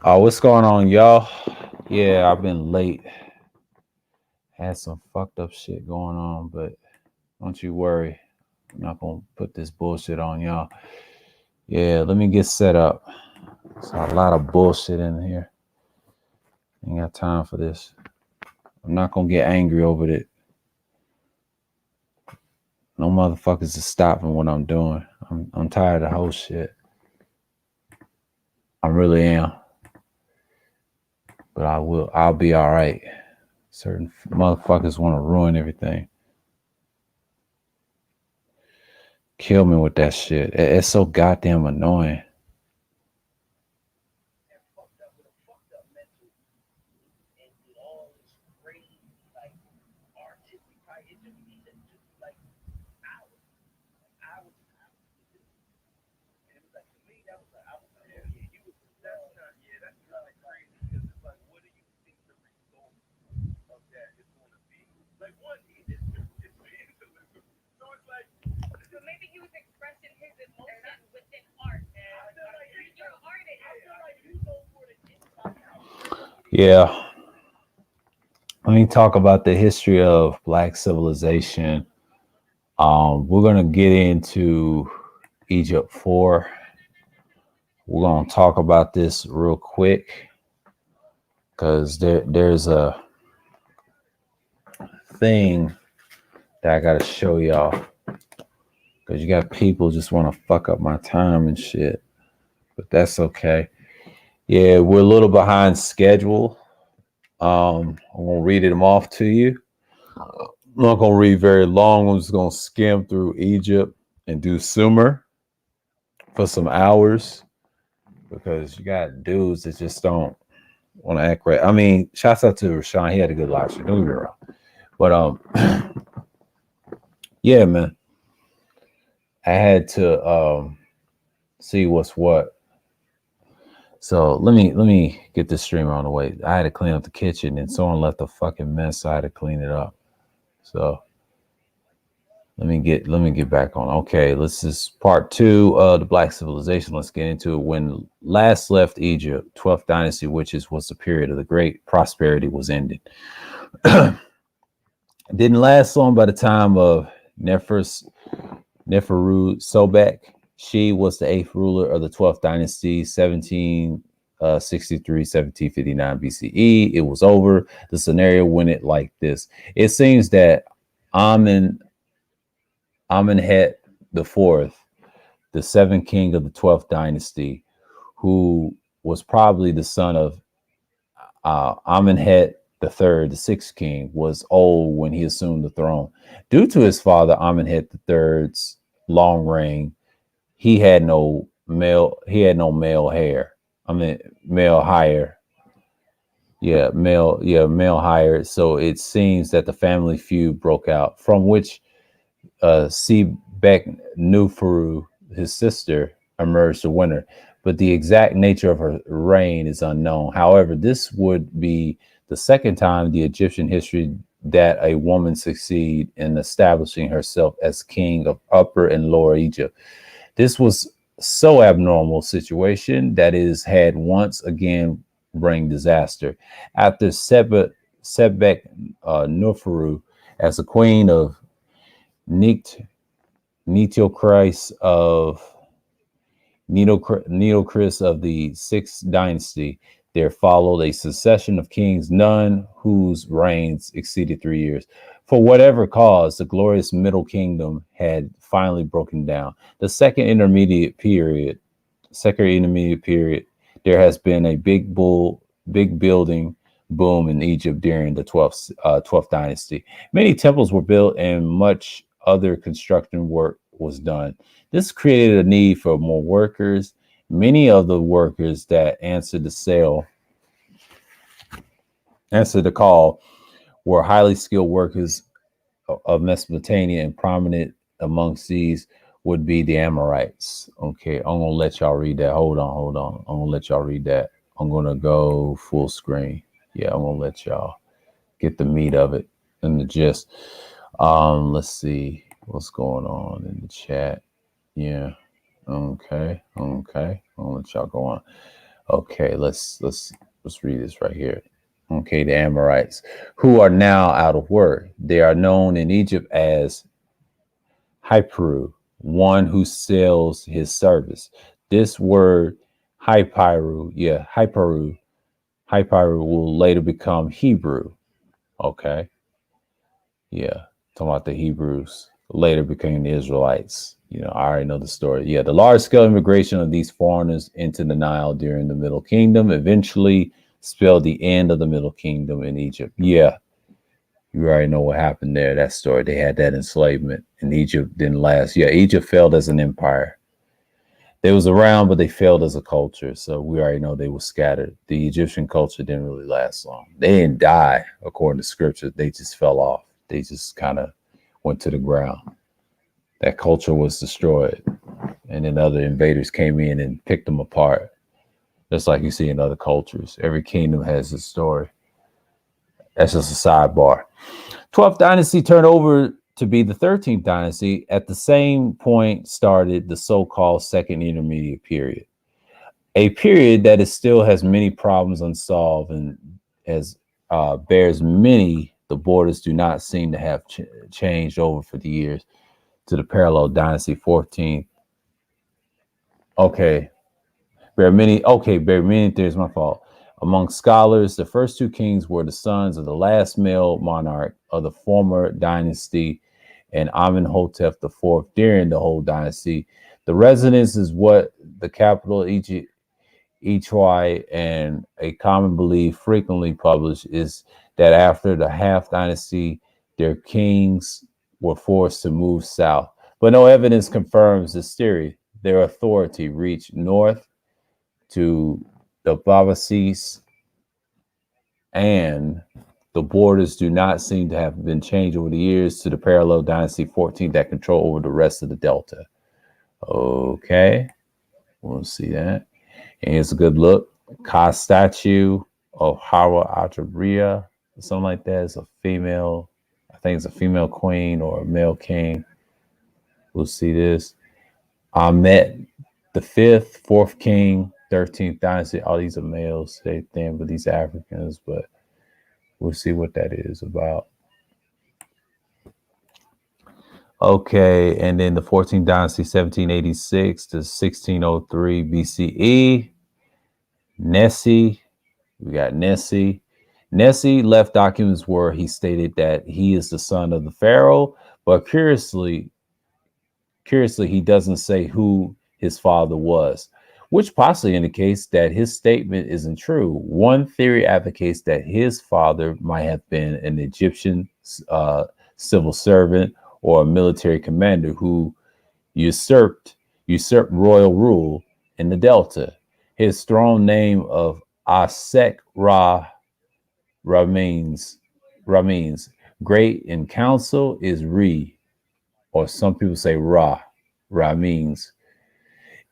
Oh, what's going on, y'all? Yeah, I've been late. Had some fucked up shit going on, but don't you worry. I'm not gonna put this bullshit on y'all. Yeah, let me get set up. There's a lot of bullshit in here. Ain't got time for this. I'm not gonna get angry over it. No motherfuckers is stopping what I'm doing. I'm tired of the whole shit. I really am. But I'll be alright. Certain motherfuckers want to ruin everything. Kill me with that shit. It's so goddamn annoying. Yeah. Let me talk about the history of Black civilization. We're gonna get into Egypt 4. We're gonna talk about this real quick because there's a thing that I gotta show y'all. Because you got people just want to fuck up my time and shit, but that's okay. Yeah, we're a little behind schedule. I'm gonna read them off to you. I'm not gonna read very long. I'm just gonna skim through Egypt and do Sumer for some hours because you got dudes that just don't want to act right. I mean, shouts out to Rashawn. He had a good live stream. Don't get me wrong. But yeah, man. I had to see what's what. So let me get this streamer on the way. I had to clean up the kitchen and someone left a fucking mess, so I had to clean it up. So let me get back on. Okay, let's just part two of the Black civilization. Let's get into it. When last left Egypt, 12th dynasty, which was the period of the great prosperity, was ended. Didn't last long by the time of Neferu Sobek. She was the eighth ruler of the 12th dynasty, 1763, 1759 BCE. It was over. The scenario went like this. It seems that Amen Amenhet the fourth, the seventh king of the 12th dynasty, who was probably the son of Amenhet the third, the sixth king, was old when he assumed the throne. Due to his father Amenhet the third's long reign, he had no male hair. I mean male hire. Male hire. So it seems that the family feud broke out, from which Sebek Nufuru, his sister, emerged the winner. But the exact nature of her reign is unknown. However, this would be the second time in the Egyptian history that a woman succeed in establishing herself as king of Upper and Lower Egypt. This was so abnormal situation that is had once again bring disaster. After Sebek Nufuru as the queen of Nitocris of Nitocris of the sixth dynasty, there followed a succession of kings, none whose reigns exceeded 3 years. For whatever cause, the glorious Middle Kingdom had finally broken down. Second intermediate period, there has been a big building boom in Egypt during the 12th dynasty. Many temples were built and much other construction work was done. This created a need for more workers. Many of the workers that answered the call were highly skilled workers of Mesopotamia, and prominent amongst these would be the Amorites. Okay, I'm gonna let y'all read that. Hold on. I'm gonna let y'all read that. I'm gonna go full screen. Yeah, I'm gonna let y'all get the meat of it and the gist. Let's see what's going on in the chat. Yeah. Okay. I'm gonna let y'all go on. Okay, let's read this right here. Okay, the Amorites, who are now out of work. They are known in Egypt as Hyperu, one who sells his service. This word Hyperu will later become Hebrew. Okay, yeah, talking about the Hebrews later became the Israelites. I already know the story. Yeah, the large scale immigration of these foreigners into the Nile during the Middle Kingdom eventually spelled the end of the Middle Kingdom in Egypt. Yeah, you already know what happened there. That story. They had that enslavement, and Egypt didn't last. Yeah, Egypt failed as an empire. They was around, but they failed as a culture. So we already know they were scattered. The Egyptian culture didn't really last long. They didn't die, according to scripture. They just fell off. They just kind of went to the ground. That culture was destroyed. And then other invaders came in and picked them apart. Just like you see in other cultures. Every kingdom has its story. That's just a sidebar. 12th dynasty turned over to be the 13th dynasty. At the same point started the so-called Second Intermediate Period, a period that is still has many problems unsolved and as bears many. The borders do not seem to have changed over for the years to the parallel dynasty 14th. Okay, bear many theories. My fault. Among scholars, the first two kings were the sons of the last male monarch of the former dynasty and Amenhotep IV during the whole dynasty. The residence is what the capital Echy, and a common belief frequently published is that after the half dynasty, their kings were forced to move south. But no evidence confirms this theory. Their authority reached north to the Babasis, and the borders do not seem to have been changed over the years to the parallel dynasty 14 that control over the rest of the delta. Okay, we'll see that. And here's a good look. Ka statue of Hawa Atabria, something like that. It's a female, I think it's a female queen or a male king. We'll see this. Ahmet the fifth, fourth king, 13th dynasty. All these are males, they think, but these are Africans, but we'll see what that is about. Okay, and then the 14th dynasty, 1786 to 1603 BCE. Nessie, we got Nessie. Nessie left documents where he stated that he is the son of the pharaoh, but curiously, he doesn't say who his father was, which possibly indicates that his statement isn't true. One theory advocates that his father might have been an Egyptian civil servant or a military commander who usurped royal rule in the Delta. His throne name of Asek Ramines, great in council, is Re, or some people say Ramines.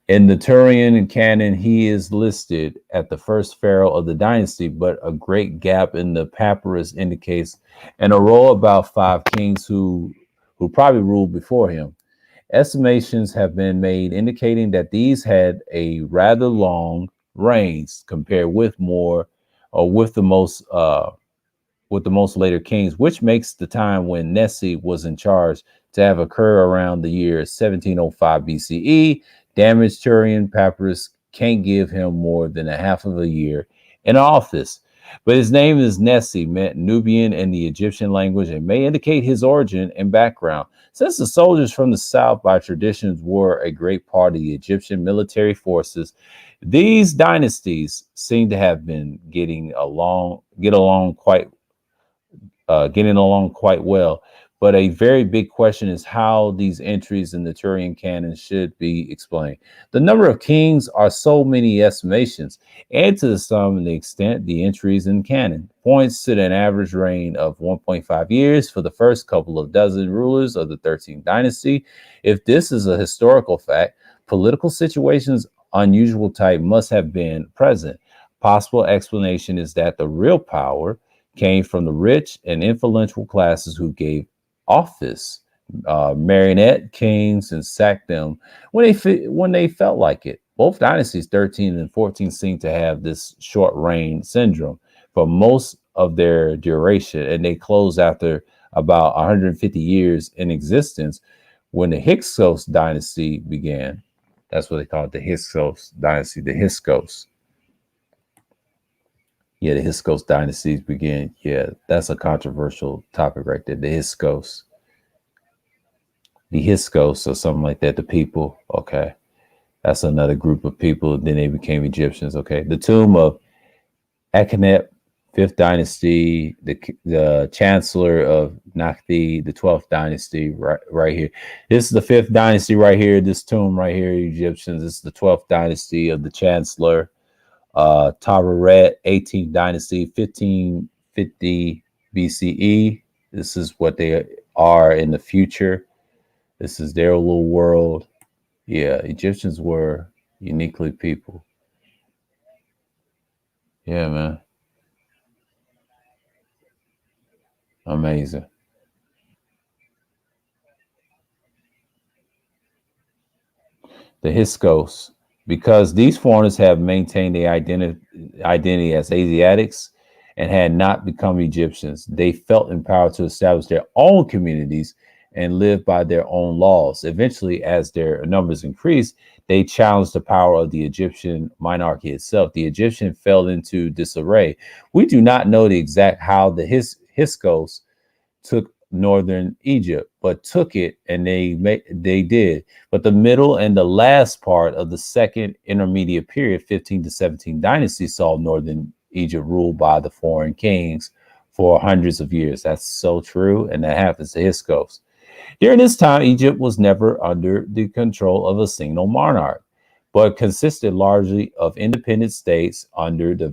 In the Turian canon, he is listed at the first pharaoh of the dynasty, but a great gap in the papyrus indicates and a row about 5 kings who probably ruled before him. Estimations have been made indicating that these had a rather long reigns compared with the most later kings, which makes the time when Nessie was in charge to have occurred around the year 1705 BCE. Damaged Turian papyrus can't give him more than a half of a year in office. But his name is Nessie, meant Nubian in the Egyptian language, and may indicate his origin and background. Since the soldiers from the south by traditions were a great part of the Egyptian military forces, these dynasties seem to have been getting along quite well. But a very big question is how these entries in the Turian canon should be explained. The number of kings are so many estimations, and to some and the extent the entries in canon points to an average reign of 1.5 years for the first couple of dozen rulers of the 13th dynasty. If this is a historical fact, political situations unusual type must have been present. Possible explanation is that the real power came from the rich and influential classes who gave marionette kings and sacked them when they felt like it. both dynasties, 13 and 14, seem to have this short reign syndrome for most of their duration, and they closed after about 150 years in existence when the Hyksos dynasty began. That's what they call it, the Hyksos dynasty, the Hyksos. Yeah, the Hyksos dynasties began. Yeah, that's a controversial topic right there. The Hyksos. The Hyksos or something like that. The people. Okay. That's another group of people. Then they became Egyptians. Okay. The tomb of Akhenaten, fifth dynasty, the chancellor of Nakhti, the 12th dynasty, right here. This is the fifth dynasty right here. This tomb right here, Egyptians. This is the 12th dynasty of the chancellor. Tararet, 18th dynasty, 1550 BCE. This is what they are in the future. This is their little world. Yeah, Egyptians were uniquely people. Yeah, man. Amazing. The Hyksos, because these foreigners have maintained their identity as Asiatics and had not become Egyptians. They felt empowered to establish their own communities and live by their own laws. Eventually, as their numbers increased, they challenged the power of the Egyptian monarchy itself. The Egyptian fell into disarray. We do not know the exact how the Hyksos took northern Egypt, but took it, and they did. But the middle and the last part of the second intermediate period, 15 to 17 dynasty, saw northern Egypt ruled by the foreign kings for hundreds of years. That's so true, and that happens to Hyksos. During this time, Egypt was never under the control of a single monarch, but consisted largely of independent states under the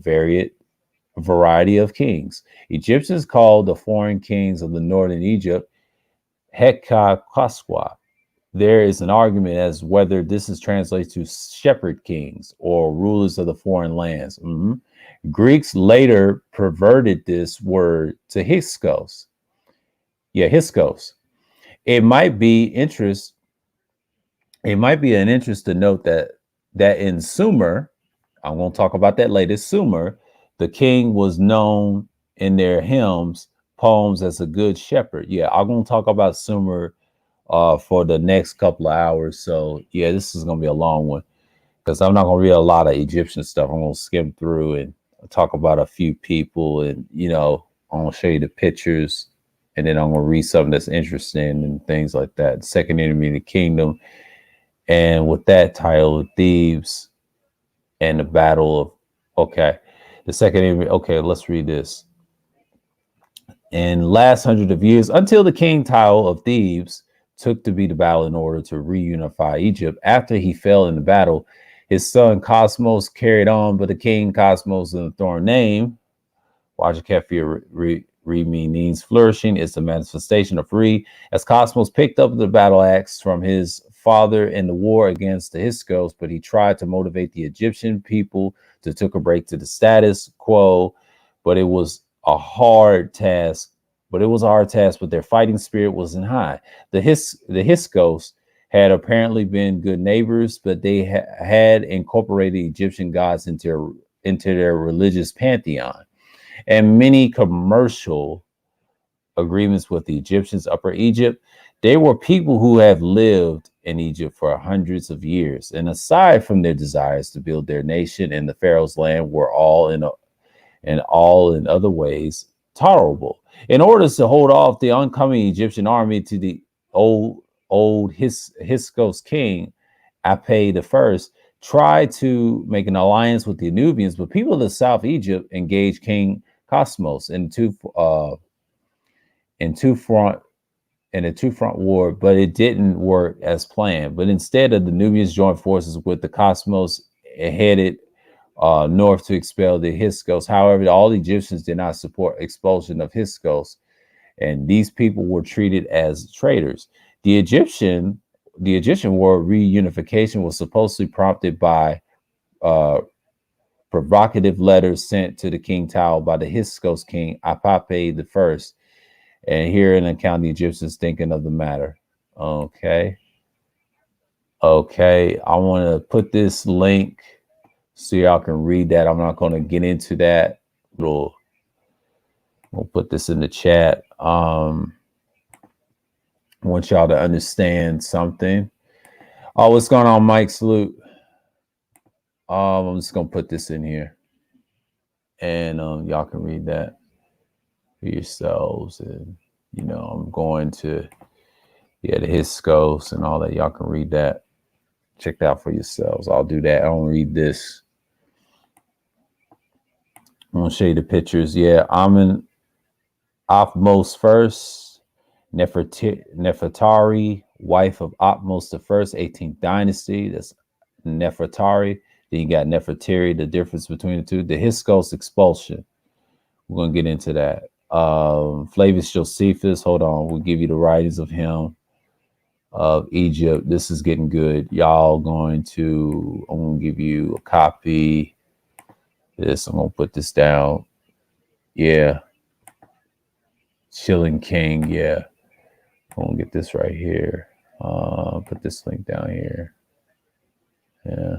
variety of kings. Egyptians called the foreign kings of the northern Egypt Hekakaswa. There is an argument as whether this is translated to shepherd kings or rulers of the foreign lands. Greeks later perverted this word to Hyksos. Yeah, Hyksos. It might be interest. It might be an interest to note that in Sumer, I'm going to talk about that later. Sumer, the king was known in their hymns, poems as a good shepherd. Yeah, I'm going to talk about Sumer for the next couple of hours. So yeah, this is going to be a long one because I'm not going to read a lot of Egyptian stuff. I'm going to skim through and talk about a few people, and I'm going to show you the pictures, and then I'm going to read something that's interesting and things like that. Second Intermediate Kingdom, and with that title, Thebes and the Battle of. Okay, the second. Okay, let's read this. In last hundred of years, until the king Tile of Thebes took to be the battle in order to reunify Egypt. After he fell in the battle, his son Cosmos carried on, but the king Cosmos in the thorn name, Wajakefia Re means flourishing. It's a manifestation of Re. As Cosmos picked up the battle axe from his father in the war against the Hyksos, but he tried to motivate the Egyptian people to take a break to the status quo, but it was a hard task. But their fighting spirit wasn't high. The Hyksos had apparently been good neighbors, but they had incorporated Egyptian gods into their religious pantheon, and many commercial agreements with the Egyptians, Upper Egypt. They were people who have lived in Egypt for hundreds of years, and aside from their desires to build their nation in the Pharaoh's land, were all in other ways tolerable. In order to hold off the oncoming Egyptian army to the old Hyksos king, Apeh I, tried to make an alliance with the Nubians, but people of South Egypt engaged King Cosmos in a two-front war, but it didn't work as planned. But instead of the Nubians joined forces with the Cosmos headed north to expel the Hyksos. However, all Egyptians did not support expulsion of Hyksos, and these people were treated as traitors. The Egyptian war reunification was supposedly prompted by provocative letters sent to the King Tao by the Hyksos king Apeh I. And here an account of the Egyptians thinking of the matter. Okay. Okay, I want to put this link so y'all can read that. I'm not going to get into that. We'll put this in the chat. I want y'all to understand something. Oh, what's going on, Mike? Salute. I'm just gonna put this in here, and y'all can read that for yourselves. And I'm going to the Hiscos and all that. Y'all can read that. Check that out for yourselves. I'll do that. I don't read this. I'm gonna show you the pictures. Yeah, I'm in Ophmos first, Nefertari, wife of Ophmos the first, 18th dynasty. That's Nefertari. Then you got Nefertari, the difference between the two. The Hyksos expulsion. We're going to get into that. Flavius Josephus, hold on. We'll give you the writings of him, of Egypt. This is getting good. I'm going to give you a copy. I'm going to put this down. Yeah. Chilling King. Yeah. I'm going to get this right here. Put this link down here. Yeah.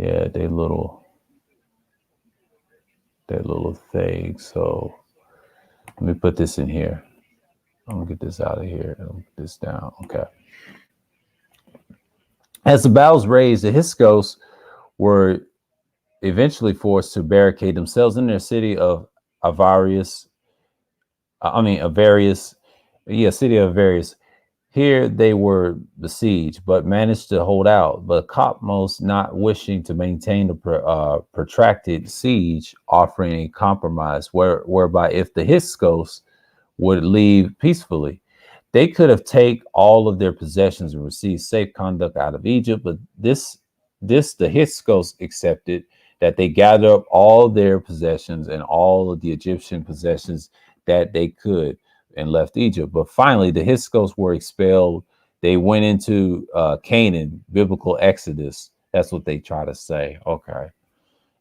Yeah, they little thing. So let me put this in here. I'm gonna get this out of here. I'll put this down. Okay. As the battles raged, the Hyksos were eventually forced to barricade themselves in their city of Avarius. City of Avarius. Here they were besieged, but managed to hold out. But Copmos, not wishing to maintain the protracted siege, offering a compromise whereby if the Hyksos would leave peacefully, they could have taken all of their possessions and received safe conduct out of Egypt. But this the Hyksos accepted, that they gather up all their possessions and all of the Egyptian possessions that they could, and left Egypt. But finally, the Hyksos were expelled. They went into Canaan, biblical Exodus. That's what they try to say. Okay.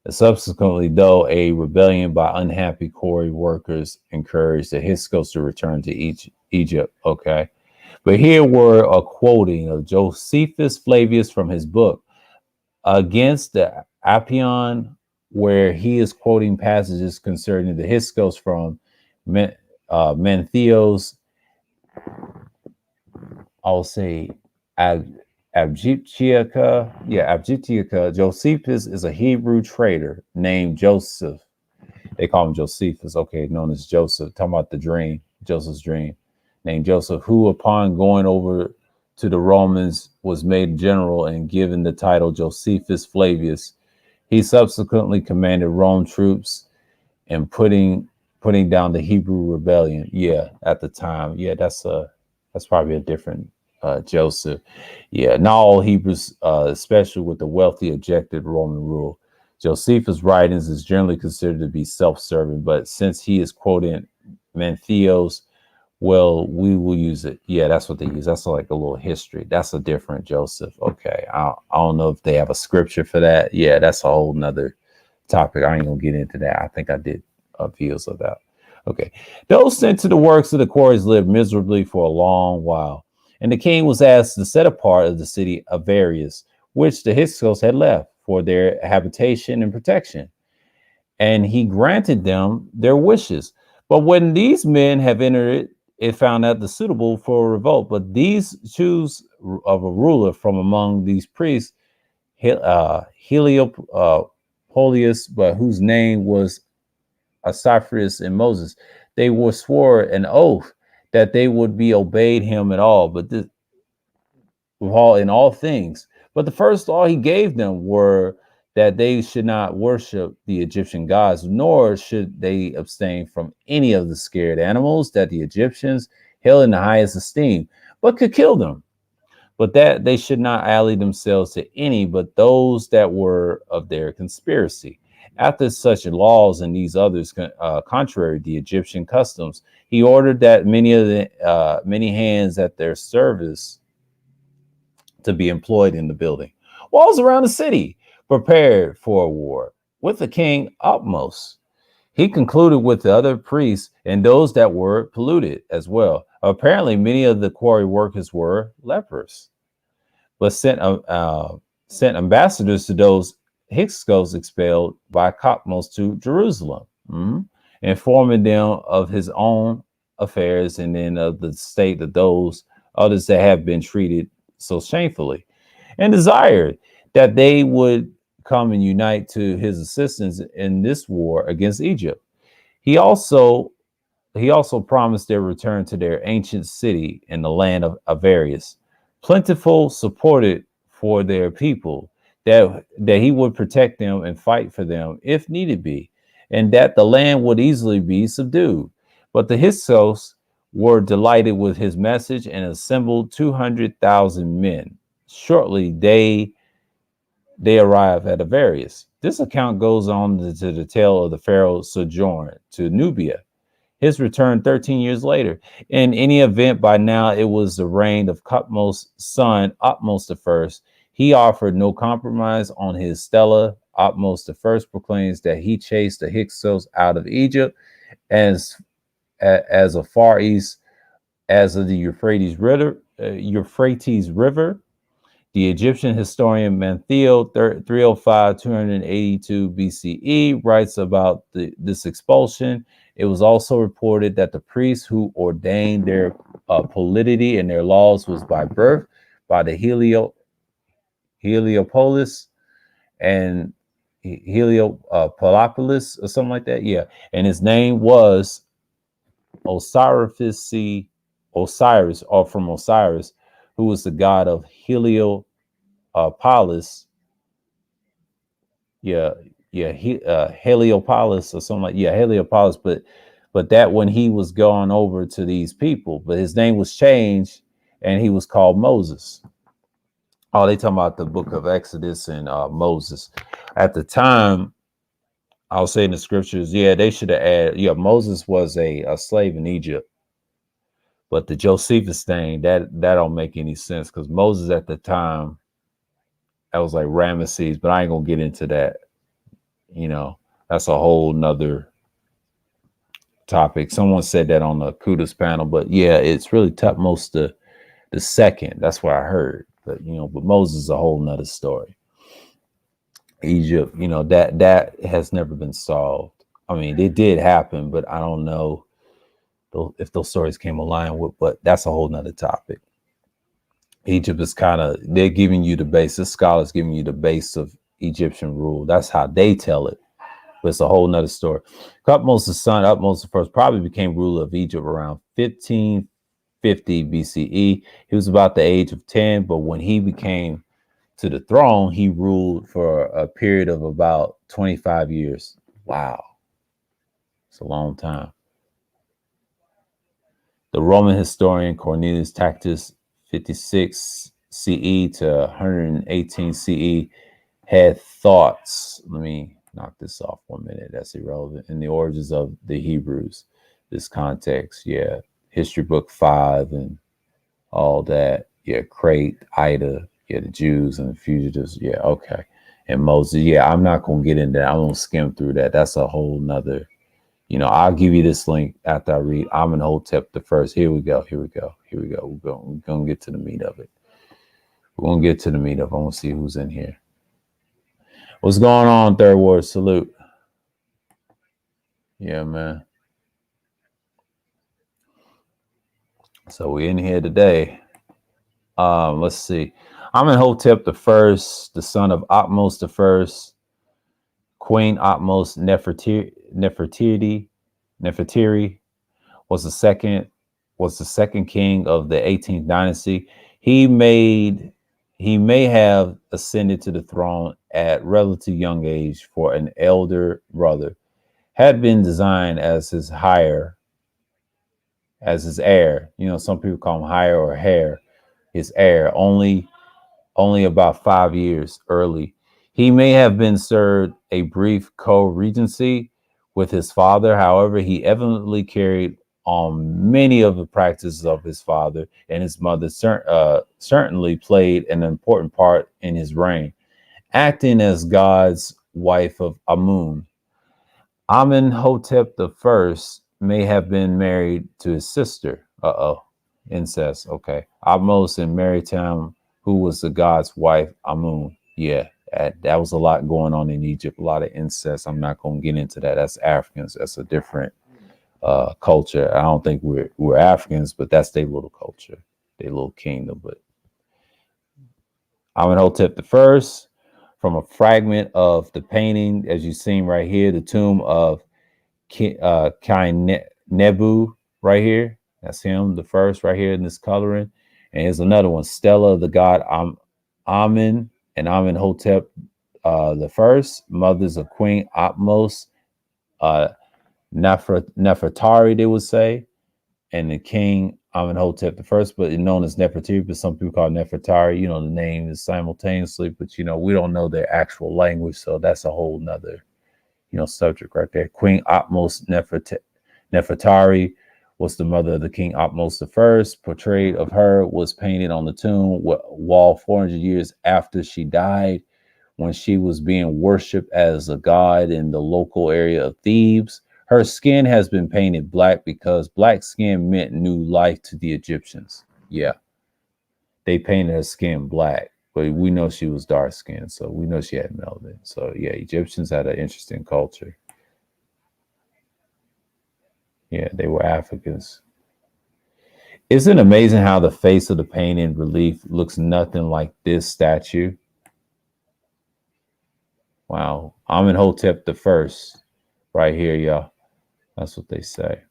And subsequently, though, a rebellion by unhappy quarry workers encouraged the Hyksos to return to Egypt. Okay. But here were a quoting of Josephus Flavius from his book Against the Apion, where he is quoting passages concerning the Hyksos from Mentheos, I'll say Abjiptiaca. Yeah, Abjiptiaca. Josephus is a Hebrew trader named Joseph. They call him Josephus, okay, known as Joseph. Talking about the dream, Joseph's dream, named Joseph, who upon going over to the Romans was made general and given the title Josephus Flavius. He subsequently commanded Rome troops and putting down the Hebrew rebellion. Yeah, at the time. Yeah, that's probably a different Joseph. Yeah, not all Hebrews, especially with the wealthy, objected Roman rule. Josephus' writings is generally considered to be self-serving, but since he is quoting Mentheos, well, we will use it. Yeah, that's what they use. That's like a little history. That's a different Joseph. Okay, I don't know if they have a scripture for that. Yeah, that's a whole nother topic. I ain't gonna get into that. I think I did views of that. Okay. Those sent to the works of the quarries lived miserably for a long while. And the king was asked to set apart of the city of Varius, which the Hyksos had left for their habitation and protection. And he granted them their wishes. But when these men have entered it, it found out the suitable for a revolt. But these choose of a ruler from among these priests, Heliopolius, but whose name was Cyprus and Moses. They were swore an oath that they would be obeyed him at all, but in all things. But the first law he gave them were that they should not worship the Egyptian gods, nor should they abstain from any of the scared animals that the Egyptians held in the highest esteem, but could kill them. But that they should not ally themselves to any but those that were of their conspiracy. After such laws and these others contrary to the Egyptian customs, he ordered that many hands at their service to be employed in the building. Walls around the city prepared for a war with the king Ophmos. He concluded with the other priests and those that were polluted as well. Apparently, many of the quarry workers were lepers. but sent ambassadors to those Hyksos expelled by Kakmos to Jerusalem, informing them of his own affairs and then of the state of those others that have been treated so shamefully, and desired that they would come and unite to his assistance in this war against Egypt. He also he also promised their return to their ancient city in the land of Avarius, plentiful supported for their people, that he would protect them and fight for them if needed be, and that the land would easily be subdued. But the Hyksos were delighted with his message and assembled 200,000 men. Shortly, they arrive at Avarius. This account goes on to the tale of the Pharaoh's sojourn to Nubia, his return 13 years later. In any event, by now it was the reign of Cutmos' son, Otmos I. He offered no compromise on his stela. Otmos I proclaims that he chased the Hyksos out of Egypt as far east as of the Euphrates River. The Egyptian historian Manetho 305-282 BCE writes about this expulsion. It was also reported that the priests who ordained their polity and their laws was by birth by the Heliopolis and Heliopolis or something like that. Yeah. And his name was Osiris, or from Osiris, who was the god of Heliopolis. Heliopolis or something like Heliopolis, but that when he was going over to these people, but his name was changed and he was called Moses. Oh, they talking about the book of Exodus and Moses. At the time, I'll say in the scriptures, they should have added, Moses was a slave in Egypt. But the Josephus thing, that don't make any sense, because Moses at the time, that was like Ramesses, but I ain't gonna get into that. That's a whole nother topic. Someone said that on the Kudos panel, but it's really Tutmos the second. That's what I heard. But but Moses is a whole nother story. Egypt, that has never been solved. I mean, it did happen, but I don't know if those stories came aligned with, but that's a whole nother topic. Egypt is they're giving you the base. The scholars giving you the base of Egyptian rule. That's how they tell it. But it's a whole nother story. Cutmos' son, Utmos I, probably became ruler of Egypt around 1550 BCE. He was about the age of 10, but when he became to the throne, he ruled for a period of about 25 years. Wow. It's a long time. The Roman historian Cornelius Tacitus, 56 CE to 118 CE, had thoughts. Let me knock this off 1 minute. That's irrelevant. In the origins of the Hebrews, this context. History book 5 and all that. Crete, Ida. The Jews and the fugitives. Okay. And Moses. I'm not going to get into that. I'm going to skim through that. That's a whole nother. I'll give you this link after I read Amenhotep the first. Here we go. We're going to get to the meat of it. I want to see who's in here. What's going on, Third Ward? Salute. Yeah, man. So we're in here today. Let's see. Amenhotep the first, the son of Otmos the first, Queen Otmos Nefertiti was the second king of the 18th dynasty. He may have ascended to the throne at relatively young age, for an elder brother had been designed as his heir. Some people call him higher or hair, his heir, only about 5 years early. He may have been served a brief co-regency with his father. However, he evidently carried on many of the practices of his father, and his mother certainly played an important part in his reign, acting as God's wife of Amun. Amenhotep the first may have been married to his sister. Incest. Okay. Ahmose and Mariam, who was the god's wife, Amun. Yeah, that was a lot going on in Egypt, a lot of incest. I'm not going to get into that. That's Africans. That's a different culture. I don't think we're Africans, but that's their little culture, their little kingdom. But Amenhotep the First, from a fragment of the painting, as you've seen right here, the tomb of Nebu, right here. That's him, the first, right here in this coloring. And here's another one, Stela of the god Amen and Amenhotep the First, mothers of Queen Atmos, Nefertari, they would say, and the king Amenhotep the First, but it's known as Nefertiti, but some people call it Nefertari. You know, the name is simultaneously, but we don't know their actual language, so that's a whole nother, subject right there. Queen Atmos Nefertari was the mother of the king Atmos the First. Portrait of her was painted on the tomb wall 400 years after she died, when she was being worshipped as a god in the local area of Thebes. Her skin has been painted black because black skin meant new life to the Egyptians. Yeah. They painted her skin black, but we know she was dark skinned, so we know she had melanin. So yeah, Egyptians had an interesting culture. Yeah, they were Africans. Isn't it amazing how the face of the painting relief looks nothing like this statue? Wow. Amenhotep the First, right here, y'all. That's what they say.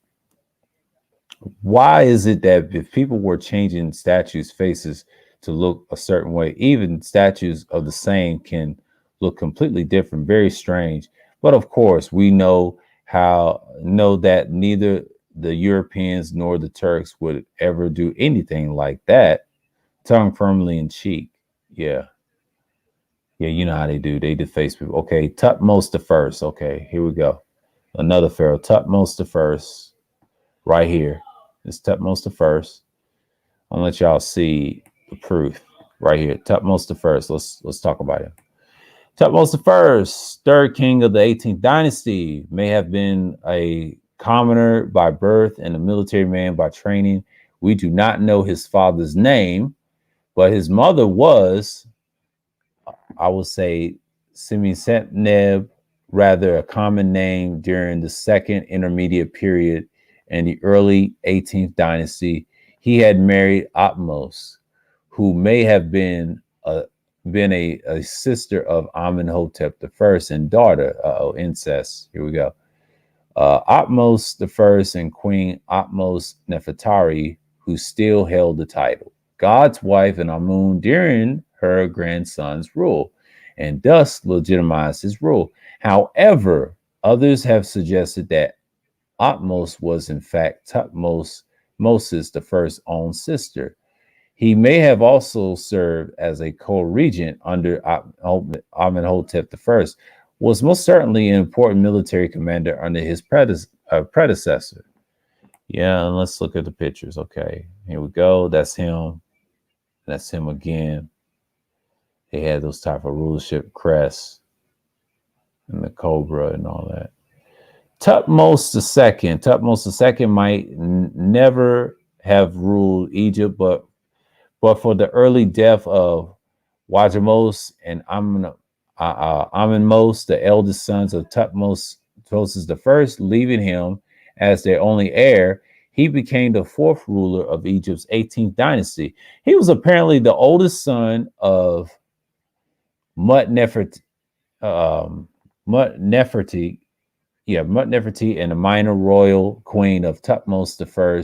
Why is it that if people were changing statues' faces to look a certain way, even statues of the same can look completely different, very strange. But of course, we know that neither the Europeans nor the Turks would ever do anything like that. Tongue firmly in cheek. Yeah. Yeah, you know how they do. They deface people. Okay, Tutmosis the First. Okay, here we go. Another pharaoh, Tutmosis the First, right here. It's Tutmosis the First. I'll let y'all see the proof right here. Tutmosis the First. Let's talk about it. Tutmosis the First, third king of the 18th dynasty, may have been a commoner by birth and a military man by training. We do not know his father's name, but his mother was, I would say, Semisentneb, rather a common name during the second intermediate period in the early 18th dynasty. He had married Atmos, who may have been a sister of Amenhotep the First and daughter. Incest. Here we go. Atmos the First and Queen Atmos Nefertari, who still held the title, God's wife and Amun during her grandson's rule, and thus legitimized his rule. However, others have suggested that Atmos was in fact Tutmosis the First's own sister. He may have also served as a co-regent under Amenhotep I, was most certainly an important military commander under his predecessor. Yeah, and let's look at the pictures. Okay, here we go. That's him. That's him again. They had those type of rulership crests and the cobra and all that. Tutmosis II might never have ruled Egypt, but for the early death of Wajamos and Amenmos, the eldest sons of Tutmosis I, leaving him as their only heir, he became the fourth ruler of Egypt's 18th dynasty. He was apparently the oldest son of Mut-Nefertiti, Mut-Nefertiti, and the minor royal queen of Tutmosis I,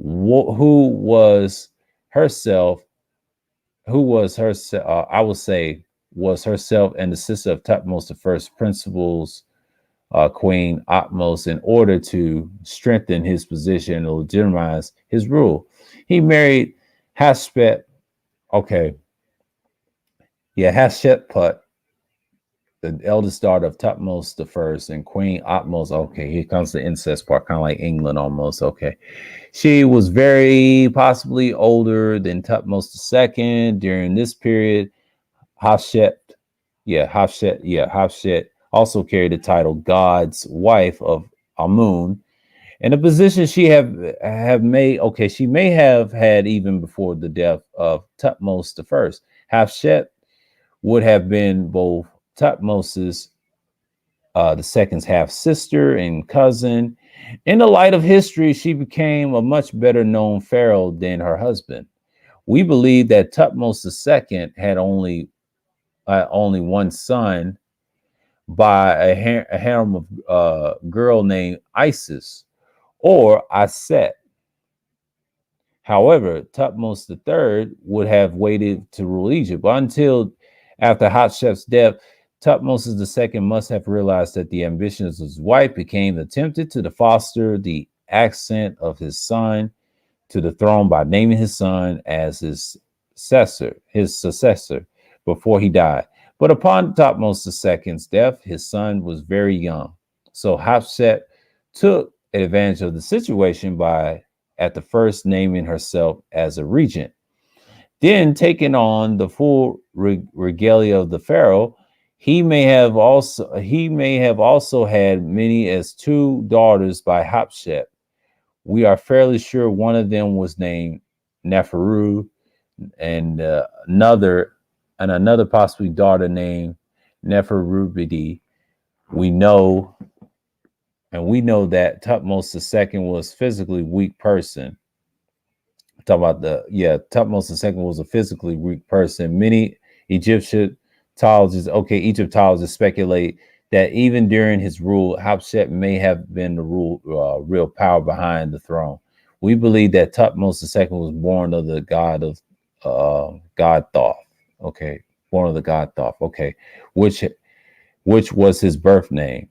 who was herself, I would say, was herself and the sister of Tutmosis I's principals, Queen Atmos, in order to strengthen his position and legitimize his rule. He married Hatshepsut. Okay. Yeah, Hatshepsut, the eldest daughter of Tutmosis I, and Queen Atmos. Okay, here comes the incest part, kind of like England almost. Okay. She was very possibly older than Tutmosis II. During this period, Hatshepsut also carried the title God's wife of Amun, In a position she have made, okay, she may have had even before the death of Tutmos the First. Hatshepsut would have been both Tutmos's the second's half sister and cousin. In the light of history, she became a much better known pharaoh than her husband. We believe that Tutmos II had only one son by a harem of girl named Isis or Aset. However, Tutmos III would have waited to rule Egypt. But until after Hatshepsut's death, Tutmos II must have realized that the ambitions of his wife became tempted to foster the ascent of his son to the throne by naming his son as his successor before he died. But upon Tutmos II's death, his son was very young. So Hatshepsut took advantage of the situation by at the first naming herself as a regent, then taking on the full regalia of the pharaoh. He may have also had many as two daughters by Hatshepsut. We are fairly sure one of them was named Neferu, and another possibly daughter named Neferubidi. We know that Tutmos II was physically weak person. Tutmos II was a physically weak person. Many Egyptologists speculate that even during his rule, Hatshepsut may have been the real power behind the throne. We believe that Tutmos II was born of the god Thoth. Okay, born of the god Thoth. Okay, which was his birth name.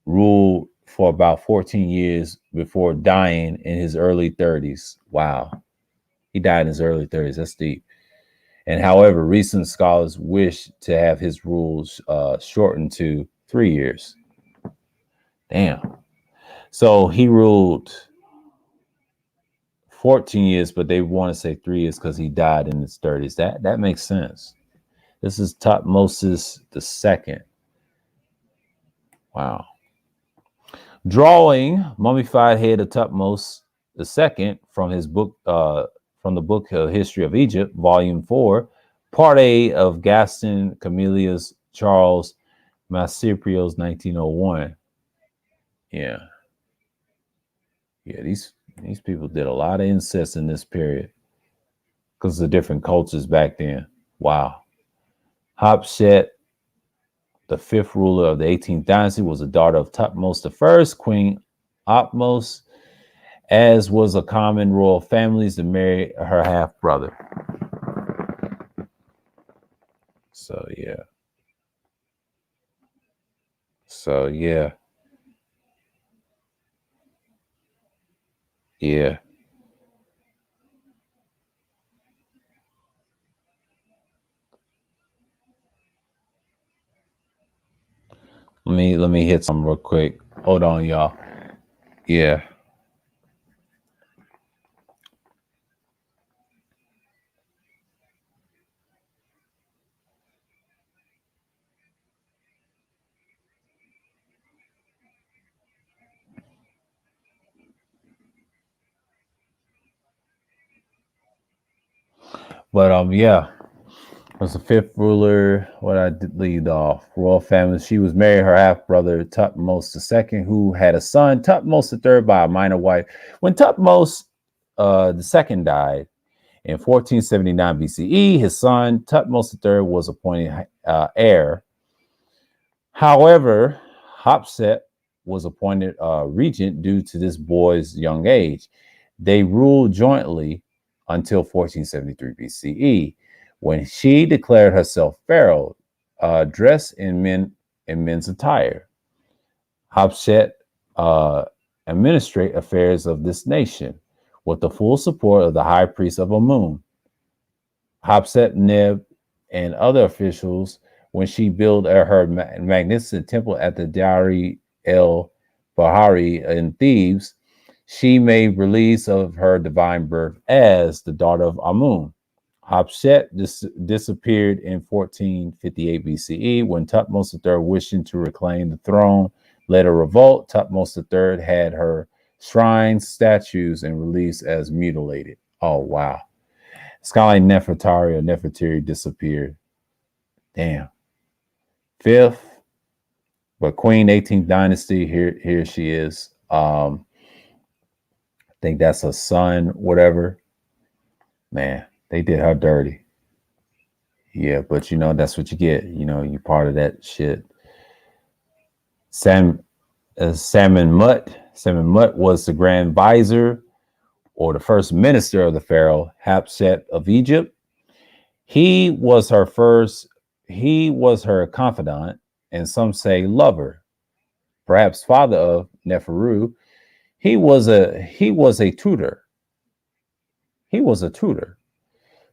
Ruled for about 14 years before dying in his early 30s. Wow. He died in his early 30s. That's deep. And however, recent scholars wish to have his rules shortened to 3 years. Damn. So he ruled 14 years, but they want to say 3 years because he died in his 30s. That makes sense. This is Tutmosis II. Wow. Drawing mummified head of Tutmos II from his book, from the book History of Egypt, Volume 4, Part A of Gaston Camillus Charles Massiprio's 1901. Yeah. These people did a lot of incest in this period because of the different cultures back then. Wow. Hatshepsut, the fifth ruler of the 18th dynasty, was a daughter of Tutmos I, Queen Atmos, as was a common royal families to marry her half brother. So yeah. Let me hit some real quick. Hold on, y'all. Yeah. But yeah, was the fifth ruler. What I did lead off, royal family. She was married her half brother Tutmos II, who had a son, Tutmos III, by a minor wife. When Tutmos II died in 1479 BCE, his son Tutmos III was appointed heir. However, Hatshepsut was appointed regent due to this boy's young age. They ruled jointly until 1473 BCE, when she declared herself pharaoh, dressed in men's attire. Hatshepsut administrate affairs of this nation with the full support of the high priest of Amun, Hatshepsut Neb, and other officials. When she built her magnificent temple at the Dari el Bahari in Thebes, she made release of her divine birth as the daughter of Amun. Hatshepsut disappeared in 1458 BCE when Tutmos III, wishing to reclaim the throne, led a revolt. Tutmos III had her shrines, statues, and released as mutilated. Oh, wow. It's kind of like Nefertari or Nefertiri disappeared. Damn. Fifth, but Queen 18th dynasty, here she is. I think that's her son, whatever. Man, they did her dirty. Yeah, but that's what you get. You part of that shit. Salmon Mutt. Salmon Mutt was the Grand Vizier or the first minister of the Pharaoh Hatshepsut of Egypt. He was her confidant, and some say lover, perhaps father of Neferu. He was a tutor. He was a tutor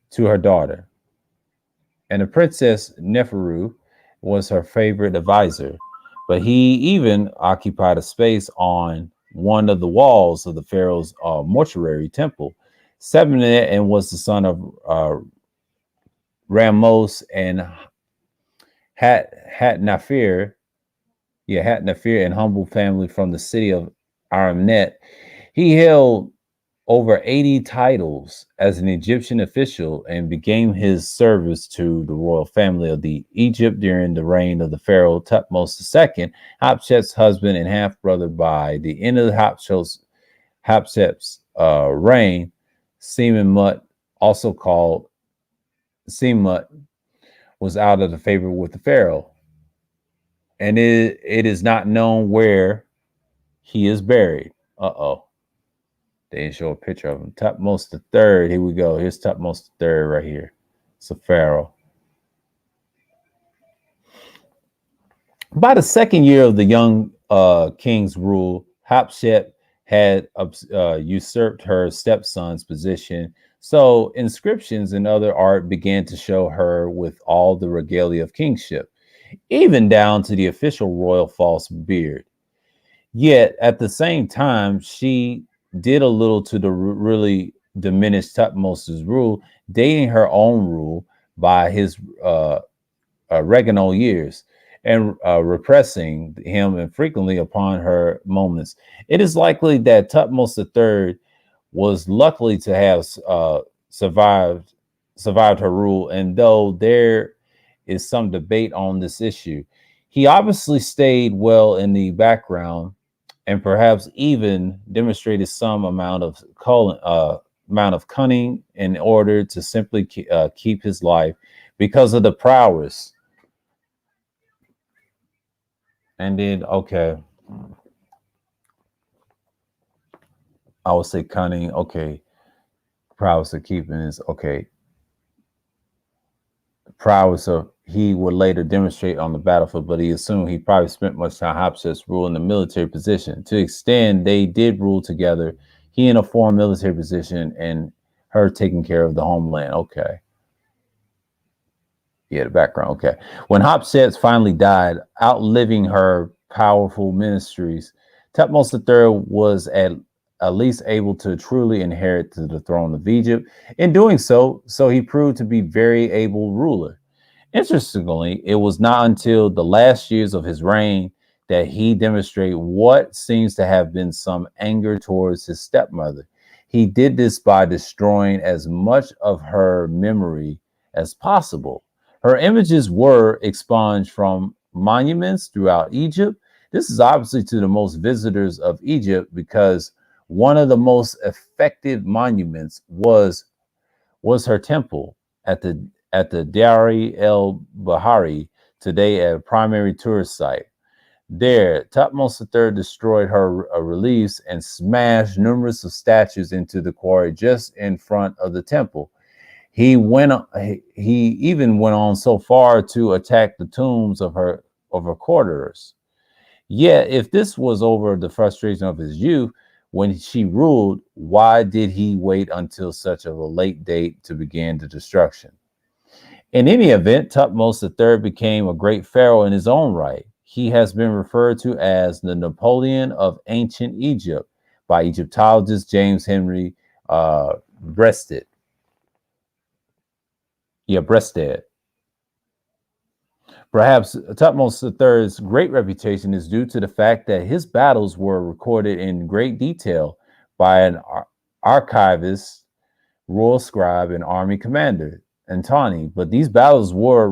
to her daughter. And the princess Neferu was her favorite advisor. But he even occupied a space on one of the walls of the pharaoh's mortuary temple. Sebennet and was the son of Ramos and Hatnafir, Hatnafir and humble family from the city of Aramnet. He held over 80 titles as an Egyptian official and began his service to the royal family of Egypt during the reign of the pharaoh Thutmose II, Hatshepsut's husband and half-brother. By the end of Hatshepsut's reign, Semenut, also called Semut, was out of the favor with the pharaoh, and it is not known where he is buried. They didn't show a picture of him. Thutmose III. Here we go. Here's Thutmose III right here. It's a pharaoh. By the second year of the young king's rule, Hatshepsut had usurped her stepson's position. So inscriptions and other art began to show her with all the regalia of kingship, even down to the official royal false beard. Yet at the same time, she did a little to really diminish Thutmose's rule, dating her own rule by his regnal years and repressing him infrequently upon her moments. It is likely that Thutmose III was lucky to have survived her rule, and though there is some debate on this issue, he obviously stayed well in the background and perhaps even demonstrated some amount of cunning in order to simply keep his life because of the prowess. And then, okay, I would say cunning. Okay, prowess of keeping is okay. Prowess of he would later demonstrate on the battlefield, but he assumed he probably spent much time Hatshepsut's rule in the military position. To extend, they did rule together. He in a foreign military position and her taking care of the homeland. Okay. Yeah, the background. Okay. When Hatshepsut finally died, outliving her powerful ministries, Thutmose III was at least able to truly inherit to the throne of Egypt. In doing so he proved to be very able ruler. Interestingly, it was not until the last years of his reign that he demonstrated what seems to have been some anger towards his stepmother. He did this by destroying as much of her memory as possible. Her images were expunged from monuments throughout Egypt. This is obviously to the most visitors of Egypt because one of the most effective monuments was her temple at the Dari el Bahari, today a primary tourist site. There, Thutmose III destroyed her reliefs and smashed numerous of statues into the quarry just in front of the temple. He even went on so far to attack the tombs of her courtiers. Yet, if this was over the frustration of his youth when she ruled, why did he wait until such a late date to begin the destruction? In any event, Thutmose III became a great pharaoh in his own right. He has been referred to as the Napoleon of ancient Egypt by Egyptologist James Henry Breasted. Perhaps Tutmosis III's great reputation is due to the fact that his battles were recorded in great detail by an archivist, royal scribe, and army commander, Antony. But these battles were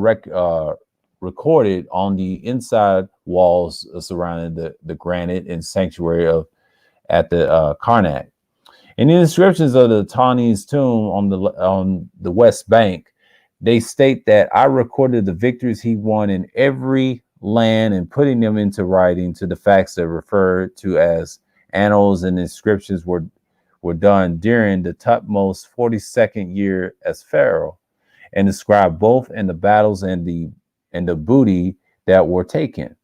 recorded on the inside walls surrounding the granite and sanctuary of at the Karnak. In the inscriptions of the Tani's tomb on the west bank, they state that I recorded the victories he won in every land and putting them into writing to the facts that referred to as annals and inscriptions were done during the Tutmosis 42nd year as pharaoh, and describe both in the battles and the booty that were taken.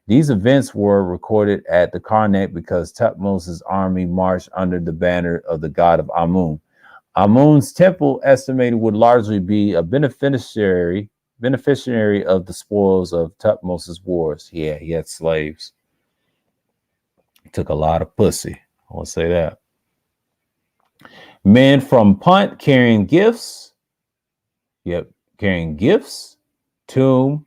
These events were recorded at the Karnak because Tutmosis' army marched under the banner of the god of Amun. Amun's temple, estimated, would largely be a beneficiary of the spoils of Tutmosis' wars. Yeah, he had slaves. He took a lot of pussy. I want to say that. Men from Punt carrying gifts. Yep, carrying gifts. Tomb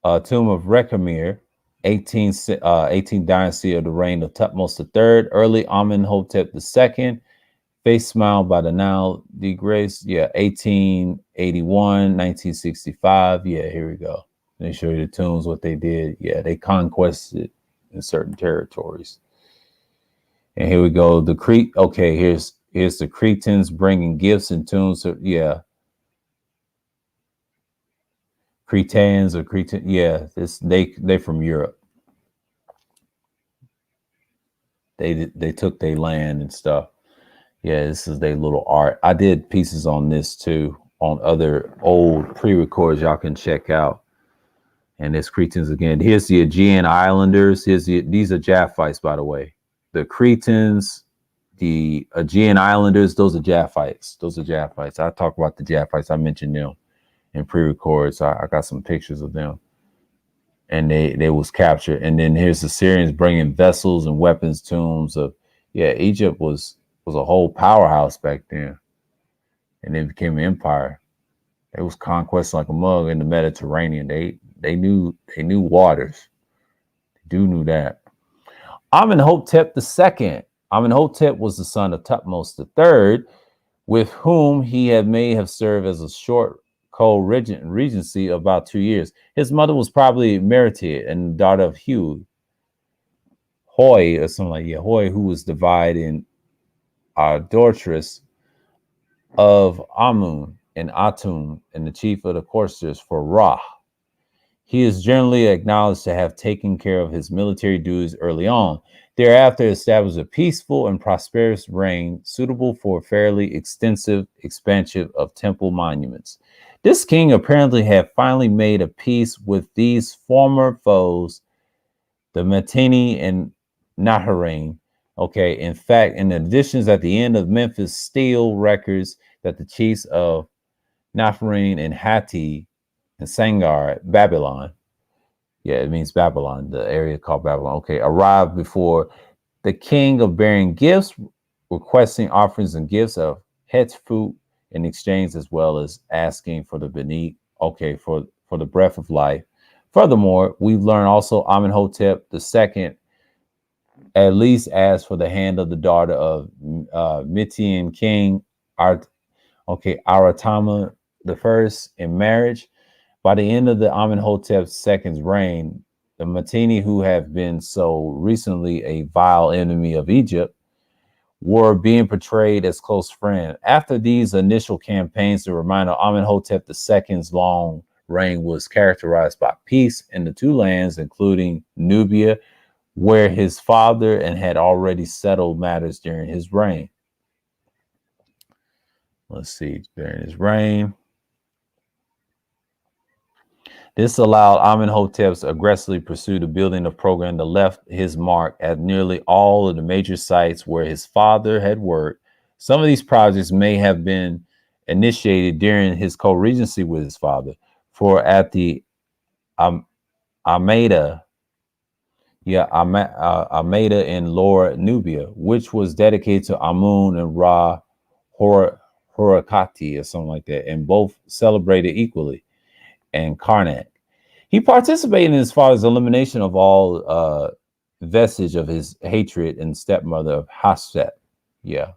of Rechamir, 18th dynasty of the reign of Tutmosis III, early Amenhotep II, face smiled by the now disgraced, 1881, 1965. Yeah, here we go. They show you the tombs, what they did. Yeah, they conquested in certain territories. And here we go. The Crete. Okay, here's the Cretans bringing gifts and tombs. Yeah. Cretans or Cretan, yeah, they from Europe. They took their land and stuff. Yeah, this is their little art. I did pieces on this too, on other old pre-records y'all can check out. And there's Cretans again. Here's the Aegean Islanders. These are Japhites, by the way. The Cretans, the Aegean Islanders, those are Japhites. I talk about the Japhites. I mentioned them in pre-records. I got some pictures of them, and they was captured. And then here's the Syrians bringing vessels and weapons, tombs of Egypt was a whole powerhouse back then, and then became an empire. It was conquest like a mug in the Mediterranean. They knew waters. They knew that. Amenhotep II. Amenhotep was the son of Tutmosis III, with whom he may have served as a short co-regency of about 2 years. His mother was probably Meretid and daughter of Hoi, or something like Hoi, who was divided in daughtress of Amun and Atum, and the chief of the choristers for Ra. He is generally acknowledged to have taken care of his military duties early on. Thereafter, established a peaceful and prosperous reign suitable for fairly extensive expansion of temple monuments. This king apparently had finally made a peace with these former foes, the Matini and Naharain. Okay, in fact, in the editions at the end of Memphis Steel records that the chiefs of Naharain and Hatti and Sangar, Babylon, it means Babylon, the area called Babylon, arrived before the king of bearing gifts, requesting offerings and gifts of het food in exchange, as well as asking for the beneath, for the breath of life. Furthermore, we've learned also Amenhotep II at least asked for the hand of the daughter of Midian king Aratama I in marriage. By the end of the Amenhotep II's reign, the Matini, who have been so recently a vile enemy of Egypt, were being portrayed as close friends. After these initial campaigns, the reminder of Amenhotep II's long reign was characterized by peace in the two lands, including Nubia, where his father and had already settled matters during his reign. Let's see, during his reign. This allowed Amenhotep to aggressively pursue the building of program that left his mark at nearly all of the major sites where his father had worked. Some of these projects may have been initiated during his co-regency with his father. For at the Almeida in Lower Nubia, which was dedicated to Amun and Ra Horakati or something like that, and both celebrated equally. and Karnak. He participated in his father's elimination of all vestige of his hatred and stepmother of Haset. Yeah.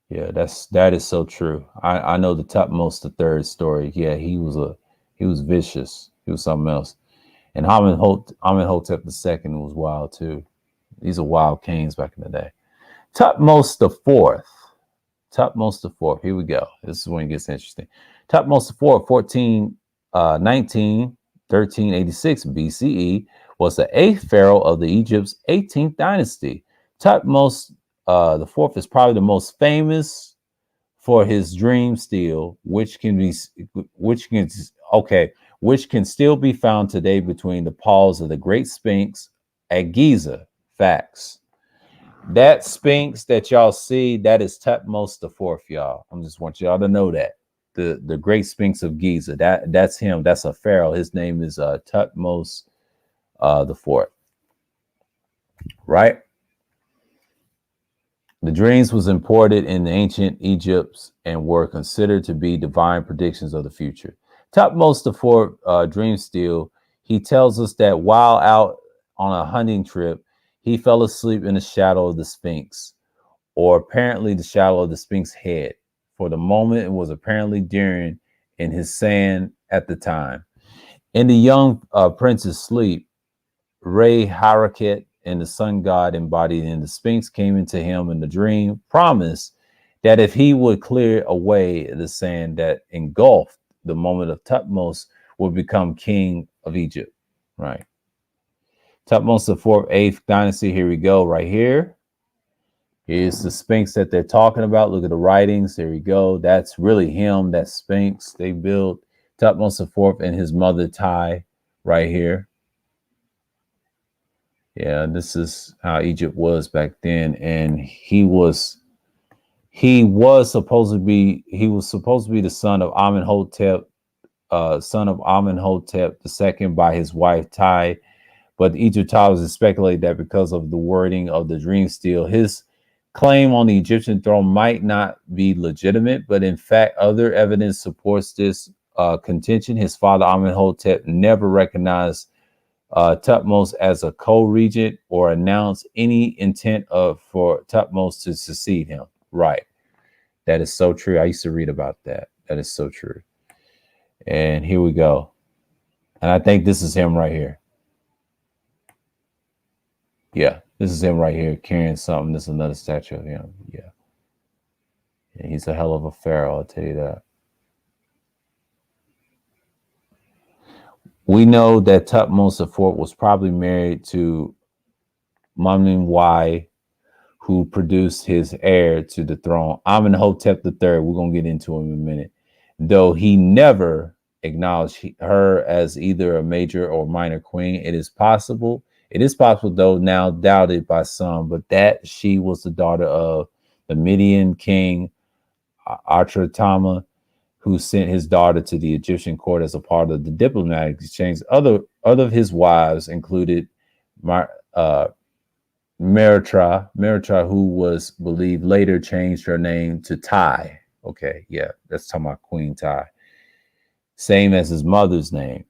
Yeah, that is so true. I know the Tutmosis the third story. Yeah, he was vicious. He was something else. And Amenhotep the second was wild too. These are wild kings back in the day. Tutmosis the fourth. Tutmosis the fourth. Here we go. This is when it gets interesting. Tutmosis the fourth, 1386 BCE, was the eighth pharaoh of the Egypt's 18th dynasty. Tutmosis the fourth is probably the most famous for his dream stele, which can still be found today between the paws of the Great Sphinx at Giza. Facts. That Sphinx that y'all see, that is Tutmosis the fourth, y'all. I just want y'all to know that. The Great Sphinx of Giza, that's him. That's a pharaoh. His name is Tutmosis the fourth. Right? The dreams was imported in the ancient Egypt and were considered to be divine predictions of the future. Tutmosis the fourth dream stele, he tells us that while out on a hunting trip, he fell asleep in the shadow of the Sphinx, or apparently the shadow of the Sphinx head. For the moment, it was apparently during in his sand at the time. In the young prince's sleep, Re Haraket and the sun god embodied in the Sphinx came into him in the dream, promised that if he would clear away the sand that engulfed the moment of Tutmosis, would become king of Egypt. Right. Tutmosis the fourth, 8th dynasty. Here we go. Right here. Here's the Sphinx that they're talking about. Look at the writings. There we go. That's really him. That Sphinx they built. Tutmosis the fourth and his mother Tai right here. Yeah, this is how Egypt was back then, and he was supposed to be the son of Amenhotep, the second by his wife Tai. But the Egyptologists speculate that because of the wording of the dream stele, his claim on the Egyptian throne might not be legitimate. But in fact, other evidence supports this contention. His father Amenhotep never recognized Tutmosis as a co-regent or announce any intent for Tutmosis to succeed him. Right. That is so true. I used to read about that. That is so true. And here we go. And I think this is him right here. Yeah, this is him right here carrying something. This is another statue of him. Yeah. And he's a hell of a pharaoh, I'll tell you that. We know that Tutmosis IV was probably married to Mamenemhai, who produced his heir to the throne, Amenhotep III. We're going to get into him in a minute. Though he never acknowledged her as either a major or minor queen, it is possible, though now doubted by some, but that she was the daughter of the Median king Atratama, who sent his daughter to the Egyptian court as a part of the diplomatic exchange. Other of his wives included Meritra, who was believed later changed her name to Tai. Okay, yeah, that's talking about Queen Tai. Same as his mother's name.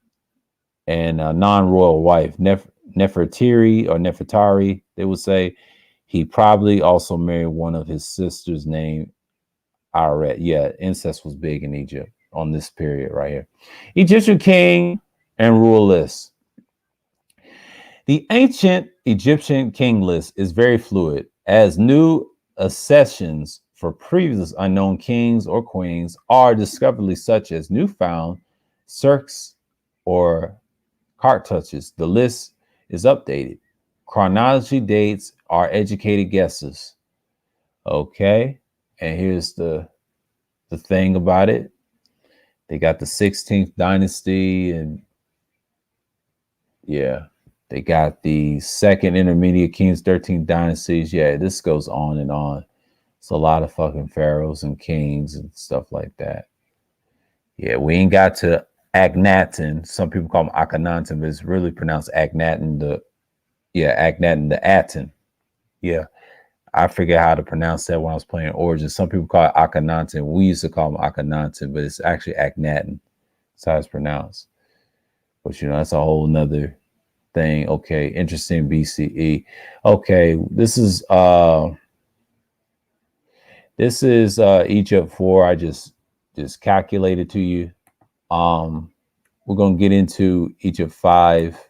And a non-royal wife, Nefertari, they would say. He probably also married one of his sisters named Aret. Yeah, incest was big in Egypt on this period right here. Egyptian king and rule list. The ancient Egyptian king list is very fluid, as new accessions for previous unknown kings or queens are discovered, such as newfound Cirques or cartouches. The list is updated. Chronology dates are educated guesses. Okay. And here's the thing about it. They got the 16th dynasty, and yeah, they got the second intermediate kings, 13th dynasties. Yeah, this goes on and on. It's a lot of fucking pharaohs and kings and stuff like that. Yeah, we ain't got to Akhenaten. Some people call him Akhenaten, but it's really pronounced Akhenaten. Akhenaten the Aten. Yeah. I forget how to pronounce that when I was playing Origin. Some people call it Akhenaten. We used to call him Akhenaten, but it's actually Akhenaten. That's how it's pronounced. But you know, that's a whole nother thing. Okay, interesting BCE. Okay, this is Egypt 4. I just calculated to you. We're gonna get into Egypt 5.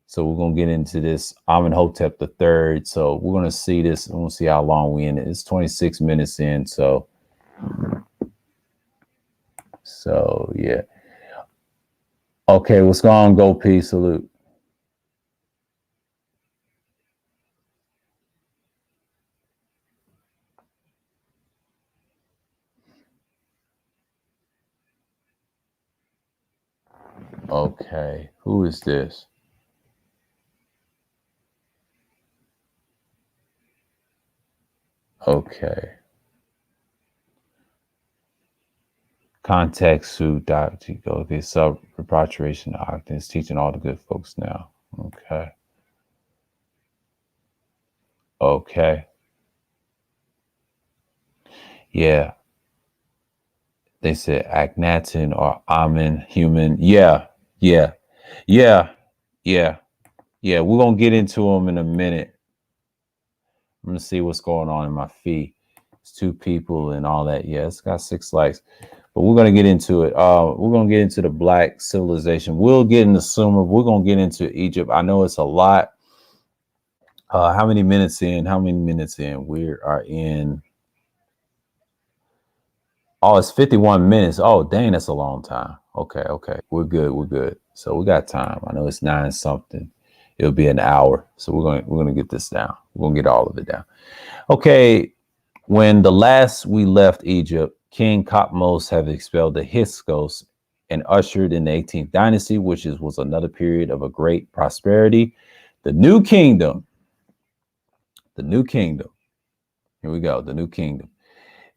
So we're gonna get into this Amenhotep the third. So we're gonna see this. We'll see how long we in it. It's 26 minutes in. So yeah. Okay, what's going on? Go P, salute. Okay, who is this? Okay. Context Sue Dr. Okay, sub repatriation Octane is teaching all the good folks now. Okay. Okay. Yeah. They said Akhenaten or Amen human. Yeah. Yeah. Yeah. Yeah. Yeah. We're gonna get into them in a minute. I'm gonna see what's going on in my feed. It's 2 people and all that. Yeah, it's got 6 likes. But we're gonna get into it. We're gonna get into the Black civilization. We'll get into Sumer. We're gonna get into Egypt. I know it's a lot. How many minutes in? How many minutes in? We are in. Oh, it's 51 minutes. Oh, dang, that's a long time. Okay, okay. We're good. We're good. So we got time. I know it's 9 something. It'll be an hour. So we're gonna get this down. We're gonna get all of it down. Okay. When the last we left Egypt, King Khotmos have expelled the Hyksos and ushered in the 18th dynasty, which was another period of a great prosperity. The new kingdom. The new kingdom. Here we go. The new kingdom.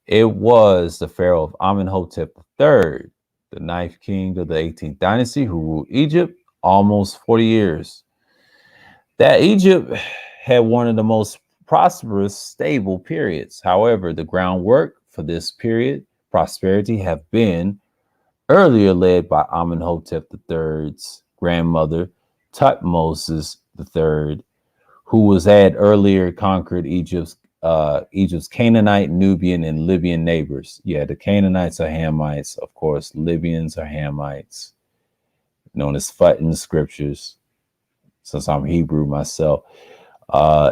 It was the pharaoh of Amenhotep III, the 9th king of the 18th dynasty, who ruled Egypt almost 40 years. That Egypt had one of the most prosperous, stable periods. However, the groundwork for this period prosperity have been earlier led by Amenhotep III's grandmother, Tutmosis III, who had earlier conquered Egypt's Canaanite, Nubian, and Libyan neighbors. Yeah, the Canaanites are Hamites, of course. Libyans are Hamites, known as Phut in the scriptures, since I'm Hebrew myself.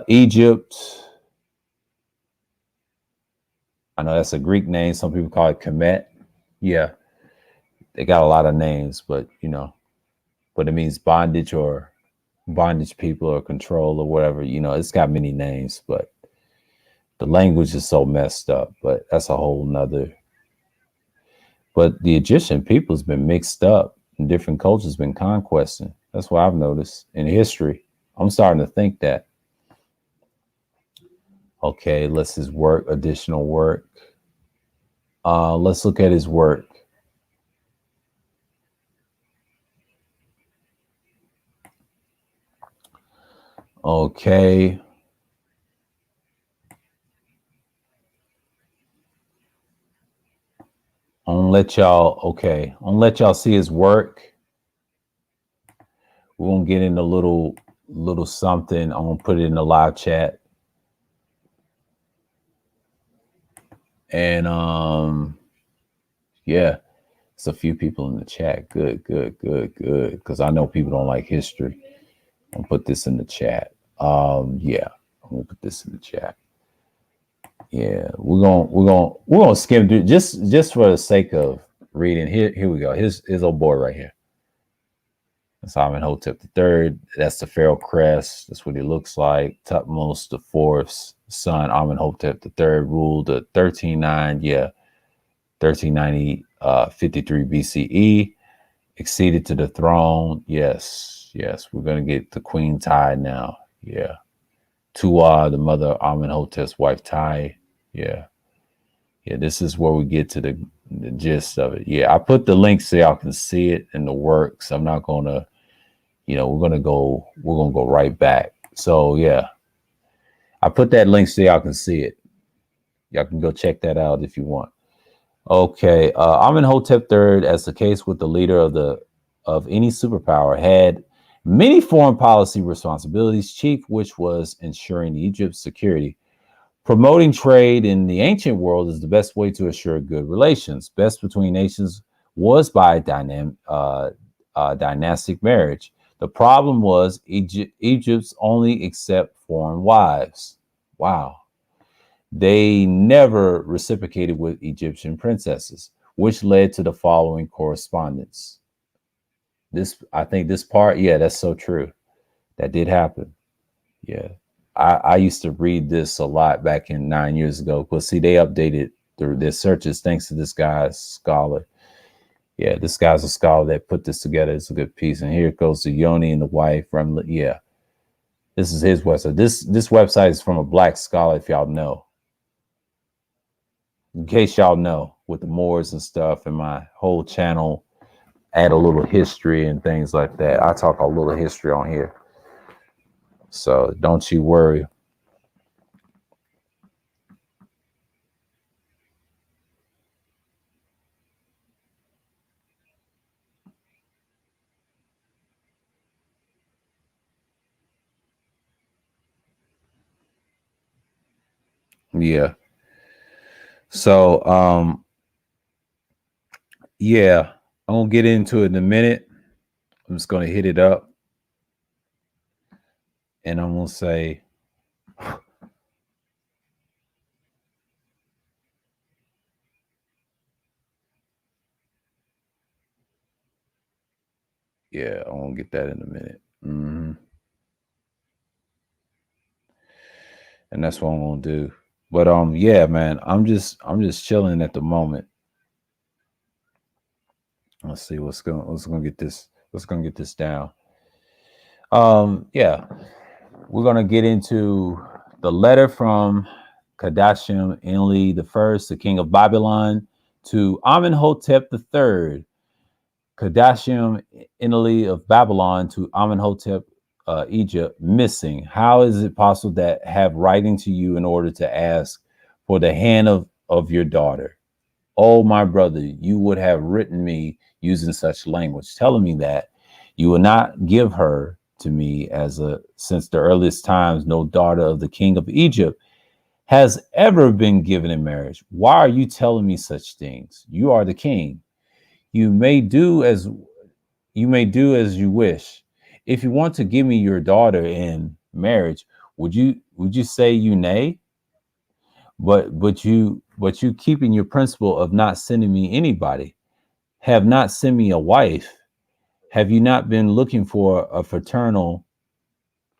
Egypt, I know that's a Greek name. Some people call it Kemet. Yeah, they got a lot of names, but you know, but it means bondage or bondage people or control or whatever. You know, it's got many names, but the language is so messed up. But that's a whole nother. But the Egyptian people's been mixed up, and different cultures been conquesting. That's what I've noticed in history. I'm starting to think that. Okay, let's his work, additional work. Let's look at his work. Okay. I'm gonna let y'all see his work. We're gonna get in a little something. I'm gonna put it in the live chat. And yeah, it's a few people in the chat. Good. Because I know people don't like history. I'm gonna put this in the chat. Yeah, I'm gonna put this in the chat. Yeah, we're gonna skim through just for the sake of reading. Here we go. Here's old boy right here. That's Amenhotep III. That's the pharaoh crest. That's what he looks like. Tutmos the fourth's son, Amenhotep III, ruled 1390, 53 BCE. Acceded to the throne. Yes, we're gonna get the queen Tai now. Yeah. Tuwa, the mother of Amenhotep's wife Tai. Yeah, this is where we get to the gist of it. Yeah, I put the link so y'all can see it in the works. I'm not gonna, we're gonna go right back. So yeah, I put that link so y'all can see it. Y'all can go check that out if you want. Okay, Amenhotep III, as the case with the leader of any superpower, had many foreign policy responsibilities, chief which was ensuring Egypt's security. Promoting trade in the ancient world is the best way to assure good relations. Best between nations was by dynastic marriage. The problem was Egypt's only accept foreign wives. Wow. They never reciprocated with Egyptian princesses, which led to the following correspondence. I think this part, yeah, that's so true. That did happen. Yeah. I used to read this a lot back in 9 years ago. But see, they updated their searches thanks to this guy's scholar. Yeah, this guy's a scholar that put this together. It's a good piece. And here it goes to Yoni and the wife. Yeah, this is his website. This website is from a black scholar, if y'all know. In case y'all know, with the Moors and stuff, and my whole channel, add a little history and things like that. I talk a little history on here. So don't you worry. Yeah. So yeah, I'm gonna get into it in a minute. I'm just gonna hit it up. And I'm gonna say yeah, I'm gonna get that in a minute. And that's what I'm gonna do. But yeah, man, I'm just chilling at the moment. Let's see what's gonna get this down. Yeah, we're gonna get into the letter from Kadashim Enli the First, the king of Babylon, to Amenhotep the Third. Kadashim Enli of Babylon to Amenhotep, Egypt, missing. How is it possible that have writing to you in order to ask for the hand of your daughter? Oh, my brother, you would have written me using such language, telling me that you will not give her to me since the earliest times, no daughter of the king of Egypt has ever been given in marriage. Why are you telling me such things? You are the king. You may do as you wish. If you want to give me your daughter in marriage, would you say you nay? But you keeping your principle of not sending me anybody, have not sent me a wife. Have you not been looking for a fraternal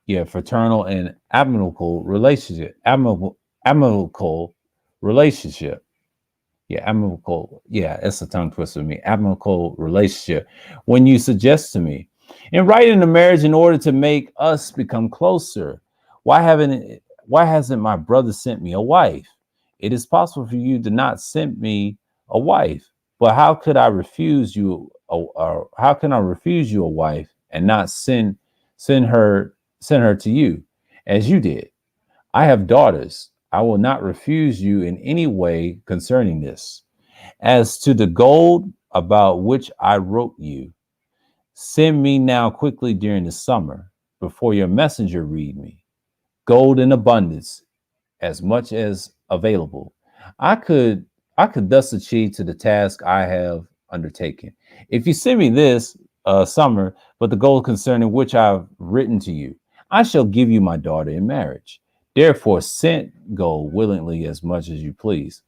and amicable relationship? Amicable relationship. Yeah, amicable. Yeah, it's a tongue twister for me. Amicable relationship. When you suggest to me, in writing a marriage in order to make us become closer, why hasn't my brother sent me a wife? It is possible for you to not send me a wife, but how could I refuse you? Or how can I refuse you a wife and not send her to you, as you did? I have daughters. I will not refuse you in any way concerning this. As to the gold about which I wrote you, send me now quickly during the summer, before your messenger read me. Gold in abundance, as much as available. I could thus achieve to the task I have undertaken. If you send me this summer, but the gold concerning which I've written to you, I shall give you my daughter in marriage. Therefore, send gold willingly as much as you please.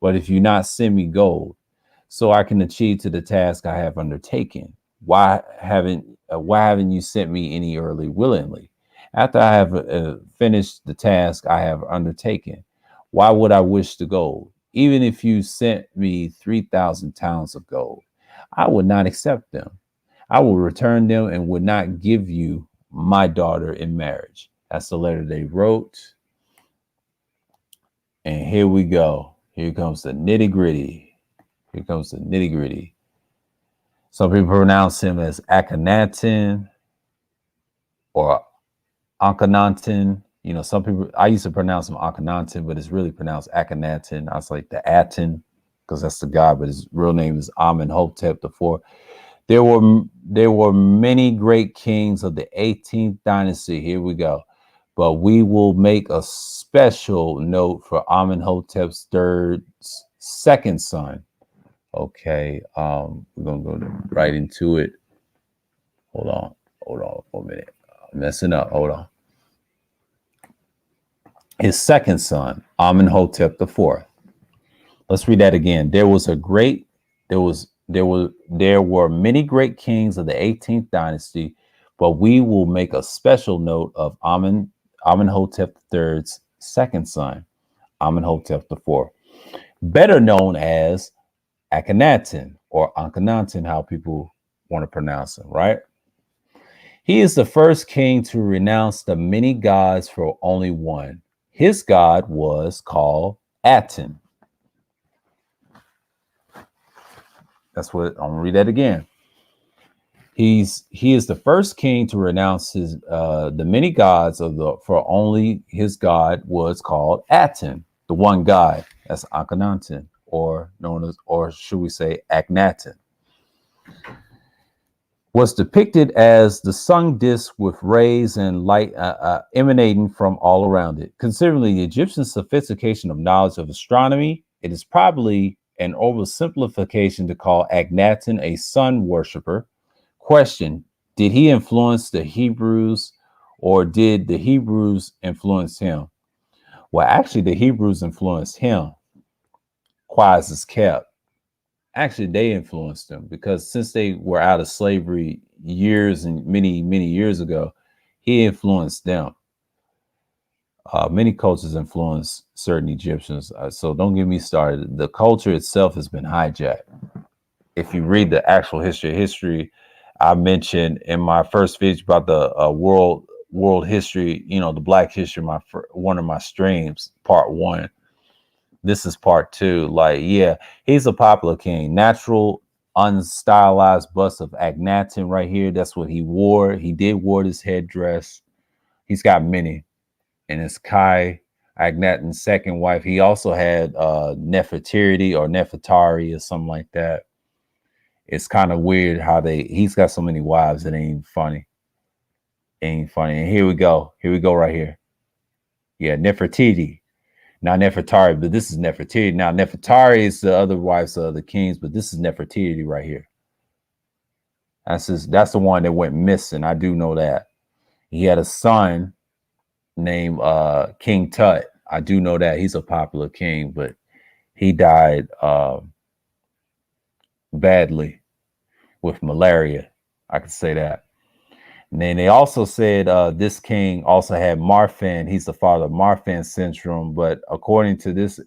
But if you not send me gold, so I can achieve to the task I have undertaken, why haven't you sent me any early willingly? After I have finished the task I have undertaken, why would I wish the gold? Even if you sent me 3,000 talents of gold, I would not accept them. I will return them and would not give you my daughter in marriage. That's the letter they wrote. And here we go. Here comes the nitty gritty. Here comes the nitty gritty. Some people pronounce him as Akhenaten or Akhenaten. You know, some people, I used to pronounce him Akhenaten, but it's really pronounced Akhenaten. I was like the Aten, because that's the god, but his real name is Amenhotep IV. There were many great kings of the 18th dynasty. Here we go. But we will make a special note for Amenhotep's second son. Okay, we're gonna go right into it. Hold on for a minute. I'm messing up. Hold on. His second son, Amenhotep IV. Let's read that again. There were many great kings of the 18th dynasty, but we will make a special note of Amenhotep III's second son, Amenhotep IV, better known as Akhenaten or Akhenaten, how people want to pronounce him, right? He is the first king to renounce the many gods for only one. His god was called Aten. That's what I'm gonna read that again. He is the first king to renounce the many gods for only his god was called Aten, the one god. That's Akhenaten, or should we say Akhenaten. Was depicted as the sun disk with rays and light emanating from all around it. Considering the Egyptian sophistication of knowledge of astronomy, it is probably an oversimplification to call Akhenaten a sun worshiper. Question: did he influence the Hebrews, or did the Hebrews influence him? Well, actually, the Hebrews influenced him. Quiet as kept. Actually, they influenced him, because since they were out of slavery years and many years ago, he influenced them. Many cultures influence certain Egyptians. So don't get me started. The culture itself has been hijacked. If you read the actual history, I mentioned in my first video about the world history, the Black history, one of my streams, part 1. This is part 2. Like, yeah, he's a popular king. Natural, unstylized bust of Akhenaten right here. That's what he wore. He did wear this headdress. He's got many. And it's Kai, Akhenaten's second wife. He also had Nefertiti or Nefertari or something like that. It's kind of weird how he's got so many wives. It ain't funny. And here we go right here. Yeah, Nefertiti. Not Nefertari, but this is Nefertiti. Now, Nefertari is the other wives of the kings, but this is Nefertiti right here. That's the one that went missing. I do know that. He had a son named King Tut. I do know that. He's a popular king, but he died badly with malaria. I could say that. And then they also said this king also had Marfan. He's the father of Marfan syndrome. But according to this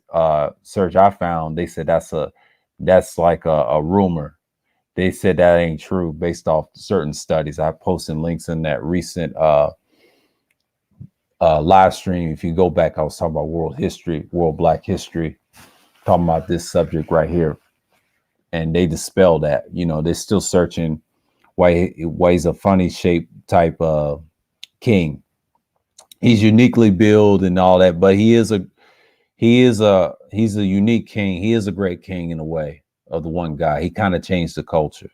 search I found, they said that's like a rumor. They said that ain't true based off certain studies. I posted links in that recent live stream. If you go back, I was talking about world Black history, talking about this subject right here. And they dispel that. They're still searching why he's a funny shaped type of king. He's uniquely built and all that, but he's a unique king. He is a great king in a way of the one guy. He kind of changed the culture.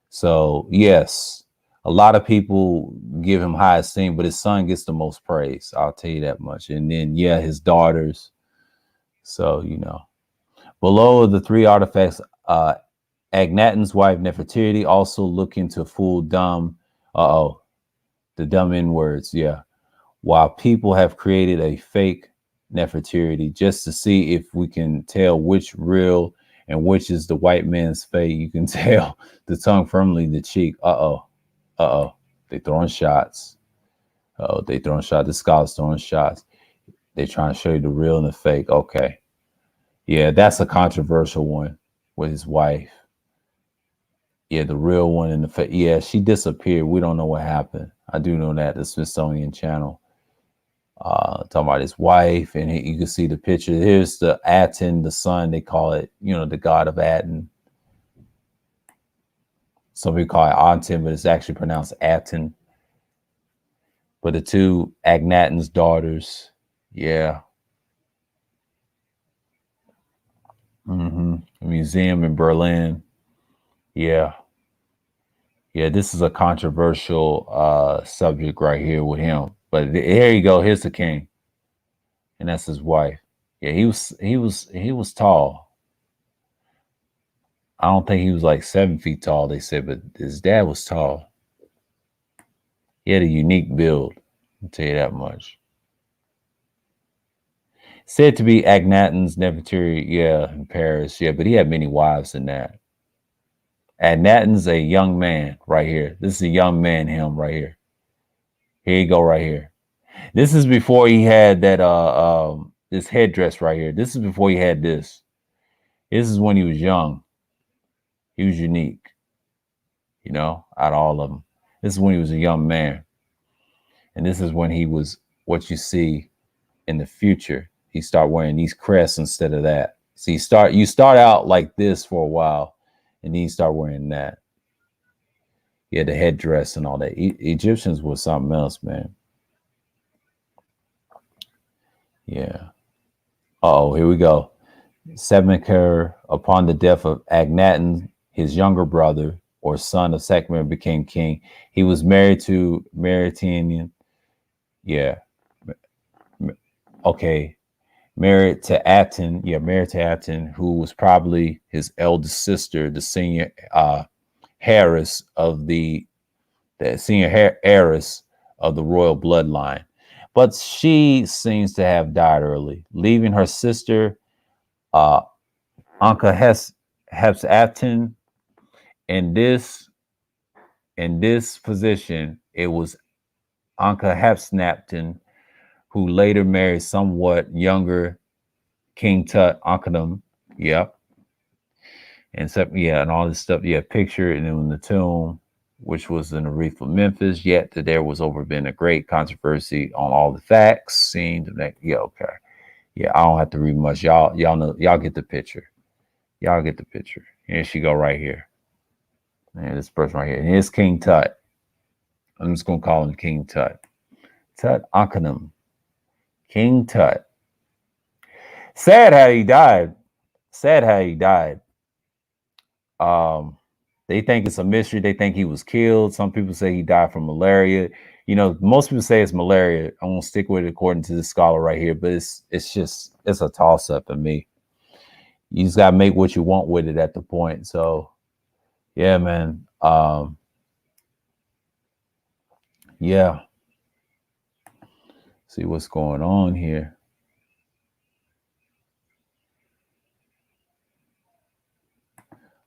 So yes, a lot of people give him high esteem, but his son gets the most praise. I'll tell you that much. And then his daughters. So below the 3 artifacts, Akhenaten's wife Nefertiti also looking to fool dumb. The dumb N words. Yeah. While people have created a fake Nefertiti just to see if we can tell which real and which is the white man's fake. You can tell the tongue firmly in the cheek. They throwing shots. They throwing shots. The scholars throwing shots. They trying to show you the real and the fake. Okay. Yeah, that's a controversial one with his wife. Yeah, the real one in the fake. Yeah, she disappeared. We don't know what happened. I do know that. The Smithsonian Channel. Talking about his wife, and you can see the picture. Here's the Aten, the sun. They call it, the god of Aten. Some people call it Aten, but it's actually pronounced Aten. But the two Akhenaten's daughters, yeah. A museum in Berlin. Yeah. Yeah, this is a controversial subject right here with him. But here you go. Here's the king, and that's his wife. Yeah, he was tall. I don't think he was like 7 feet tall. They said, but his dad was tall. He had a unique build. I'll tell you that much. Said to be Akhenaten's Nefertiti, yeah, in Paris. Yeah, but he had many wives in that. Akhenaten's a young man right here. This is a young man, him right here. Here you go, right here. This is before he had that this headdress right here. This is before he had this. This is when he was young. He was unique, out of all of them. This is when he was a young man. And this is when he was what you see in the future. He start wearing these crests instead of that. So you start out like this for a while, and then you start wearing that. Yeah, the headdress and all that. Egyptians was something else, man. Yeah. Oh, here we go. Semenker, upon the death of Akhenaten, his younger brother or son of Sekhmet, became king. He was married to Mauritanian. Yeah. Okay. Married to Aten. Yeah, married to Aten, who was probably his eldest sister, the senior heiress of the senior heiress of the royal bloodline. But she seems to have died early, leaving her sister Anka Hepsaten in this position. It was Anka Hepsnapton who later married somewhat younger King Tut Ankanem. Yep. And so, yeah, and all this stuff. Yeah, picture and in the tomb, which was in the reef of Memphis. Yet that there was been a great controversy on all the facts. Seen that. Yeah, okay. Yeah, I don't have to read much. Y'all know. Y'all get the picture. Y'all get the picture. Here she go right here. And this person right here. And here's King Tut. I'm just gonna call him King Tut. Tut Ankanem. King Tut. Sad how he died. Sad how he died. They think it's a mystery. They think he was killed. Some people say he died from malaria. Most people say it's malaria. I won't stick with it according to this scholar right here, but it's a toss up to me. You just gotta make what you want with it at the point. So yeah, man. Yeah. See what's going on here.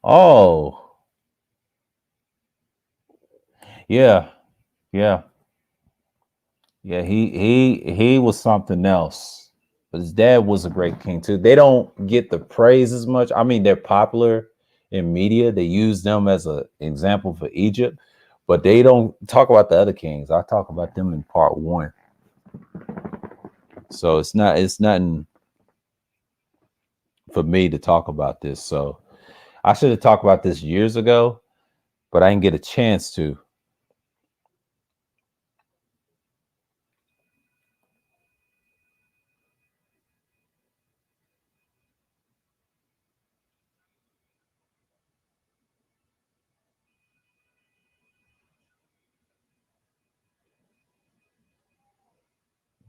Oh. Yeah. Yeah. Yeah, he was something else. But his dad was a great king too. They don't get the praise as much. I mean, they're popular in media. They use them as an example for Egypt, but they don't talk about the other kings. I talk about them in part one. So it's nothing for me to talk about this. So I should have talked about this years ago, but I didn't get a chance to.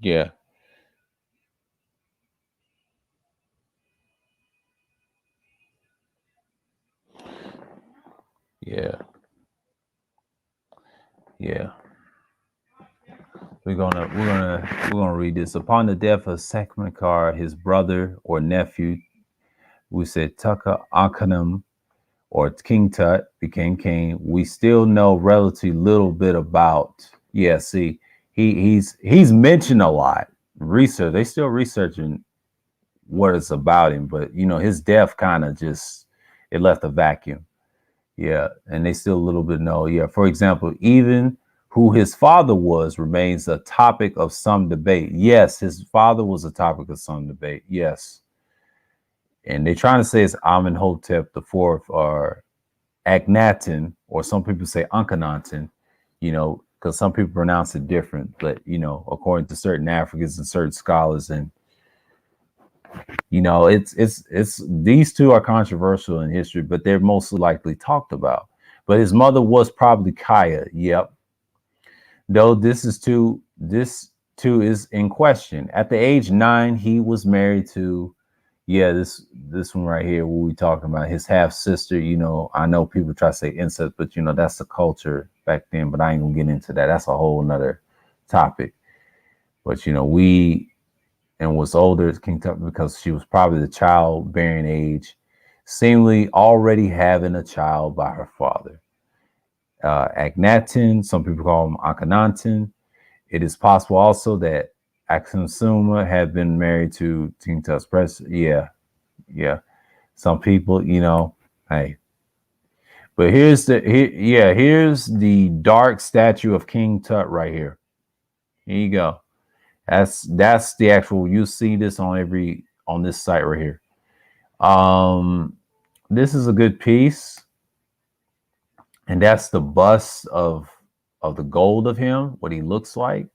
Yeah. Yeah. Yeah. We're gonna read this. Upon the death of Sekhmenkar, his brother or nephew, we said Tuka Ankanem or King Tut became king. We still know relatively little bit about. Yeah, see, he's mentioned a lot. Research. They still researching what it's about him, but his death kind of just it left a vacuum. Yeah, and they still a little bit know. Yeah, for example, even who his father was remains a topic of some debate. Yes, his father was a topic of some debate. Yes, and they're trying to say it's Amenhotep the fourth or Akhenaten, or some people say Akhenaten. because some people pronounce it different. But you know, according to certain Africans and certain scholars, and you know, it's these two are controversial in history, but they're mostly likely talked about. But his mother was probably Kaya. Yep. Though this too is in question. At the age 9, he was married to, yeah, this one right here, what we talking about, his half sister. You know, I know people try to say incest, but you know, that's the culture back then, but I ain't gonna get into that. That's a whole nother topic. But you know, and was older King Tut because she was probably the childbearing age, seemingly already having a child by her father. Akhenaten, some people call him Akhenaten. It is possible also that Aksumsuma had been married to King Tut's president. Yeah, yeah. Some people, you know, hey. But here's the dark statue of King Tut right here. Here you go. That's the actual. You see this on this site right here. This is a good piece, and that's the bust of the gold of him, what he looks like.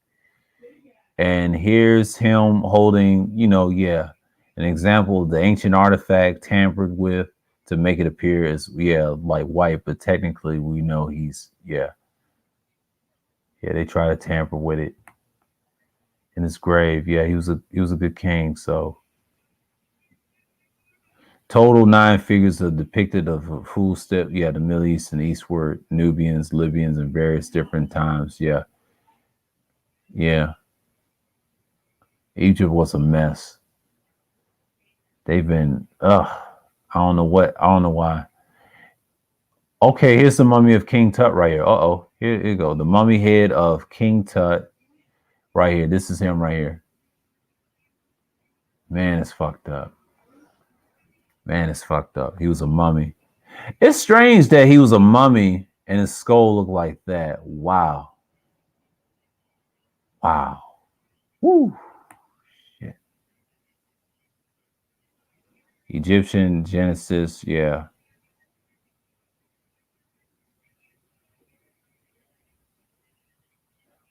And here's him holding, you know, yeah, an example of the ancient artifact tampered with to make it appear as, yeah, like white, but technically we know he's, yeah, they try to tamper with it in his grave. Yeah, he was a good king. So total 9 figures are depicted of a full step. Yeah, the Middle East and eastward, Nubians, Libyans, and various different times. Yeah, yeah. Egypt was a mess. They've been, I don't know why. Okay, here's the mummy of King Tut right here. Here you go. The mummy head of King Tut right here. This is him right here. Man, it's fucked up. He was a mummy. It's strange that he was a mummy and his skull looked like that. Wow. Woo. Shit. Egyptian Genesis, yeah.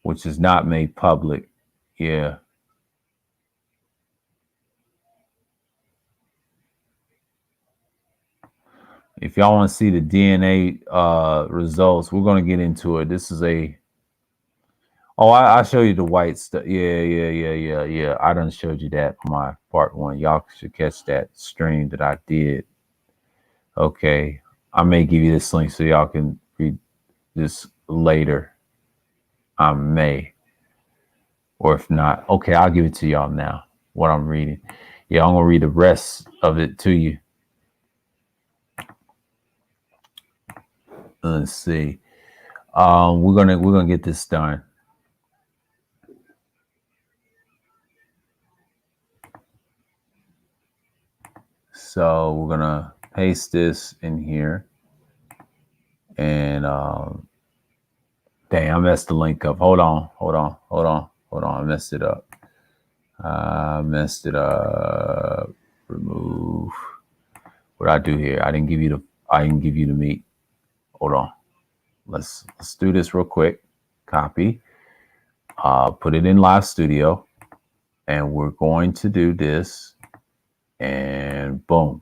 Which is not made public. Yeah. If y'all want to see the DNA results, we're going to get into it. This is I'll show you the white stuff. Yeah. I done showed you that for my part 1. Y'all should catch that stream that I did. Okay. I may give you this link so y'all can read this later. I may. Or if not, okay, I'll give it to y'all now, what I'm reading. Yeah, I'm going to read the rest of it to you. Let's see. We're gonna get this done. So we're gonna paste this in here, and dang, I messed the link up. Hold on. I messed it up. Remove. What I do here? I didn't give you the meat. Hold on. Let's do this real quick. Copy. Put it in Live Studio, and we're going to do this. And boom.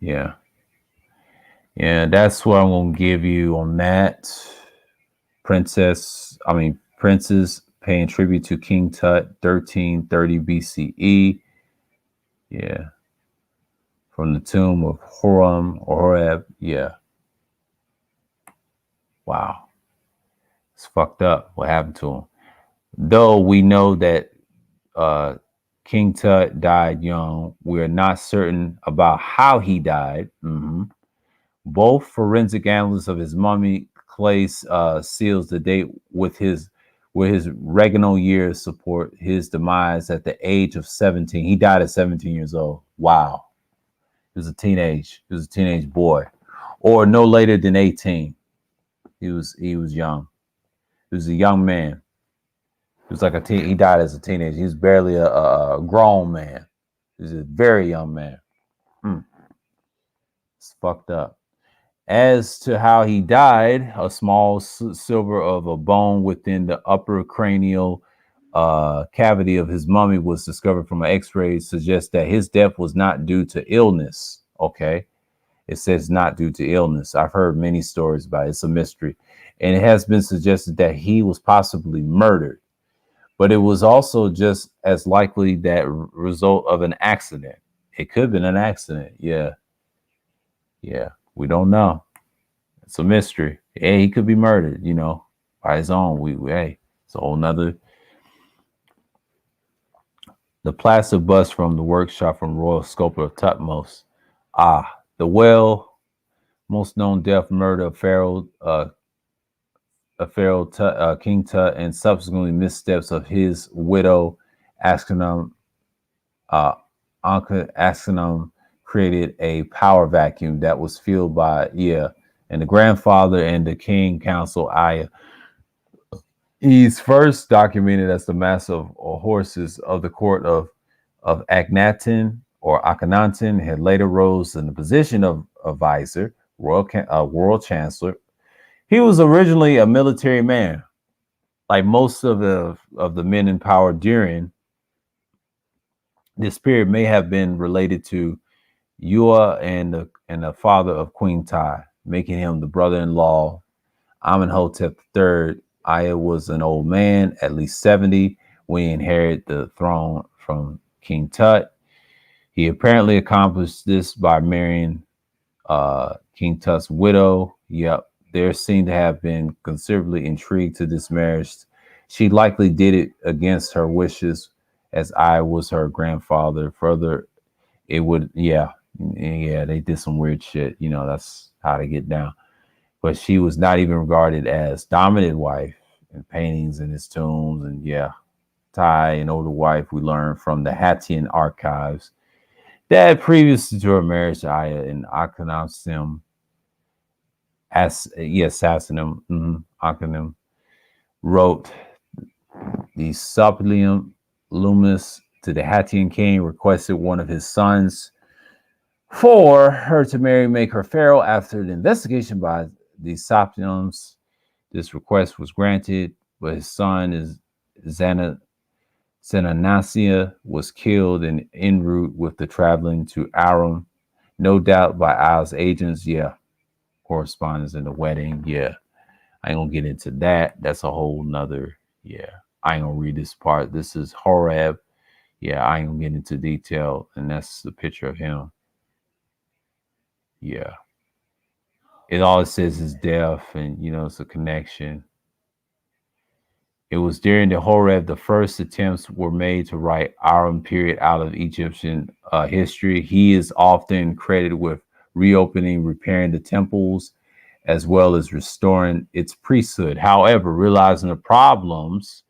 Yeah, that's what I'm gonna give you on that. Princes paying tribute to King Tut, 1330 BCE. Yeah. From the tomb of Horeb. Yeah. Wow. It's fucked up what happened to him. Though we know that King Tut died young, we're not certain about how he died. Both forensic analysts of his mummy clays seals the date with his regnal years support his demise at the age of 17. He died at 17 years old. Wow. He was a teenage boy, or no later than 18. He was young. He was a young man. He was like he died as a teenager. He was barely a grown man. He was a very young man. It's fucked up. As to how he died, a small silver of a bone within the upper cranial cavity of his mummy was discovered from an x-ray, suggests that his death was not due to illness. Okay. It says not due to illness. I've heard many stories about it. It's a mystery. And it has been suggested that he was possibly murdered. But it was also just as likely that result of an accident. It could have been an accident. Yeah. Yeah. We don't know. It's a mystery. Hey, he could be murdered, by his own. Hey, it's a whole nother. The plaster bust from the workshop from Royal Sculptor of Tutmos. The most known death, murder of Pharaoh King Tut, and subsequently missteps of his widow, Askenum. Askenum created a power vacuum that was filled by and the grandfather and the king council Aya. He's first documented as the master of horses of the court of Akhenaten or Akhenaten, had later rose in the position of vizier, world chancellor. He was originally a military man, like most of the men in power during this period may have been related to Ua and the father of Queen Tai, making him the brother-in-law Amenhotep III. Aya was an old man, at least 70, when he inherited the throne from King Tut. He apparently accomplished this by marrying King Tut's widow. Yep, there seemed to have been considerably intrigue to this marriage. She likely did it against her wishes, as I was her grandfather. Further, it would, they did some weird shit. That's how they get down. But she was not even regarded as dominant wife in paintings in his tombs. And Tai, an older wife, we learned from the Hattian archives that previous to her marriage to Aya and Akhenaten, Akhenaten wrote the Supplium Luminous to the Hattian king, requested one of his sons for her to make her pharaoh. After the investigation by the Suppliums, this request was granted, but his son is Senanasia was killed en route with the traveling to Aram, no doubt by Aya's agents. Correspondence in the wedding. I ain't gonna get into that. That's a whole nother. I ain't gonna read this part. This is Horeb. I ain't gonna get into detail, and that's the picture of him. It all it says is death, and it's a connection. It was during the Horeb the first attempts were made to write Aram period out of Egyptian history. He is often credited with reopening, repairing the temples, as well as restoring its priesthood. However, realizing the problems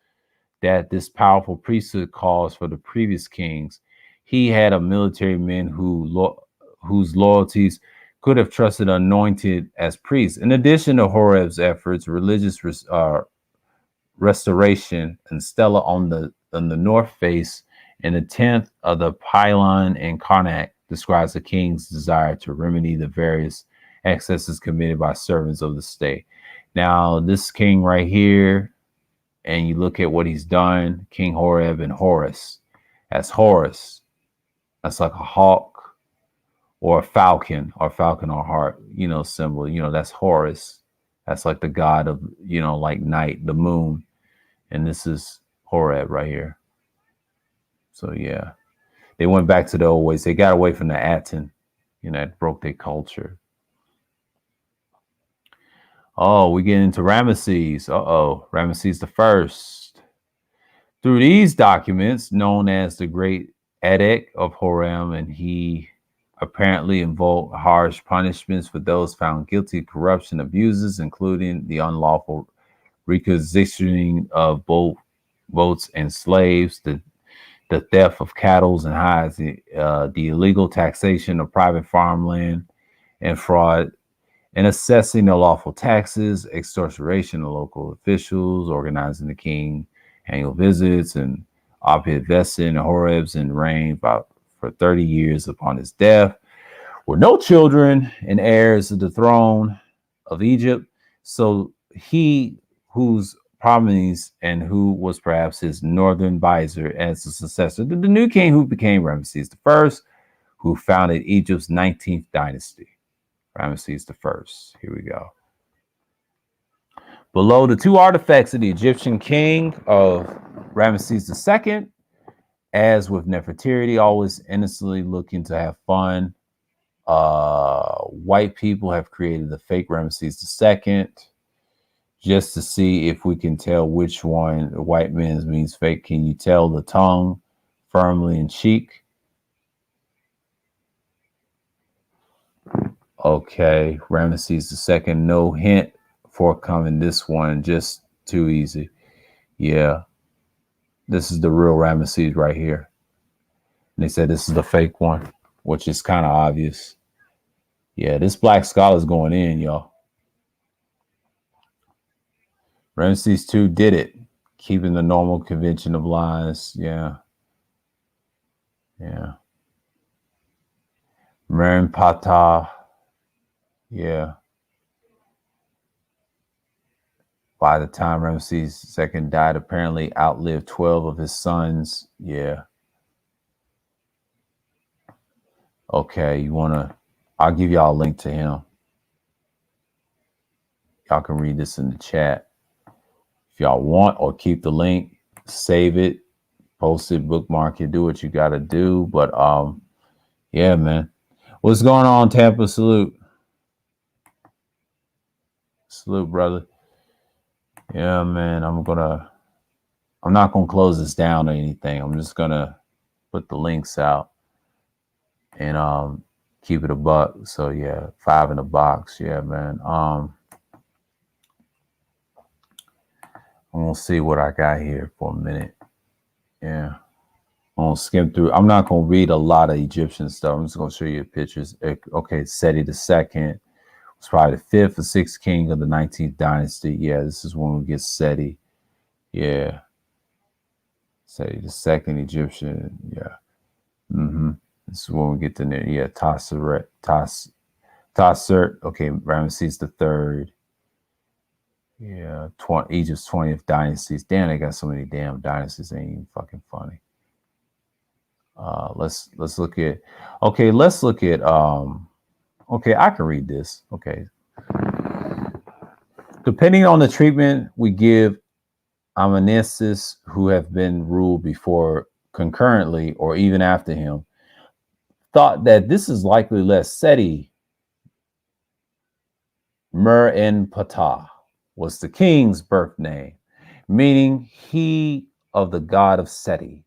that this powerful priesthood caused for the previous kings, he had a military men whose loyalties could have trusted anointed as priests. In addition to Horeb's efforts, religious restoration and stela on the north face and the 10th of the pylon in Karnak describes the king's desire to remedy the various excesses committed by servants of the state. Now, this king right here, and you look at what he's done, King Horeb and Horus. That's Horus. That's like a hawk or a falcon or heart, symbol. That's Horus. That's like the god of, like night, the moon. And this is Horeb right here. So, they went back to the old ways. They got away from the Aten, it broke their culture. Oh, we get into Ramesses. Ramesses the First. Through these documents, known as the Great Edict of Horem, and he apparently invoked harsh punishments for those found guilty of corruption, abuses, including the unlawful requisitioning of both boats and slaves, the theft of cattle and hides, the illegal taxation of private farmland and fraud, and assessing unlawful taxes, extortion of local officials, organizing the king annual visits, and Abed vested in Horeb's and reigned for 30 years upon his death. were no children and heirs of the throne of Egypt. So he, whose prominence and who was perhaps his northern advisor as the successor, the new king who became Ramesses I, who founded Egypt's 19th dynasty. Ramesses I. Here we go. Below the two artifacts of the Egyptian king of Ramesses II, as with Nefertiti, always innocently looking to have fun. White people have created the fake Ramesses II just to see if we can tell which one white man's means fake. Can you tell the tongue firmly in cheek? Okay, Ramesses II, no hint forthcoming. This one, just too easy. Yeah, this is the real Ramesses right here. And they said this is the fake one, which is kind of obvious. Yeah, this black scholar's going in, y'all. Ramesses II did it, keeping the normal convention of lines. Yeah. Yeah. Ptah. Yeah. By the time Ramesses II died, apparently outlived 12 of his sons. Yeah. Okay, you want to, I'll give y'all a link to him. Y'all can read this in the chat if y'all want, or keep the link, save it, post it, bookmark it, do what you got to do. But yeah, man. What's going on, Tampa? Salute. Salute, brother. Yeah, man. I'm not gonna close this down or anything. I'm just gonna put the links out and keep it a buck. So yeah, 5 in a box. Yeah, man. I'm gonna see what I got here for a minute. Yeah. I'm gonna skim through. I'm not gonna read a lot of Egyptian stuff. I'm just gonna show you pictures. Okay, Seti II was probably the 5th or 6th king of the 19th dynasty. Yeah, this is when we get Seti. Yeah. Seti II Egyptian. Yeah. This is when we get to there. Yeah, Tassert. Okay, Ramesses III. Yeah, Egypt's 20th dynasties. Damn, they got so many damn dynasties. Ain't even fucking funny. Let's look at. Okay, let's look at. Okay, I can read this. Okay. Depending on the treatment we give Amenesis, who have been ruled before, concurrently, or even after him, thought that this is likely less Seti Ptah was the king's birth name, meaning he of the god of Seti,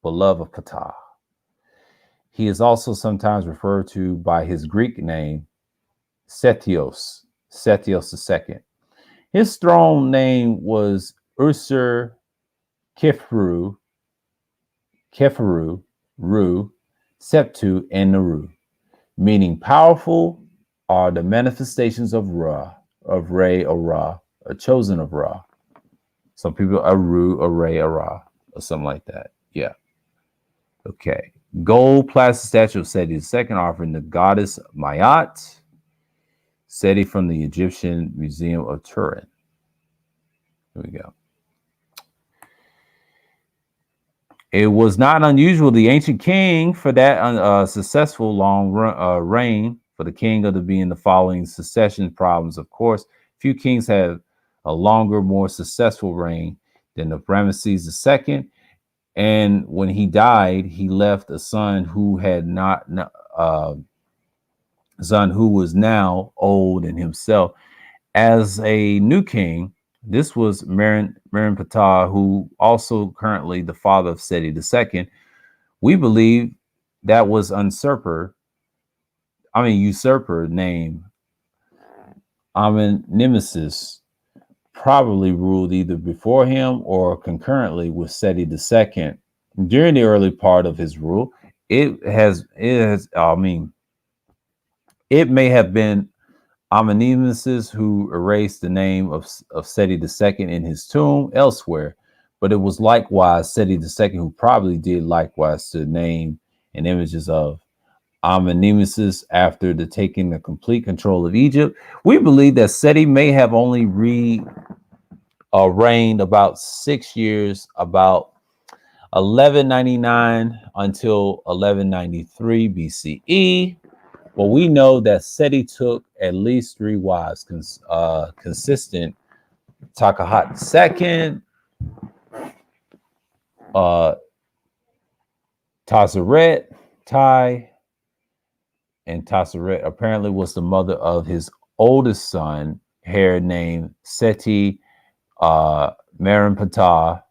beloved of Ptah. He is also sometimes referred to by his Greek name, Setios II. His throne name was Ursur Kefru, Ru, Septu, and Naru, meaning powerful are the manifestations of Ra, of Re or Ra, or chosen of Ra. Some people are Ru or Re or Ra, or something like that. Yeah. Okay. Gold plastic statue of Seti II offering the goddess Mayat, Seti from the Egyptian Museum of Turin. Here we go. It was not unusual, the ancient king, for that successful long reign, for the king of being the following succession problems. Of course, few kings have a longer, more successful reign than the Ramesses II. And when he died, he left a son who had not, son who was now old in himself. As a new king, this was Ptah, who also currently the father of Seti II. We believe that was usurper named Amenesis probably ruled either before him or concurrently with Seti II. During the early part of his rule, it may have been Amenesis who erased the name of Seti II in his tomb elsewhere, but it was likewise Seti II who probably did likewise to name and images of Nemesis after the taking the complete control of Egypt. We believe that Seti may have only reigned about 6 years, about 1199 until 1193 BCE. But we know that Seti took at least 3 wives, consistent Takahat II, uh, Taseret, Tai, and Taseret apparently was the mother of his oldest son, here named Seti Merenptah,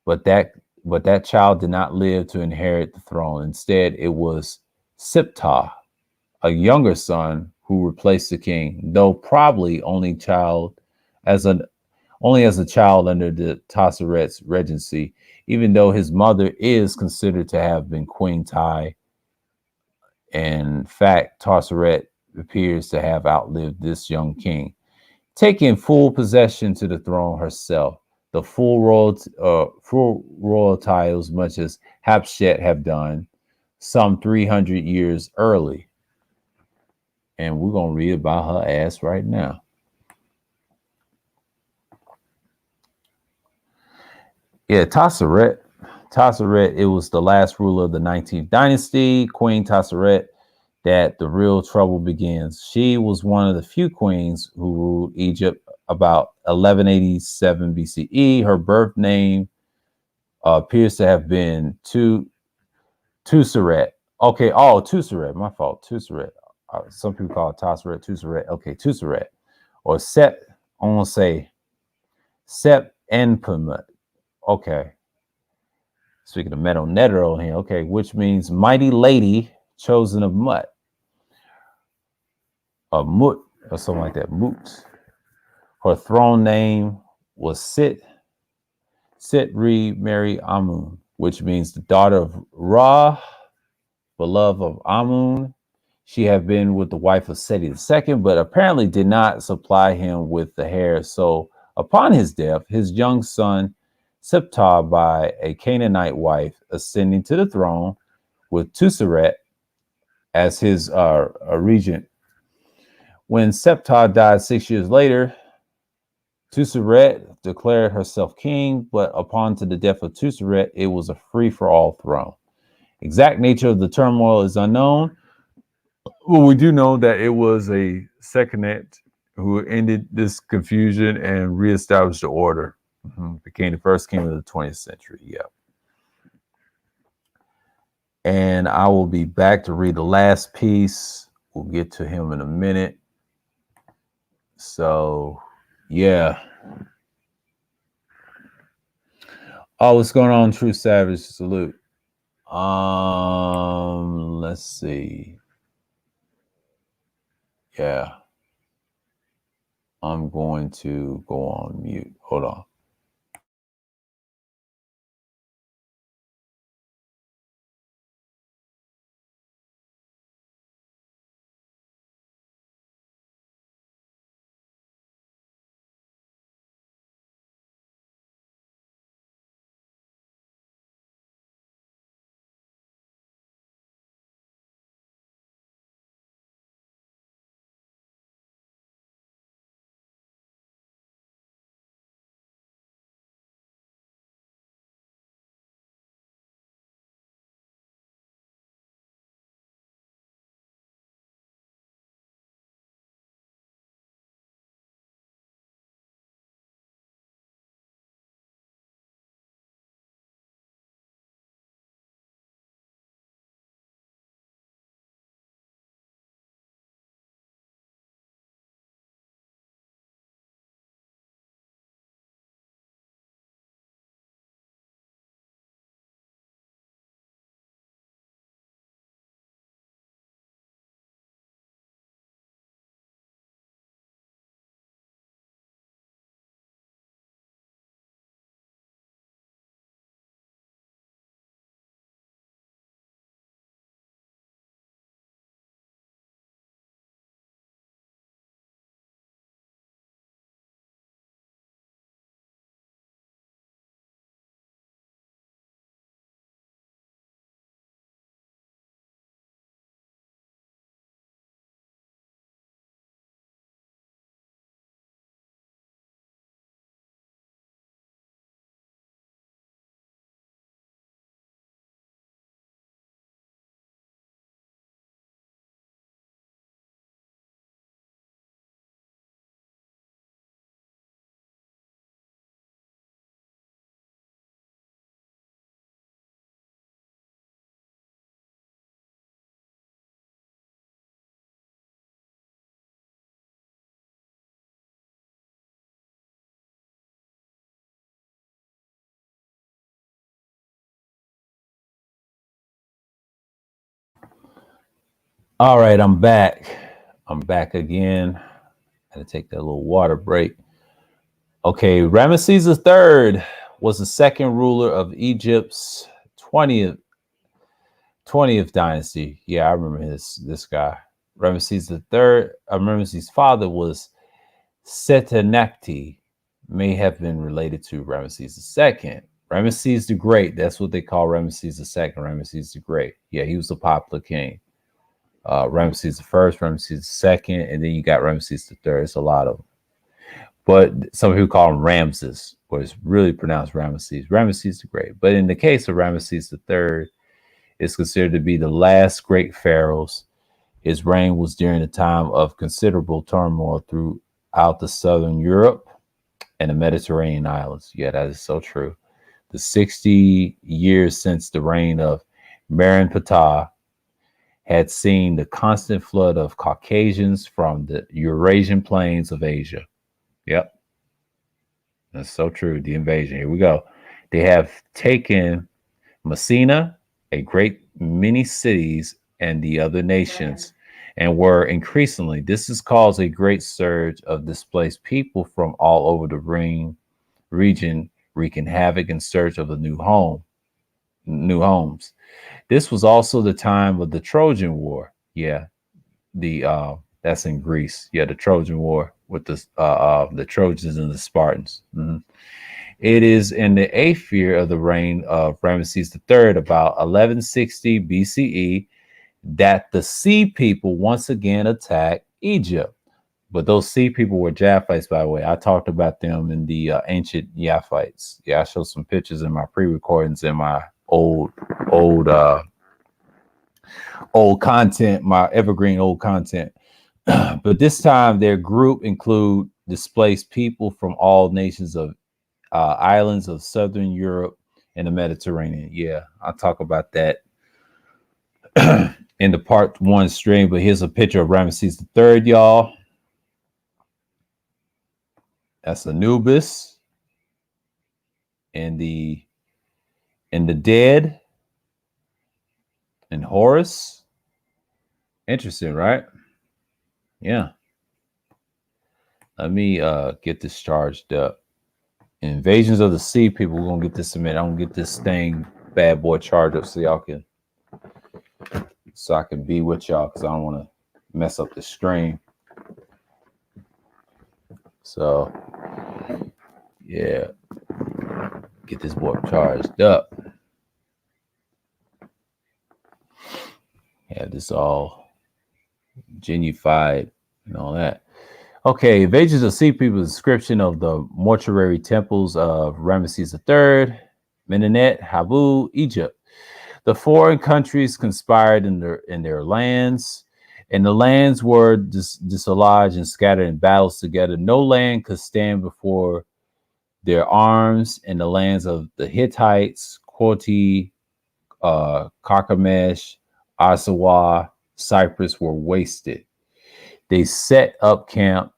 but that child did not live to inherit the throne. Instead, it was Siptah, a younger son, who replaced the king, though probably only as a child under the Tasseret's regency, even though his mother is considered to have been Queen Tai. In fact, Tasseret appears to have outlived this young king, taking full possession to the throne herself. The full royal titles, much as Hatshepsut have done some 300 years early. And we're going to read about her ass right now. Yeah, Tasseret, it was the last ruler of the 19th dynasty, Queen Tasseret, that the real trouble begins. She was one of the few queens who ruled Egypt about 1187 BCE. Her birth name appears to have been Tuseret. Okay, Tuseret, my fault, Tuseret. Some people call it Tasseret, Tuseret. Okay, Tuseret. Or Sep, I want to say Sep Enpemut. Okay. Speaking of Metal Netero here, okay, which means mighty lady chosen of Mut. Mut, or something like that. Mut. Her throne name was Sitri Mary Amun, which means the daughter of Ra, beloved of Amun. She had been with the wife of Seti II, but apparently did not supply him with the hair. So upon his death, his young son, Siptah, by a Canaanite wife, ascending to the throne with Tuseret as his regent. When Siptah died 6 years later, Tuseret declared herself king, but upon to the death of Tuseret, it was a free-for-all throne. Exact nature of the turmoil is unknown. Well, we do know that it was a Sekhmet who ended this confusion and reestablished the order. Became the first king of the 20th century. Yeah. And I will be back to read the last piece. We'll get to him in a minute. So, yeah. Oh, what's going on, True Savage? Salute. Let's see. Yeah. I'm going to go on mute. Hold on. All right, I'm back. I'm back again. I had to take that little water break. Okay, Ramesses III was the second ruler of Egypt's 20th 20th dynasty. Yeah, I remember this guy. Ramesses III, Ramesses' father was Setenakti, may have been related to Ramesses II. Ramesses the Great, that's what they call Ramesses II, Ramesses the Great. Yeah, he was a popular king. Ramesses the First, Ramesses the Second, and then you got Ramesses the Third. It's a lot of them. But some people call him Ramses, or it's really pronounced Ramesses, Ramesses the Great. But in the case of Ramesses the Third, it's considered to be the last great pharaohs. His reign was during a time of considerable turmoil throughout the southern Europe and the Mediterranean islands. Yeah, that is so true. The 60 years since the reign of Marin Ptah had seen the constant flood of Caucasians from the Eurasian plains of Asia. Yep, that's so true. The invasion. Here we go. They have taken Messina, a great many cities, and the other nations, and were increasingly. This has caused a great surge of displaced people from all over the region, wreaking havoc in search of a new homes. This was also the time of the Trojan War. Yeah, the that's in Greece. Yeah, the Trojan War with the Trojans and the Spartans. Mhm. It is in the eighth year of the reign of Ramesses III, about 1160 BCE, that the Sea People once again attacked Egypt. But those Sea People were Japhites, by the way. I talked about them in the ancient Yaphites. Yeah, I showed some pictures in my pre-recordings in my old old content, my evergreen old content. But this time, their group include displaced people from all nations of islands of southern Europe and the Mediterranean. Yeah, I'll talk about that in the part one stream. But here's a picture of Ramesses III, y'all. That's Anubis and the dead and Horus. Interesting, right? Yeah. Let me get this charged up. Invasions of the Sea People. We're gonna get this in a minute. I'm gonna get this thing bad boy charged up so y'all can be with y'all because I don't want to mess up the stream. So yeah, get this boy charged up. Yeah, this all genufied and all that. Okay, Invasions of Sea People description of the mortuary temples of Ramesses III, Menenet, Habu, Egypt. The foreign countries conspired in their lands, and the lands were dislodged and scattered in battles together. No land could stand before their arms, and the lands of the Hittites, Quoti, Carchemish, Asawa, Cyprus were wasted. They set up camp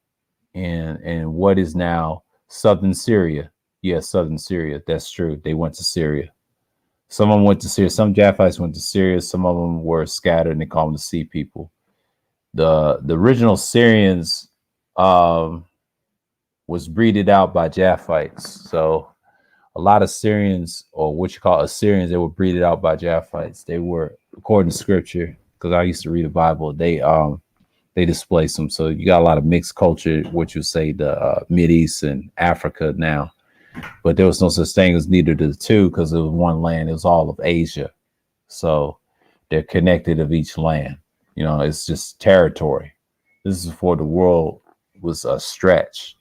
in what is now southern Syria. Yes, southern Syria. That's true. They went to Syria. Some of them went to Syria. Some Japhites went to Syria. Some of them were scattered, and they call them the Sea People. The original Syrians was breeded out by Japhites. So a lot of Syrians, or what you call Assyrians, they were breeded out by Japhites. They were, according to scripture, because I used to read the Bible, they displaced them. So you got a lot of mixed culture, what you say the Mideast and Africa now. But there was no such thing as neither of the two because it was one land. It was all of Asia. So they're connected of each land. You know, it's just territory. This is before the world was a stretch.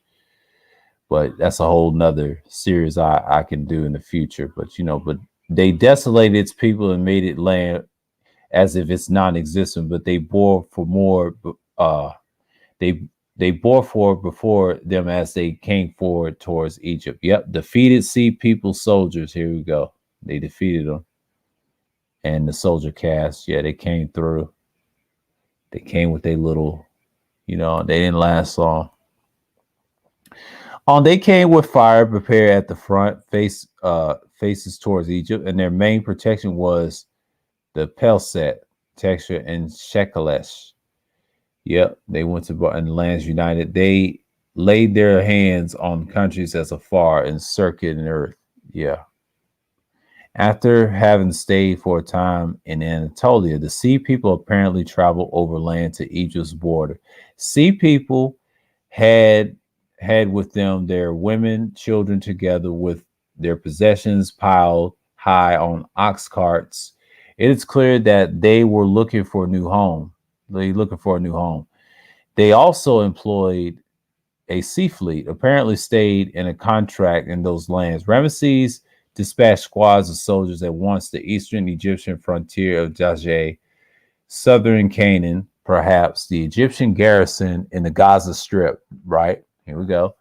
But that's a whole nother series I can do in the future. But, you know, but they desolated its people and made it land as if it's non-existent, but they bore for more, they bore for before them as they came forward towards Egypt. Yep, defeated Sea People soldiers. Here we go. They defeated them. And the soldier cast, yeah, they came through. They came with a little, you know, they didn't last long. They came with fire prepared at the front, faces towards Egypt, and their main protection was the Pelset. Texture, and Shekelesh. Yep, they went to and lands united. They laid their hands on countries as afar and circuit in earth. Yeah. After having stayed for a time in Anatolia, the Sea People apparently traveled overland to Egypt's border. Sea People had with them their women, children, together with their possessions piled high on ox carts. It is clear that they were looking for a new home. They also employed a sea fleet, apparently stayed in a contract in those lands. Ramesses dispatched squads of soldiers at once to the eastern Egyptian frontier of Jajeh, southern Canaan, perhaps the Egyptian garrison in the Gaza Strip. Right, here we go,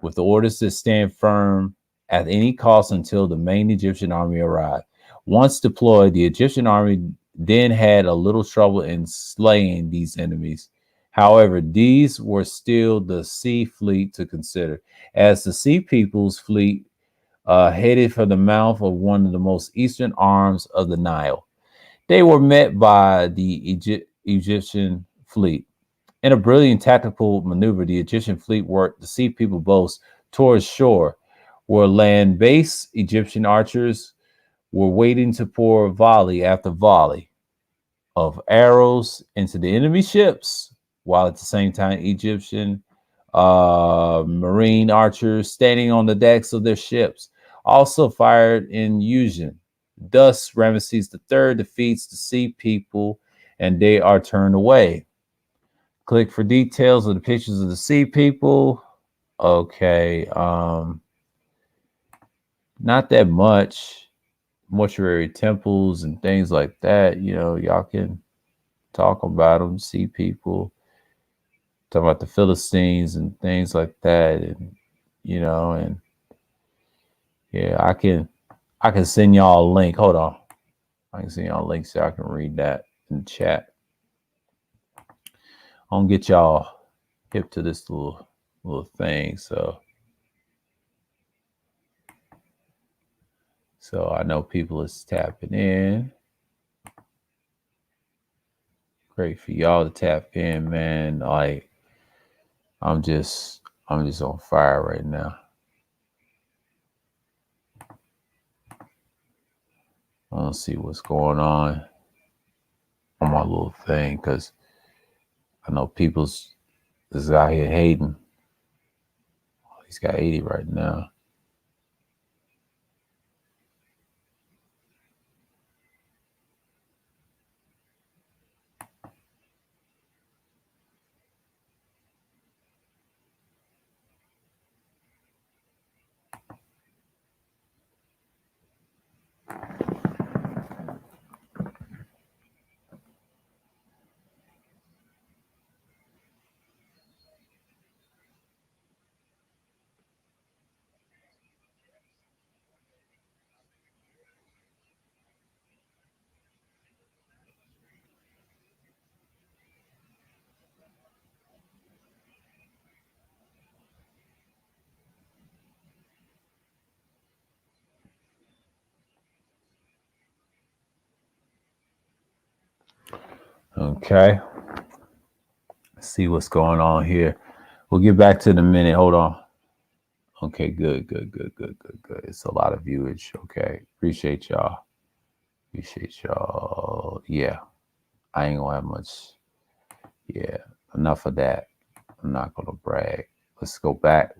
with the orders to stand firm at any cost until the main Egyptian army arrived. Once deployed, the Egyptian army then had a little trouble in slaying these enemies. However, these were still the sea fleet to consider, as the Sea People's fleet headed for the mouth of one of the most eastern arms of the Nile. They were met by the Egyptian fleet. In a brilliant tactical maneuver, the Egyptian fleet worked the Sea People boats towards shore, where land-based Egyptian archers were waiting to pour volley after volley of arrows into the enemy ships, while at the same time Egyptian marine archers standing on the decks of their ships also fired in unison. Thus, Ramesses III defeats the Sea People, and they are turned away. Click for details of the pictures of the Sea People. Okay, not that much. Mortuary temples and things like that. You know, y'all can talk about them. Sea People, talk about the Philistines and things like that, and you know, and yeah, I can send y'all a link. Hold on, I can send y'all a link so I can read that in the chat. I'm gonna get y'all hip to this little thing, so I know people is tapping in. Great for y'all to tap in, man. Like I'm just on fire right now. I don't see what's going on my little thing, because I know people's is out here hating. He's got 80 right now. Okay. Let's see what's going on here. We'll get back to the minute. Hold on. Okay, good. It's a lot of viewage. Okay. Appreciate y'all. Yeah. I ain't gonna have much. Yeah. Enough of that. I'm not gonna brag. Let's go back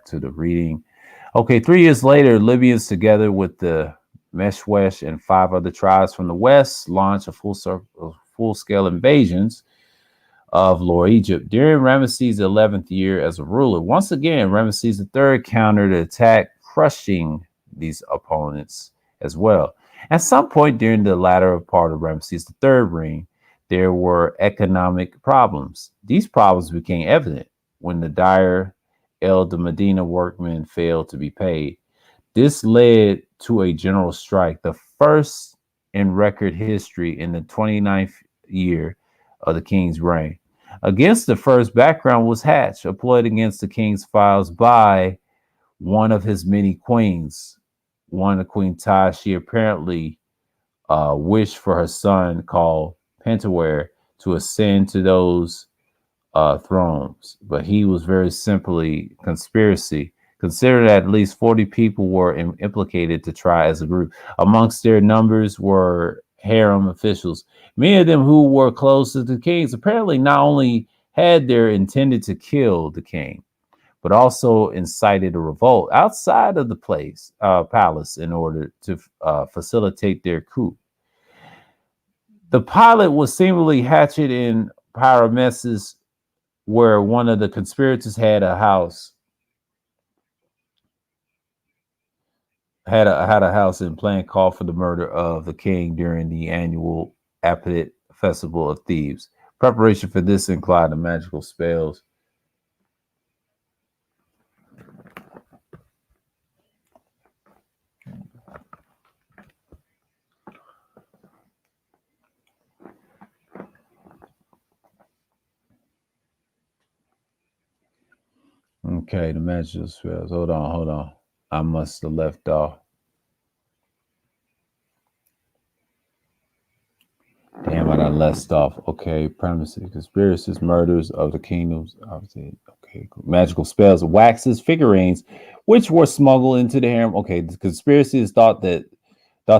to the reading. Okay, 3 years later, Libyans, together with the Meshwesh and 5 other tribes from the west, launched a full-scale invasions of Lower Egypt during Ramesses' 11th year as a ruler. Once again, Ramesses III countered the attack, crushing these opponents as well. At some point during the latter part of Ramesses III reign, there were economic problems. These problems became evident when the dire El de Medina workmen failed to be paid. This led to a general strike, the first in record history in the 29th year of the king's reign. Against the first background was hatched, a plot against the king's files by one of his many queens. One of Queen Tai, she apparently wished for her son called Pentaware to ascend to those thrones, but he was very simply conspiracy. Consider that at least 40 people were implicated to try as a group. Amongst their numbers were harem officials, many of them who were close to the kings. Apparently, not only had they intended to kill the king, but also incited a revolt outside of the palace in order to facilitate their coup. The pilot was seemingly hatched in Parameses, where one of the conspirators had a house, had a house and planned call for the murder of the king during the annual Apet festival of Thebes. Preparation for this included magical spells. Okay, the magical spells. Hold on. I must have left off. Damn, I done left off. Okay, premises, conspiracies, murders of the kingdoms. Obviously, okay, cool. Magical spells, waxes, figurines, which were smuggled into the harem. Okay, the conspiracy is thought to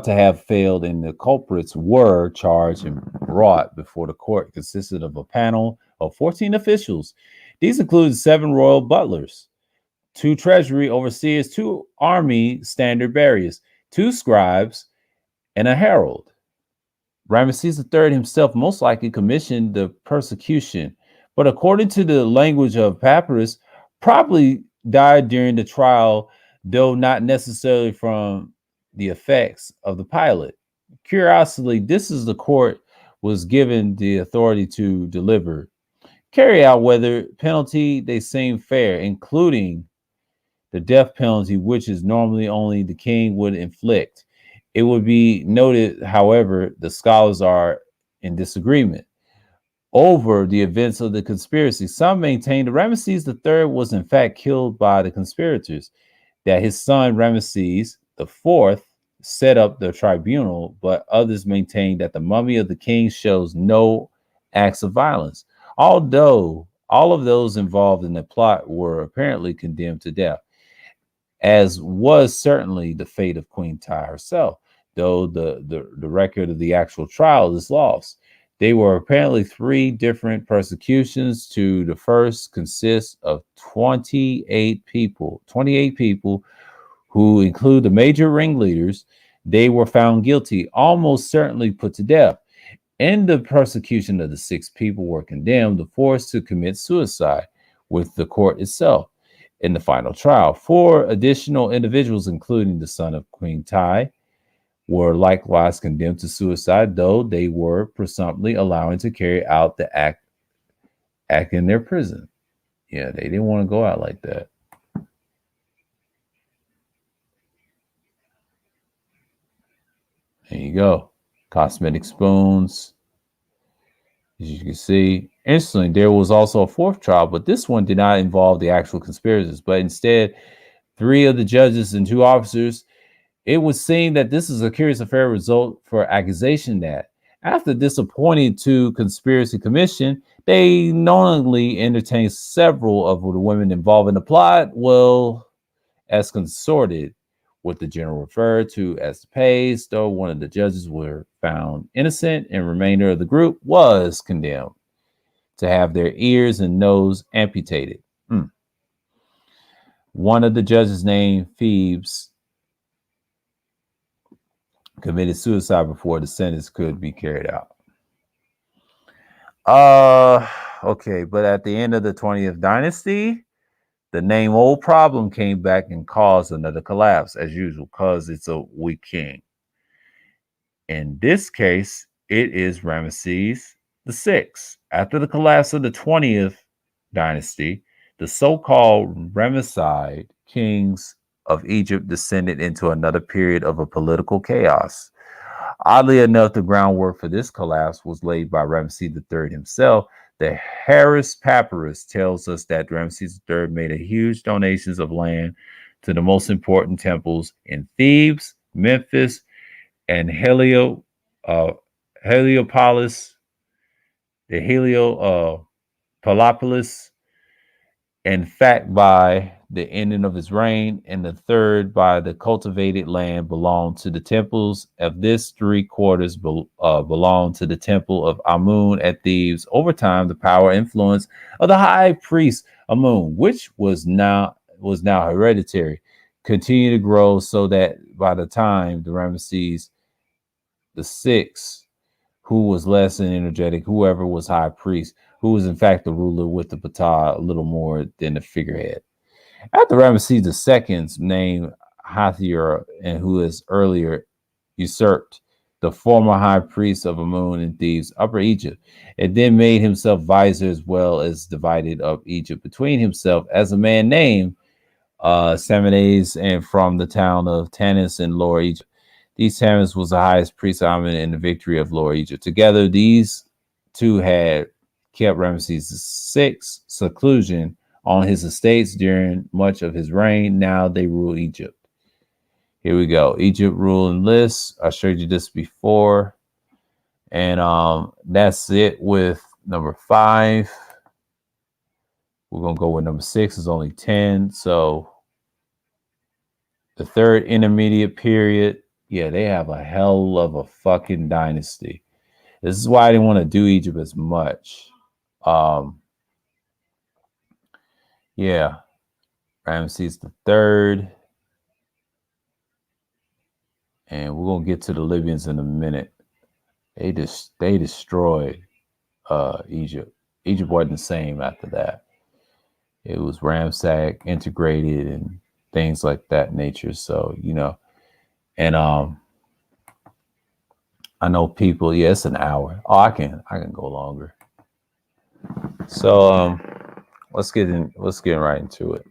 have failed, and the culprits were charged and brought before the court. It consisted of a panel of 14 officials. These included 7 royal butlers, 2 treasury overseers, 2 army standard bearers, 2 scribes, and a herald. Ramesses III himself most likely commissioned the persecution, but according to the language of papyrus, probably died during the trial, though not necessarily from the effects of the pilot. Curiously, this is the court was given the authority to deliver, carry out whether penalty they seem fair, including the death penalty, which is normally only the king would inflict. It would be noted, however, the scholars are in disagreement over the events of the conspiracy. Some maintain that Ramesses III was in fact killed by the conspirators, that his son Ramesses IV set up the tribunal, but others maintain that the mummy of the king shows no acts of violence, although all of those involved in the plot were apparently condemned to death, as was certainly the fate of Queen Tai herself, though the record of the actual trial is lost. They were apparently 3 different persecutions. To the first consists of 28 people who include the major ringleaders. They were found guilty, almost certainly put to death. In the persecution of the 6 people were condemned, the forced to commit suicide with the court itself. In the final trial, 4 additional individuals, including the son of Queen Tai, were likewise condemned to suicide, though they were presumptively allowed to carry out the act in their prison. Yeah, they didn't want to go out like that. There you go. Cosmetic spoons. As you can see, instantly, there was also a 4th trial, but this one did not involve the actual conspirators, but instead 3 of the judges and 2 officers. It would seem that this is a curious affair result for accusation that after disappointing to conspiracy commission, they knowingly entertained several of the women involved in the plot, well, as consorted with the general referred to as the pays, though one of the judges were found innocent and remainder of the group was condemned to have their ears and nose amputated. One of the judges named Phoebes committed suicide before the sentence could be carried out. Okay, but at the end of the 20th dynasty, the name old problem came back and caused another collapse, as usual, because it's a weak king. In this case, it is Ramesses VI. After the collapse of the 20th dynasty, the so-called Ramesside kings of Egypt descended into another period of a political chaos. Oddly enough, the groundwork for this collapse was laid by Ramesses III himself. The Harris Papyrus tells us that Ramesses III made a huge donations of land to the most important temples in Thebes, Memphis, and Heliopolis, the Heliopolis, in fact, by the ending of his reign, and the third by the cultivated land belonged to the temples. Of this, three quarters belonged to the temple of Amun at Thebes. Over time, the power and influence of the high priest Amun, which was now hereditary, continued to grow, so that by the time the Ramesses the sixth, who was less than energetic, whoever was high priest, who was in fact the ruler with the patah a little more than the figurehead. After Ramesses II's name Hathor, and who is earlier usurped the former high priest of Amun in Thebes, Upper Egypt, and then made himself vizier as well as divided up Egypt between himself as a man named Samanez, and from the town of Tanis in Lower Egypt. These Tanis was the highest priest of Amun in the victory of Lower Egypt. Together, these two had kept Ramesses VI's seclusion on his estates during much of his reign. Now they rule Egypt. Here we go. Egypt ruling list. I showed you this before. And that's it with number 5. We're going to go with number 6. It's only 10. So the third intermediate period, yeah, they have a hell of a fucking dynasty. This is why I didn't want to do Egypt as much. Yeah, Ramesses the third, and we're gonna get to the Libyans in a minute. They destroyed Egypt. Egypt wasn't the same after that. It was ransacked, integrated, and things like that nature. So and I know people. Yeah, it's an hour. Oh, I can go longer. So let's get right into it.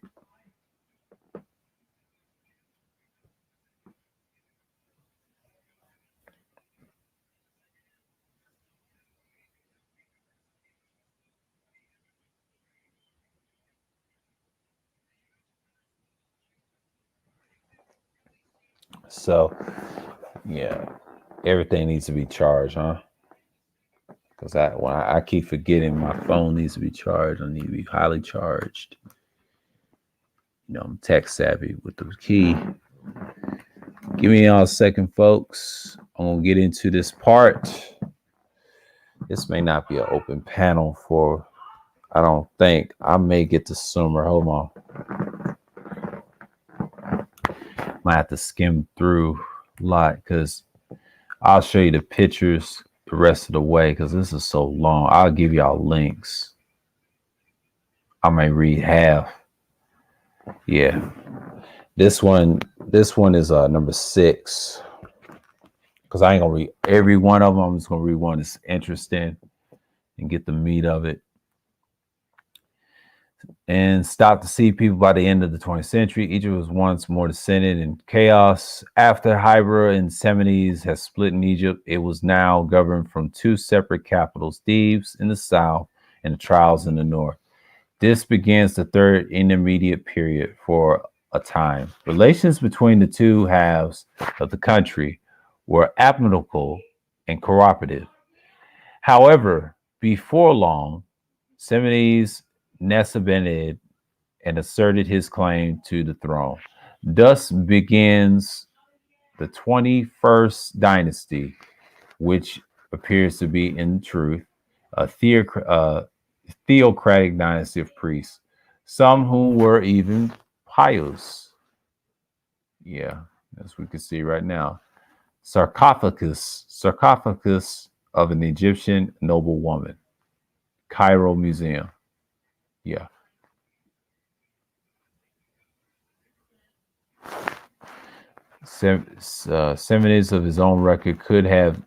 So yeah, everything needs to be charged, huh? Because I keep forgetting my phone needs to be charged. I need to be highly charged. I'm tech savvy with the key. Give me a second, folks. I'm gonna get into this part. This may not be an open panel for. I don't think I may get to Sumer. Hold on. Might have to skim through a lot because I'll show you the pictures the rest of the way because this is so long. I'll give y'all links. I may read half. Yeah. This one is number 6. Because I ain't gonna read every one of them. I'm just gonna read one that's interesting and get the meat of it. And stop to see people by the end of the 20th century. Egypt was once more descended in chaos. After Hybra and Semines had split in Egypt, it was now governed from 2 separate capitals, Thebes in the south and the Trials in the north. This begins the third intermediate period for a time. Relations between the two halves of the country were amicable and cooperative. However, before long, Semines Nessabenid and asserted his claim to the throne. Thus begins the 21st dynasty, which appears to be, in truth, a theocratic dynasty of priests, some who were even pious. Yeah, as we can see right now. Sarcophagus of an Egyptian noblewoman. Cairo Museum. Yeah. Seminids of his own record could have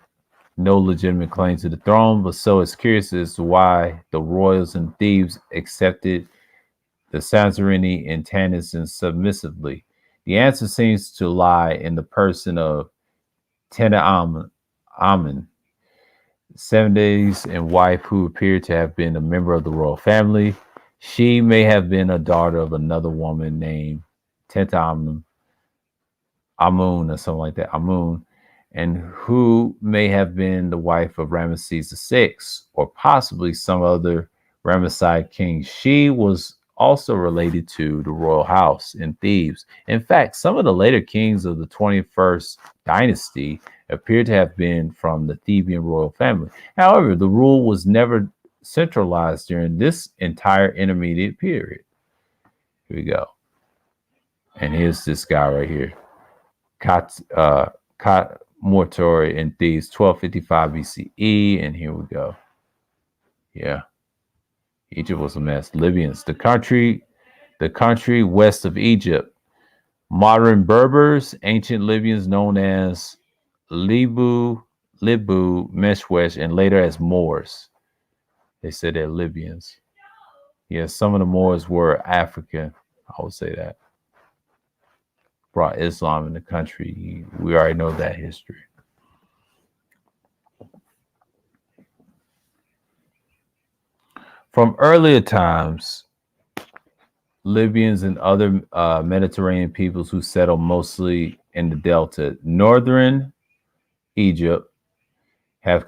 no legitimate claim to the throne, but so it's curious as to why the royals in Thebes accepted the Santorini and Tanis submissively. The answer seems to lie in the person of Tena Amun, 7 days and wife, who appeared to have been a member of the royal family. She may have been a daughter of another woman named Tenta Amun or something like that, Amun, and who may have been the wife of Ramesses VI, or possibly some other Ramesside king. She was also related to the royal house in Thebes. In fact, some of the later kings of the 21st dynasty appear to have been from the Theban royal family. However, the rule was never centralized during this entire intermediate period. Here we go. And here's this guy right here. Mortori in Thebes, 1255 BCE. And here we go. Yeah. Egypt was a mess. Libyans, the country west of Egypt. Modern Berbers, ancient Libyans known as Libu, Meshwesh, and later as Moors. They said they're Libyans. Yeah, some of the Moors were African. I would say that. Brought Islam in the country. We already know that history. From earlier times, Libyans and other Mediterranean peoples who settled mostly in the Delta, northern Egypt, had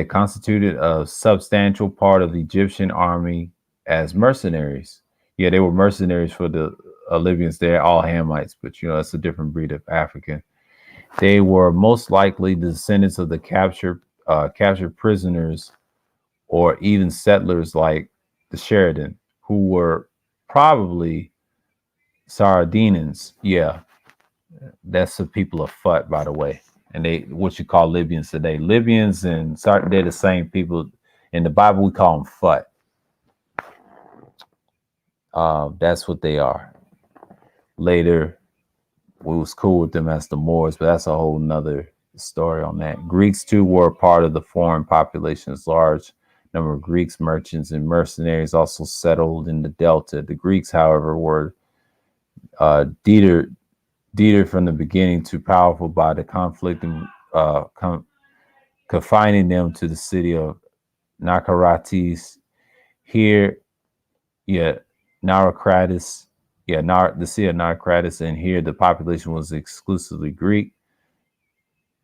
constituted a substantial part of the Egyptian army as mercenaries. Yeah, they were mercenaries for the Libyans. They're all Hamites, but that's a different breed of African. They were most likely the descendants of the captured prisoners, or even settlers like the Sheridan, who were probably Sardinians. Yeah, that's the people of Fut, by the way. And they, what you call Libyans today. Libyans and they're the same people. In the Bible, we call them Fut. That's what they are. Later, we was cool with them as the Moors, but that's a whole nother story on that. Greeks, too, were part of the foreign populations. Large number of Greeks, merchants, and mercenaries also settled in the Delta. The Greeks, however, were deterred from the beginning, too powerful by the conflict and confining them to the city of Naucratis. Here, Naucratis. The city of Naucratis, and here the population was exclusively Greek.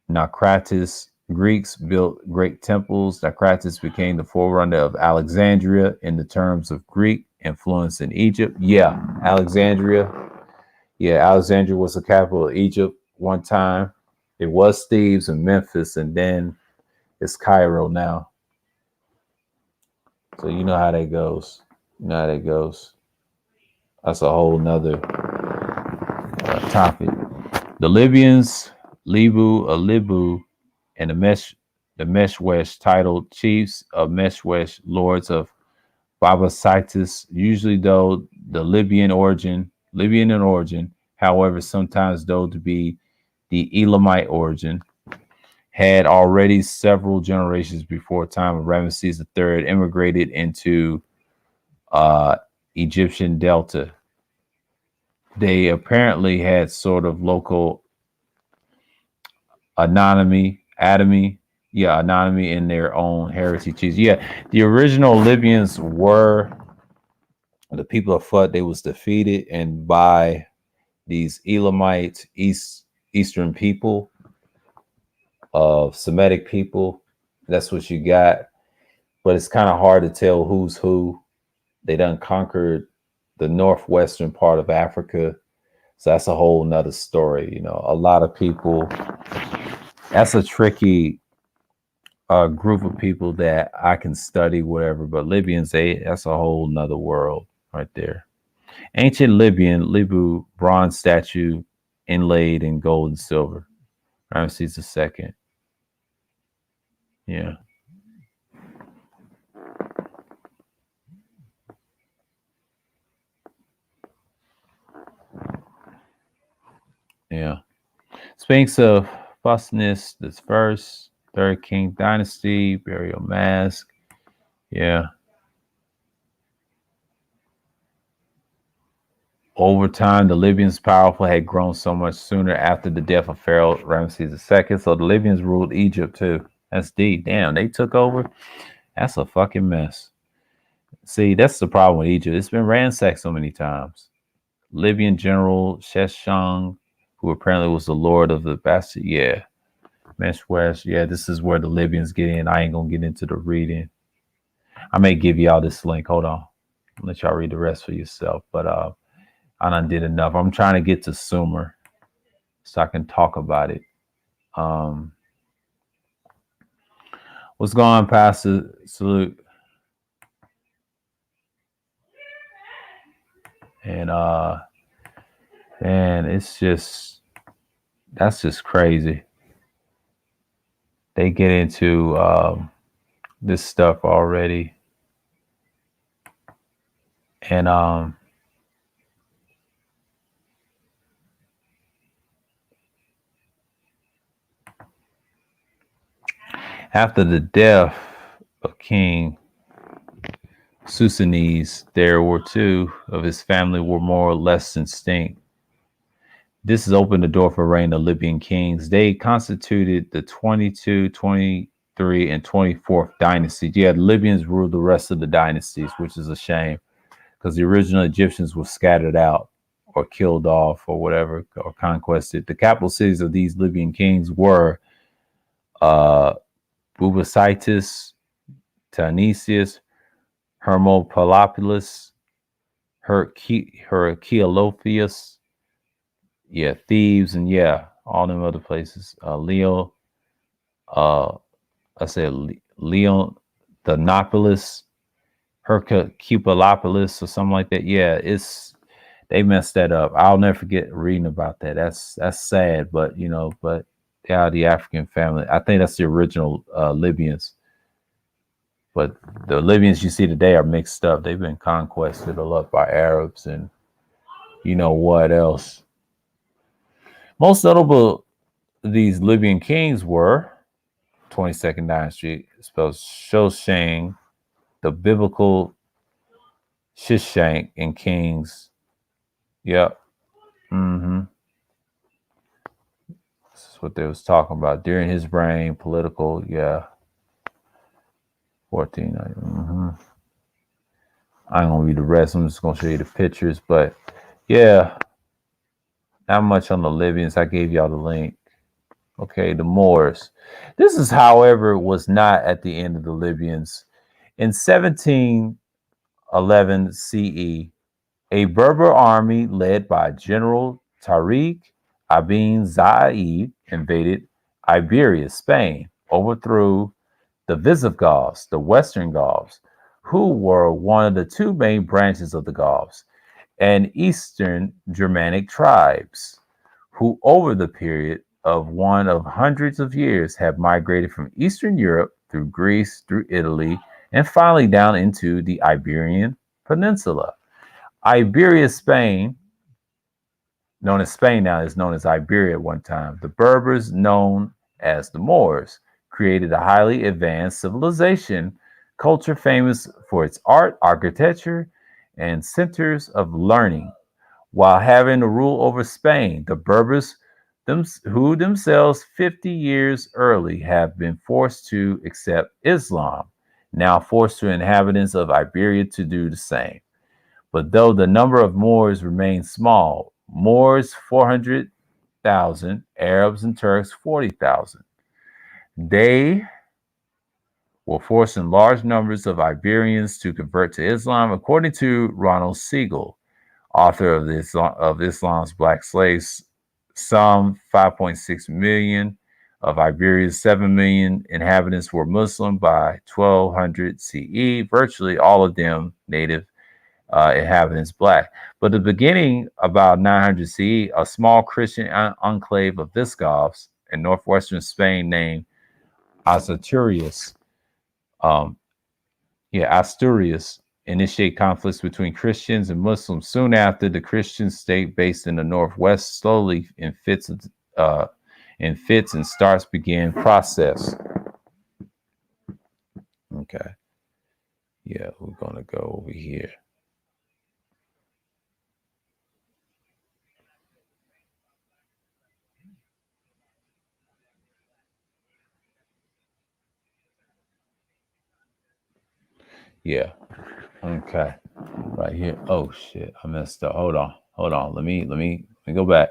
Naucratis, Greeks built great temples. Naucratis became the forerunner of Alexandria in the terms of Greek influence in Egypt. Alexandria. Alexandria was the capital of Egypt one time. It was Thebes and Memphis, and then it's Cairo now. So you know how that goes. That's a whole nother topic. The Libyans, Libu, and the Meshwesh, titled chiefs of Meshwesh, lords of Babacitis, usually though the Libyan in origin, however, sometimes though to be the Elamite origin, had already several generations before time of Ramesses III immigrated into Egyptian Delta. They apparently had sort of local autonomy in their own heritage. The original Libyans were the people of Fut. They was defeated and by these Elamite Eastern people of Semitic people. That's what you got. But it's kind of hard to tell who's who. They done conquered the northwestern part of Africa. So that's a whole nother story. A lot of people, that's a tricky group of people that I can study, whatever. But Libyans, that's a whole nother world right there. Ancient Libyan, Libu, bronze statue inlaid in gold and silver. Ramesses II. Yeah. Yeah. Sphinx of Fusness, this first, Third King Dynasty, burial mask. Yeah. Over time, the Libyans powerful had grown so much sooner after the death of Pharaoh Ramesses II. So the Libyans ruled Egypt too. That's deep. Damn, they took over. That's a fucking mess. See, that's the problem with Egypt. It's been ransacked so many times. Libyan general Sheshang, who apparently was the lord of the Bastard. Yeah. Mesh West. Yeah, this is where the Libyans get in. I ain't gonna get into the reading. I may give y'all this link. Hold on. I'll let y'all read the rest for yourself. But I done did enough. I'm trying to get to Sumer so I can talk about it. What's going on, Pastor? Salute. And man, it's just that's just crazy. They get into this stuff already. And after the death of King Susanes, there were two of his family were more or less extinct. This has opened the door for reign of Libyan kings. They constituted the 22, 23, and 24th dynasties. Yeah, the Libyans ruled the rest of the dynasties, which is a shame because the original Egyptians were scattered out or killed off or whatever, or conquested. The capital cities of these Libyan kings were Bubacitis, Tanisius, Hermopolapolis, Herculaneum, yeah, Thebes, and yeah, all them other places. Leo, I said Leon, the Nopolis, Herculaneum, or something like that. Yeah, they messed that up. I'll never forget reading about that. That's sad, but but they are the African family. I think that's the original Libyans. But the Libyans you see today are mixed up. They've been conquested a lot by Arabs and you know what else. Most notable these Libyan kings were 22nd dynasty, spelled Shoshank, the biblical Shishak and kings. Yep. This is what they was talking about. During his reign, political, yeah. 14. I ain't gonna read the rest. I'm just gonna show you the pictures. But yeah, not much on the Libyans. I gave y'all the link. Okay, the Moors. This is, however, was not at the end of the Libyans. In 1711 CE, a Berber army led by General Tariq Ibn Zaid invaded Iberia, Spain, overthrew the Visigoths, the Western Gauls, who were one of the two main branches of the Gauls, and Eastern Germanic tribes, who over the period of one of hundreds of years have migrated from Eastern Europe through Greece, through Italy, and finally down into the Iberian Peninsula. Iberia, Spain, known as Spain now, is known as Iberia at one time. The Berbers, known as the Moors, created a highly advanced civilization, culture famous for its art, architecture, and centers of learning. While having the rule over Spain, the Berbers, who themselves 50 years early have been forced to accept Islam, now forced the inhabitants of Iberia to do the same. But though the number of Moors remained small, Moors 400,000, Arabs and Turks 40,000. They were forcing large numbers of Iberians to convert to Islam, according to Ronald Siegel, author of Islam's Black Slaves. Some 5.6 million of Iberia's 7 million inhabitants were Muslim by 1200 CE, virtually all of them native inhabitants black. But at the beginning, about 900 CE, a small Christian enclave of Visigoths in northwestern Spain named Asturias, Asturias, initiate conflicts between Christians and Muslims. Soon after, the Christian state based in the northwest slowly in fits and starts begin process. Okay. Yeah, we're gonna go over here. Yeah. Okay. Right here. Oh shit. I messed up. Hold on. Let me go back.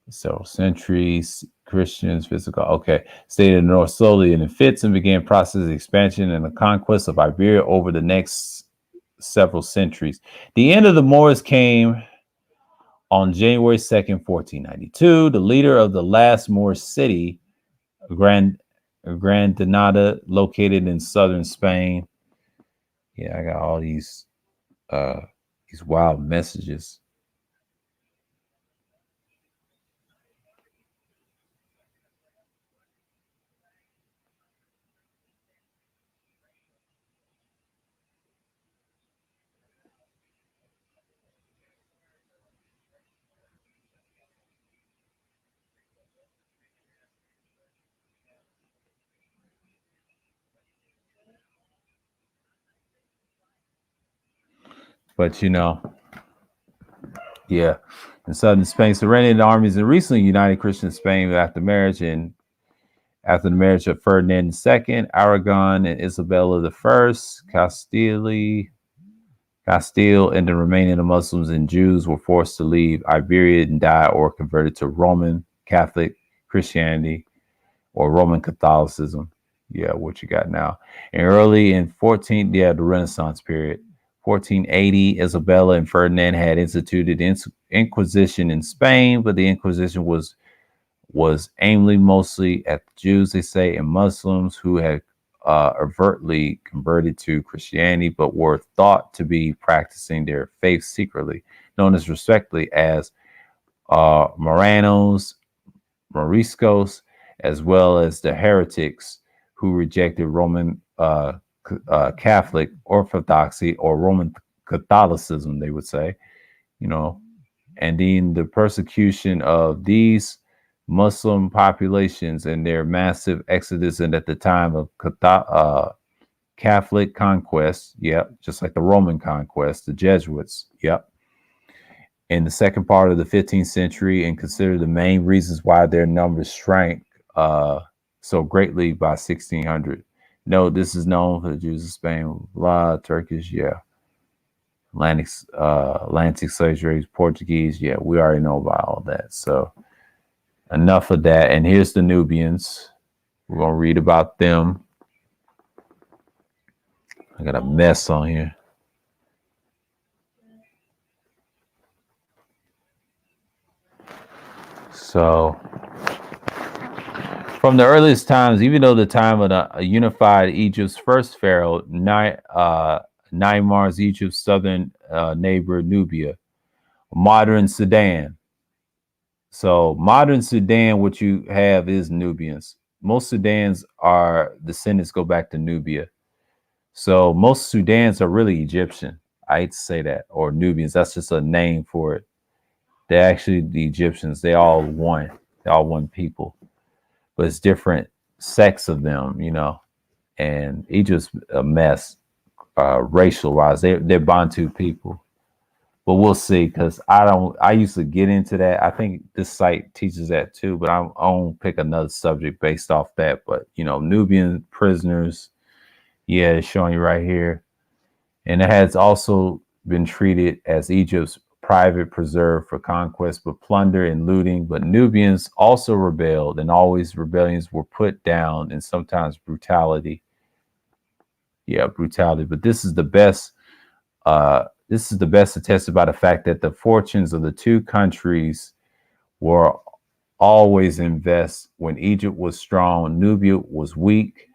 Several centuries, Christians, physical. Okay. Stayed in the north slowly and in fits and began process of expansion and the conquest of Iberia over the next several centuries. The end of the Moors came on January 2nd, 1492. The leader of the last Moor city, Granada, located in southern Spain. Yeah, I got all these wild messages. But yeah, in southern Spain, surrendered armies and recently united Christian Spain after the marriage of Ferdinand II, Aragon, and Isabella I, Castile, and the remaining of Muslims and Jews were forced to leave Iberia and die or converted to Roman Catholic Christianity or Roman Catholicism. Yeah, what you got now. And early in the Renaissance period. 1480, Isabella and Ferdinand had instituted Inquisition in Spain, but the Inquisition was aimed mostly at the Jews, they say, and Muslims who had overtly converted to Christianity, but were thought to be practicing their faith secretly, known as respectively as Moranos, Moriscos, as well as the heretics who rejected Roman Catholic orthodoxy or Roman Catholicism, they would say, and then the persecution of these Muslim populations and their massive exodus, and at the time of Catholic conquest, just like the Roman conquest, the Jesuits, in the second part of the 15th century, and considered the main reasons why their numbers shrank so greatly by 1600. No, this is known for the Jews of Spain, blah, Turkish, Atlantic slave trades, Portuguese, we already know about all that. So enough of that. And here's the Nubians. We're going to read about them. I got a mess on here. So, from the earliest times, even though the time of the unified Egypt's first pharaoh, Naimar's Egypt's southern neighbor, Nubia, modern Sudan. So, modern Sudan, what you have is Nubians. Most Sudans are descendants go back to Nubia. So, most Sudans are really Egyptian. I hate to say that, or Nubians. That's just a name for it. They're actually the Egyptians. They're all one. They're all one people. But it's different sects of them, and Egypt's a mess, racial wise. They're Bantu people, but we'll see. Because I used to get into that. I think this site teaches that too, but I won't pick another subject based off that. But Nubian prisoners, it's showing you right here, and it has also been treated as Egypt's private preserve for conquest, but plunder and looting. But Nubians also rebelled, and always rebellions were put down, and sometimes brutality. Brutality. But this is the best. This is the best attested by the fact that the fortunes of the two countries were always invest. When Egypt was strong, Nubia was weak.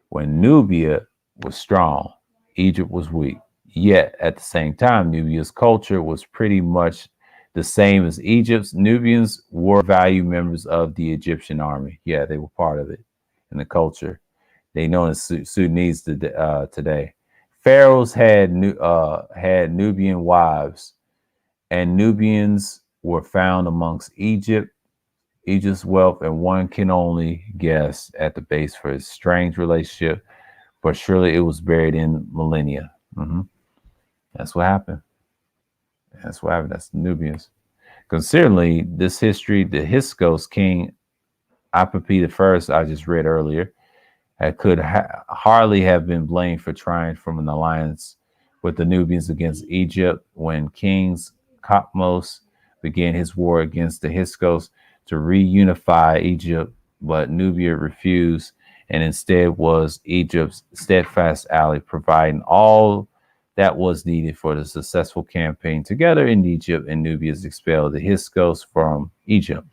When Nubia was strong, Egypt was weak. Yet, at the same time, Nubia's culture was pretty much the same as Egypt's. Nubians were valued members of the Egyptian army. They were part of it in the culture. They known as Sudanese today. Pharaohs had Nubian wives, and Nubians were found amongst Egypt's wealth, and one can only guess at the base for its strange relationship, but surely it was buried in millennia. That's what happened. That's the Nubians. Considering this history, the Hyksos king Apapi I, I just read earlier, could hardly have been blamed for trying from an alliance with the Nubians against Egypt when King Khotmos began his war against the Hyksos. to reunify Egypt, but Nubia refused and instead was Egypt's steadfast ally, providing all that was needed for the successful campaign. Together in Egypt and Nubians expelled the Hyksos from Egypt.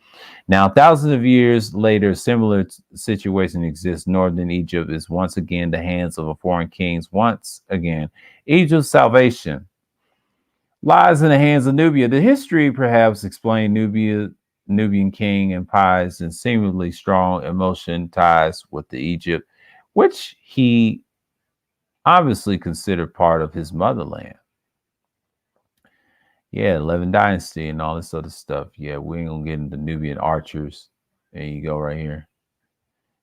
Now, thousands of years later, similar situation exists. Northern Egypt is once again the hands of a foreign kings. Once again, Egypt's salvation lies in the hands of Nubia. The history perhaps explain Nubian king and pies and seemingly strong emotion ties with the Egypt, which he obviously considered part of his motherland. Yeah, 11 Dynasty and all this other stuff. Yeah, we ain't gonna get into Nubian archers. There you go, right here.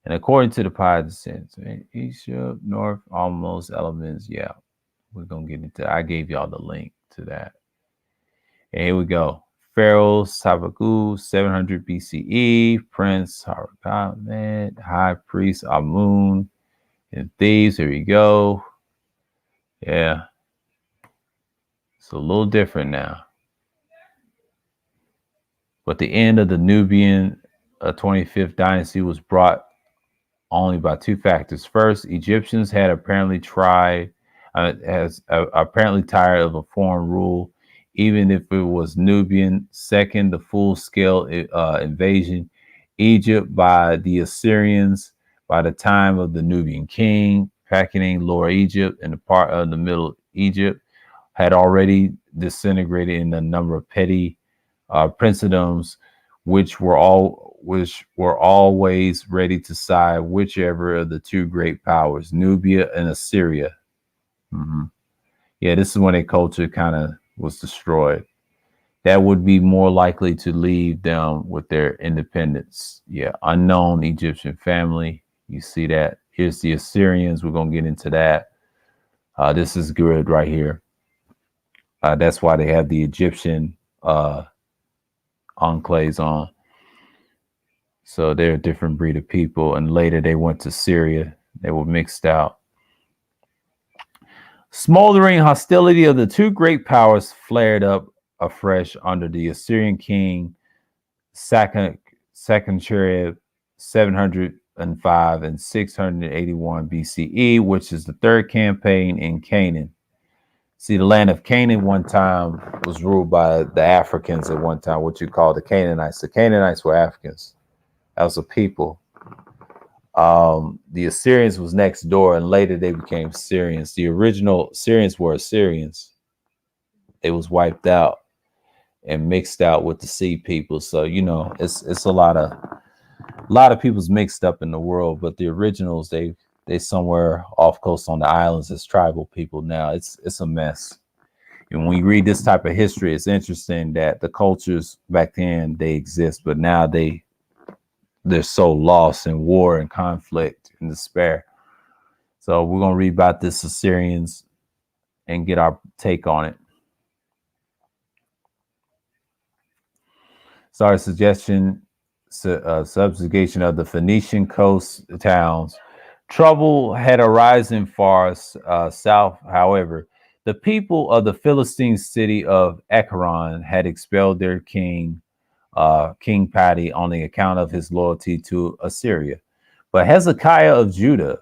And according to the pie descent, Egypt, North, almost elements. Yeah, we're gonna get into. I gave y'all the link to that. And here we go. Pharaoh Sabaku, 700 BCE. Prince Harakamed, High Priest Amun, and Thebes. Here we go. Yeah. It's a little different now. But the end of the Nubian 25th dynasty was brought only by two factors. First, Egyptians had apparently apparently tired of a foreign rule, even if it was Nubian. Second, the full-scale invasion Egypt by the Assyrians by the time of the Nubian king, packing Lower Egypt and the part of the Middle Egypt, had already disintegrated in a number of petty princedoms, which were always ready to side whichever of the two great powers, Nubia and Assyria. Mm-hmm. Yeah, this is when a culture kind of was destroyed. That would be more likely to leave them with their independence. Yeah, unknown Egyptian family. You see that. Here's the Assyrians. We're going to get into that. This is good right here. That's why they have the Egyptian enclaves on. So they're a different breed of people. And later they went to Syria. They were mixed out. Smoldering hostility of the two great powers flared up afresh under the Assyrian king Sennacherib 705 and 681 BCE, which is the third campaign in Canaan. See, the land of Canaan one time was ruled by the Africans at one time, what you call the Canaanites. The Canaanites were Africans. That was a people. The Assyrians was next door, and later they became Syrians. The original Syrians were Assyrians. They was wiped out and mixed out with the sea people. So, you know, it's a lot of people's mixed up in the world, but the originals, they somewhere off coast on the islands as tribal people now. It's a mess. And when you read this type of history, it's interesting that the cultures back then, they exist, but now they're so lost in war and conflict and despair. So we're going to read about this Assyrians and get our take on it. Sorry, suggestion, subjugation of the Phoenician coast towns. Trouble had arisen far south, however. The people of the Philistine city of Ekron had expelled their king, King Patty, on the account of his loyalty to Assyria. But Hezekiah of Judah,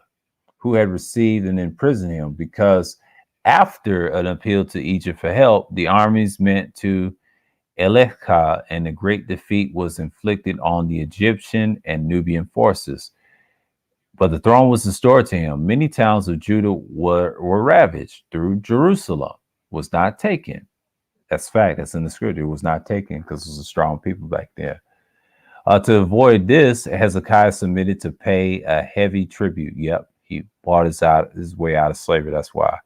who had received and imprisoned him, because after an appeal to Egypt for help, the armies met to Elekha, and a great defeat was inflicted on the Egyptian and Nubian forces. But the throne was restored to him. Many towns of Judah were ravaged. Through Jerusalem was not taken. That's fact. That's in the scripture. It was not taken because it was a strong people back there. To avoid this, Hezekiah submitted to pay a heavy tribute. Yep, he bought his way out of slavery. That's why.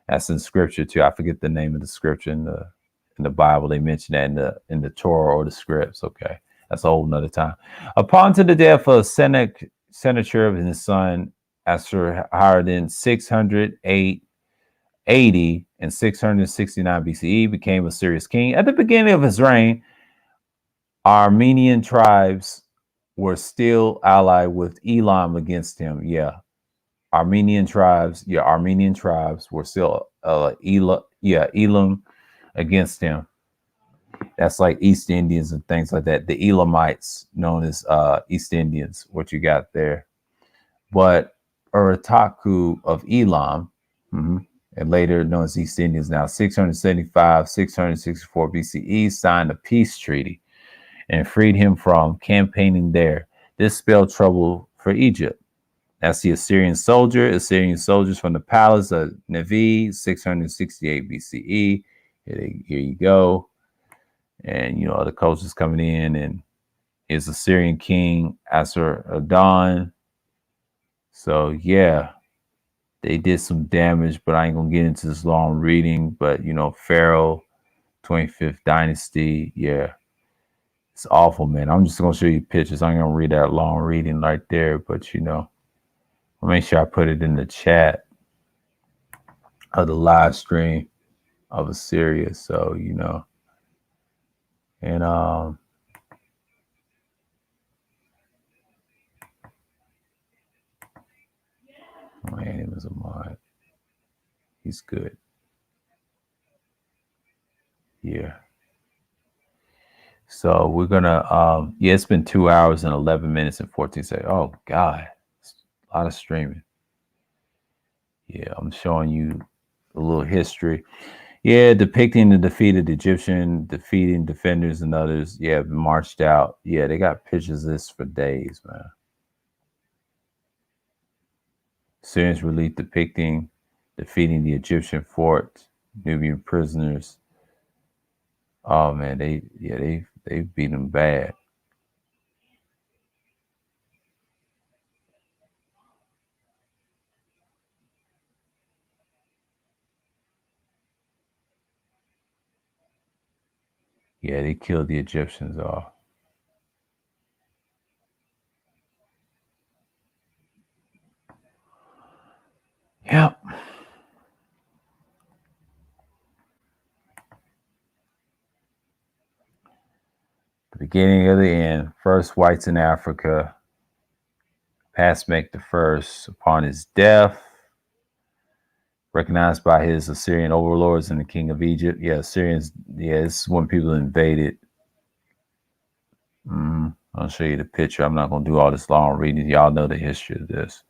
That's in scripture too. I forget the name of the scripture in the Bible. They mention that in the Torah or the scripts. Okay, that's a whole nother time. Upon to the death of Sennacherib and his son Ashur-haddon, 680 and 669 BCE, became Assyria's king. At the beginning of his reign, Armenian tribes were still allied with Elam against him. Yeah, Armenian tribes were still Elam against him. That's like East Indians and things like that. The Elamites, known as East Indians, what you got there. But Urataku of Elam, and later known as East Indians now, 675, 664 BCE, signed a peace treaty and freed him from campaigning there. This spelled trouble for Egypt. That's the Assyrian soldiers from the palace of Nevi, 668 BCE. Here you go. And, the coast is coming in, and is Assyrian king Assur-Adon. So, yeah, they did some damage, but I ain't going to get into this long reading. But, Pharaoh, 25th dynasty, yeah. It's awful, man. I'm just going to show you pictures. I'm going to read that long reading right there. But, I'll make sure I put it in the chat of the live stream of Assyria. So, and my name is a mod. He's good. Yeah. So we're gonna it's been 2 hours and 11 minutes and 14 seconds. Oh God, it's a lot of streaming. Yeah, I'm showing you a little history. Yeah, depicting the defeat of the Egyptian, defeating defenders and others. Yeah, marched out. Yeah, they got pictures of this for days, man. Syrians relief depicting defeating the Egyptian fort, Nubian prisoners. Oh man, they beat them bad. Yeah, they killed the Egyptians off. Yep. The beginning of the end. First whites in Africa. Pasmek the first, upon his death, recognized by his Assyrian overlords and the king of Egypt. Yeah, Assyrians. Yeah, this is when people invaded. I'll show you the picture. I'm not going to do all this long reading. Y'all know the history of this.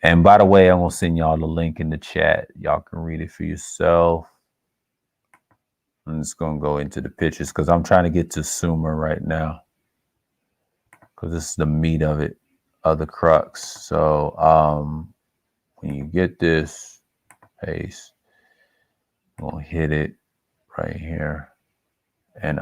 And by the way, I'm going to send y'all the link in the chat. Y'all can read it for yourself. I'm just going to go into the pictures because I'm trying to get to Sumer right now. Because this is the meat of it, of the crux. So when you get this, paste, I'm going to hit it right here. And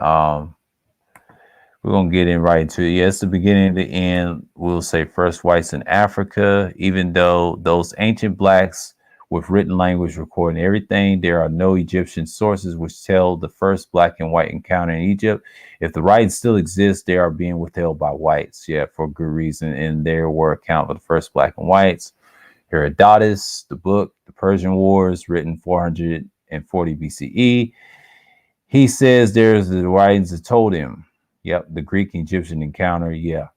we're going to get in right into it. Yeah, it's the beginning and the end. We'll say first whites in Africa. Even though those ancient blacks with written language recording everything, there are no Egyptian sources which tell the first black and white encounter in Egypt. If the writings still exist, they are being withheld by whites. Yeah, for good reason. And there were accounts for the first black and whites. Herodotus, the book, The Persian Wars, written 440 BCE. He says there's the writings that told him. Yep, the Greek Egyptian encounter, yeah.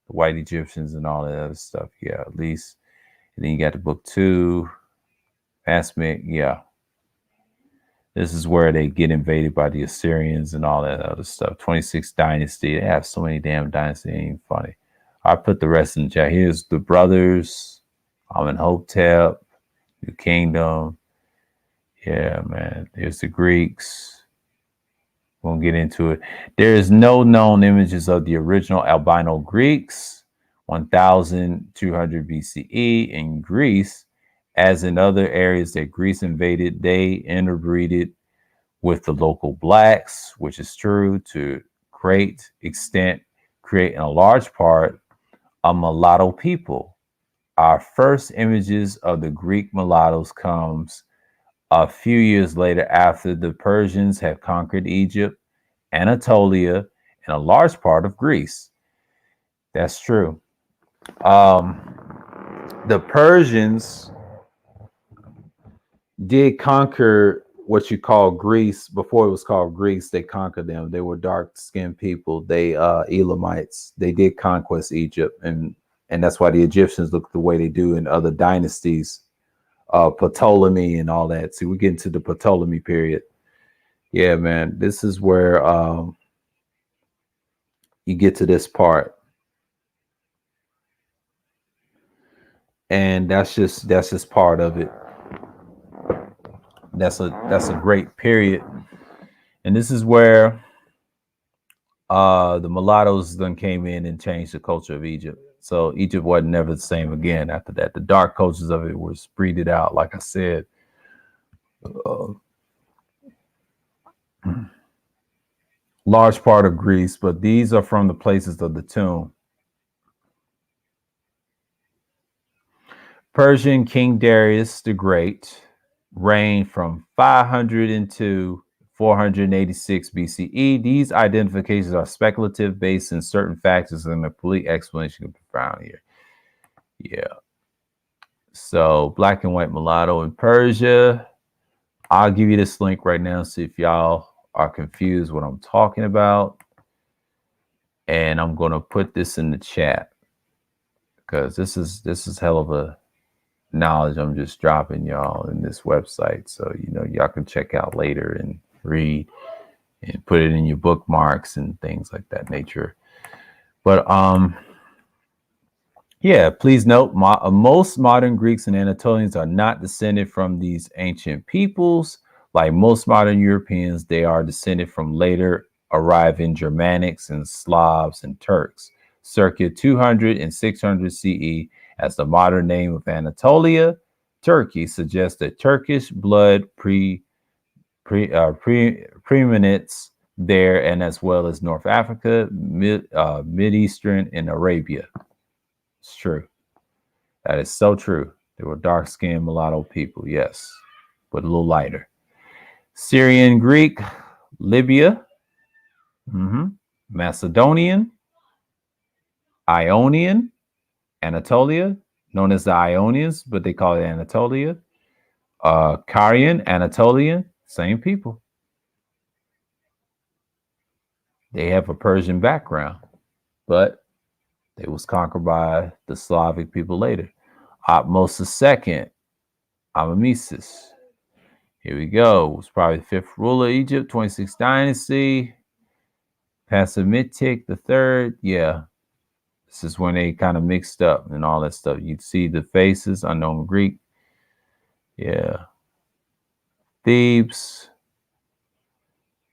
The white Egyptians and all that other stuff, yeah, at least. And then you got the book 2, Pasmek, yeah. This is where they get invaded by the Assyrians and all that other stuff. 26th dynasty, they have so many damn dynasties, it ain't funny. I put the rest in the chat. Here's the brothers, Amenhotep, New Kingdom. Yeah, man, there's the Greeks. We'll get into it. There is no known images of the original albino Greeks, 1200 BCE in Greece. As in other areas that Greece invaded, they interbreeded with the local blacks, which is true to great extent, creating a large part a mulatto people. Our first images of the Greek mulattoes comes a few years later after the Persians have conquered Egypt, Anatolia, and a large part of Greece. That's true. The Persians did conquer what you call Greece. Before it was called Greece, they conquered them. They were dark-skinned people. They Elamites. They did conquest Egypt, and that's why the Egyptians look the way they do in other dynasties. Ptolemy and all that. See, we get into the Ptolemy period. Yeah, man. This is where you get to this part, and that's just part of it. That's a great period, and this is where the mulattoes then came in and changed the culture of Egypt. So Egypt wasn't never the same again after that. The dark cultures of it were spreaded out, like I said. Uh, large part of Greece, but these are from the places of the tomb. Persian King Darius the Great reigned from 500 to 486 BCE. These identifications are speculative based in certain factors, and the complete explanation can be found here. Yeah. So, black and white mulatto in Persia. I'll give you this link right now, see if y'all are confused what I'm talking about. And I'm going to put this in the chat because this is hell of a knowledge I'm just dropping y'all in this website, so y'all can check out later and read and put it in your bookmarks and things like that nature. But yeah, please note most modern Greeks and Anatolians are not descended from these ancient peoples. Like most modern Europeans, they are descended from later arriving Germanics and Slavs and Turks. Circa 200 and 600 CE, as the modern name of Anatolia, Turkey suggests that Turkish blood preeminence there, and as well as North Africa, Mid-Eastern, and Arabia. It's true. That is so true. They were dark-skinned mulatto people, yes, but a little lighter. Syrian, Greek, Libya, Macedonian, Ionian, Anatolia, known as the Ionians, but they call it Anatolia. Carian, Anatolian, same people. They have a Persian background, but they was conquered by the Slavic people later. Ahmose II, Amamesis. Here we go. It was probably the fifth ruler of Egypt, 26th dynasty. Psammetic the third. Yeah. This is when they kind of mixed up and all that stuff. You'd see the faces, unknown Greek. Yeah. Thebes.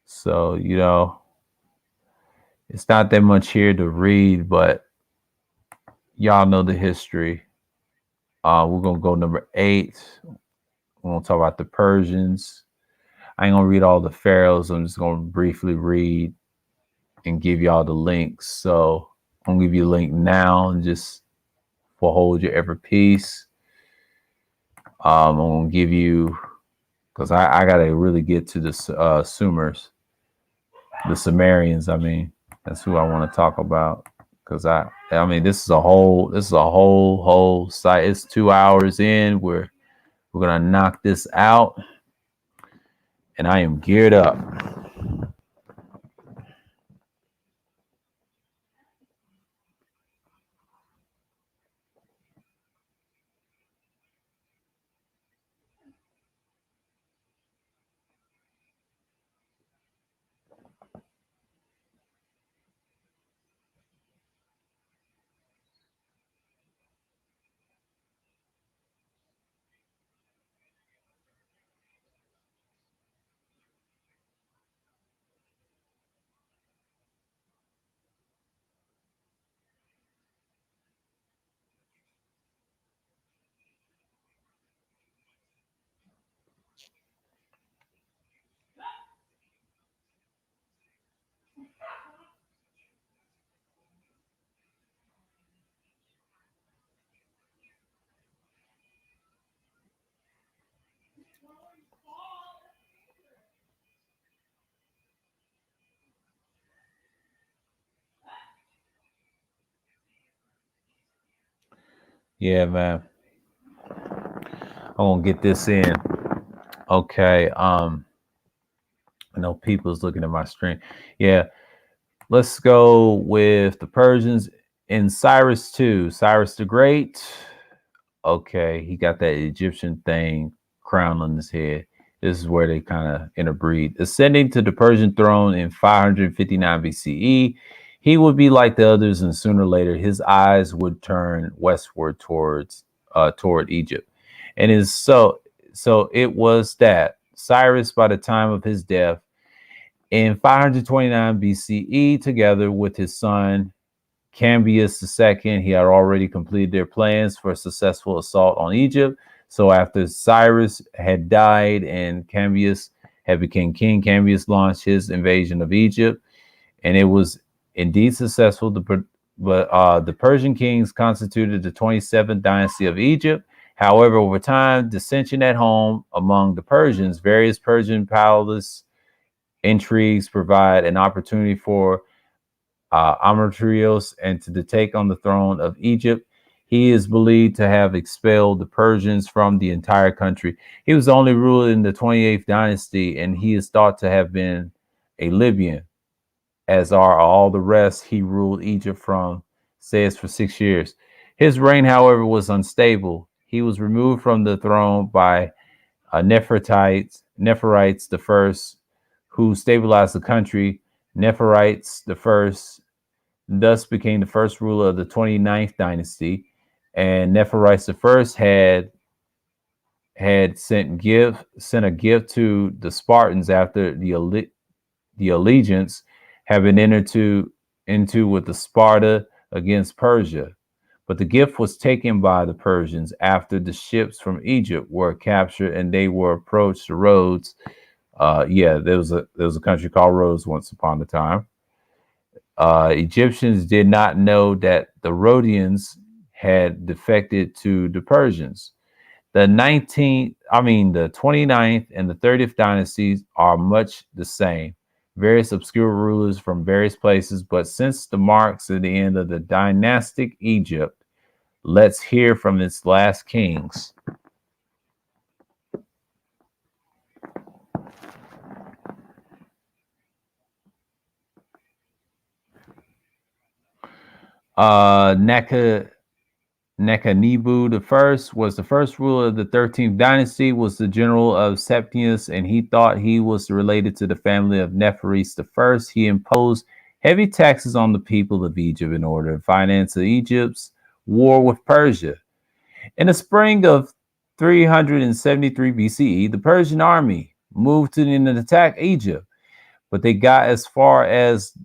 So, it's not that much here to read, but y'all know the history. We're going to go number 8. We're going to talk about the Persians. I ain't going to read all the pharaohs. I'm just going to briefly read and give y'all the links. So I'm going to give you a link now and just for hold your ever peace. I'm going to give you, because I got to really get to the Sumers, the Sumerians. I mean, that's who I want to talk about. Because I mean, this is a whole site. It's 2 hours in. We're going to knock this out. And I am geared up. Yeah, man. I'm gonna get this in. Okay. I know people's looking at my screen. Yeah. Let's go with the Persians in Cyrus 2. Cyrus the Great. Okay, he got that Egyptian thing crown on his head. This is where they kind of interbreed. Ascending to the Persian throne in 559 BCE, he would be like the others, and sooner or later his eyes would turn westward toward Egypt. And is so it was that Cyrus, by the time of his death in 529 BCE, together with his son Cambius II, he had already completed their plans for a successful assault on Egypt. So after Cyrus had died and Cambius had become king, Cambius launched his invasion of Egypt, and it was indeed successful. The Persian kings constituted the 27th dynasty of Egypt. However, over time, dissension at home among the Persians, various Persian palace intrigues provide an opportunity for Amatrios and to take on the throne of Egypt. He is believed to have expelled the Persians from the entire country. He was the only ruler in the 28th dynasty, and he is thought to have been a Libyan, as are all the rest. He ruled Egypt says for 6 years. His reign, however, was unstable. He was removed from the throne by Nepherites the first, who stabilized the country. Nepherites the first thus became the first ruler of the 29th dynasty, and Nepherites the first had sent a gift to the Spartans after the allegiance had been entered into with the Sparta against Persia. But the gift was taken by the Persians after the ships from Egypt were captured and they were approached the Rhodes. There was a country called Rhodes once upon a time. Egyptians did not know that the Rhodians had defected to the Persians. The 29th and the 30th dynasties are much the same. Various obscure rulers from various places, but since the marks at the end of the dynastic Egypt, let's hear from its last kings. Nekhanibu the first was the first ruler of the 13th dynasty, was the general of Septimus, and he thought he was related to the family of Nephris the first. He imposed heavy taxes on the people of Egypt in order to finance Egypt's war with Persia. In the spring of 373 BCE, the Persian army moved in and attacked Egypt, but they got as far as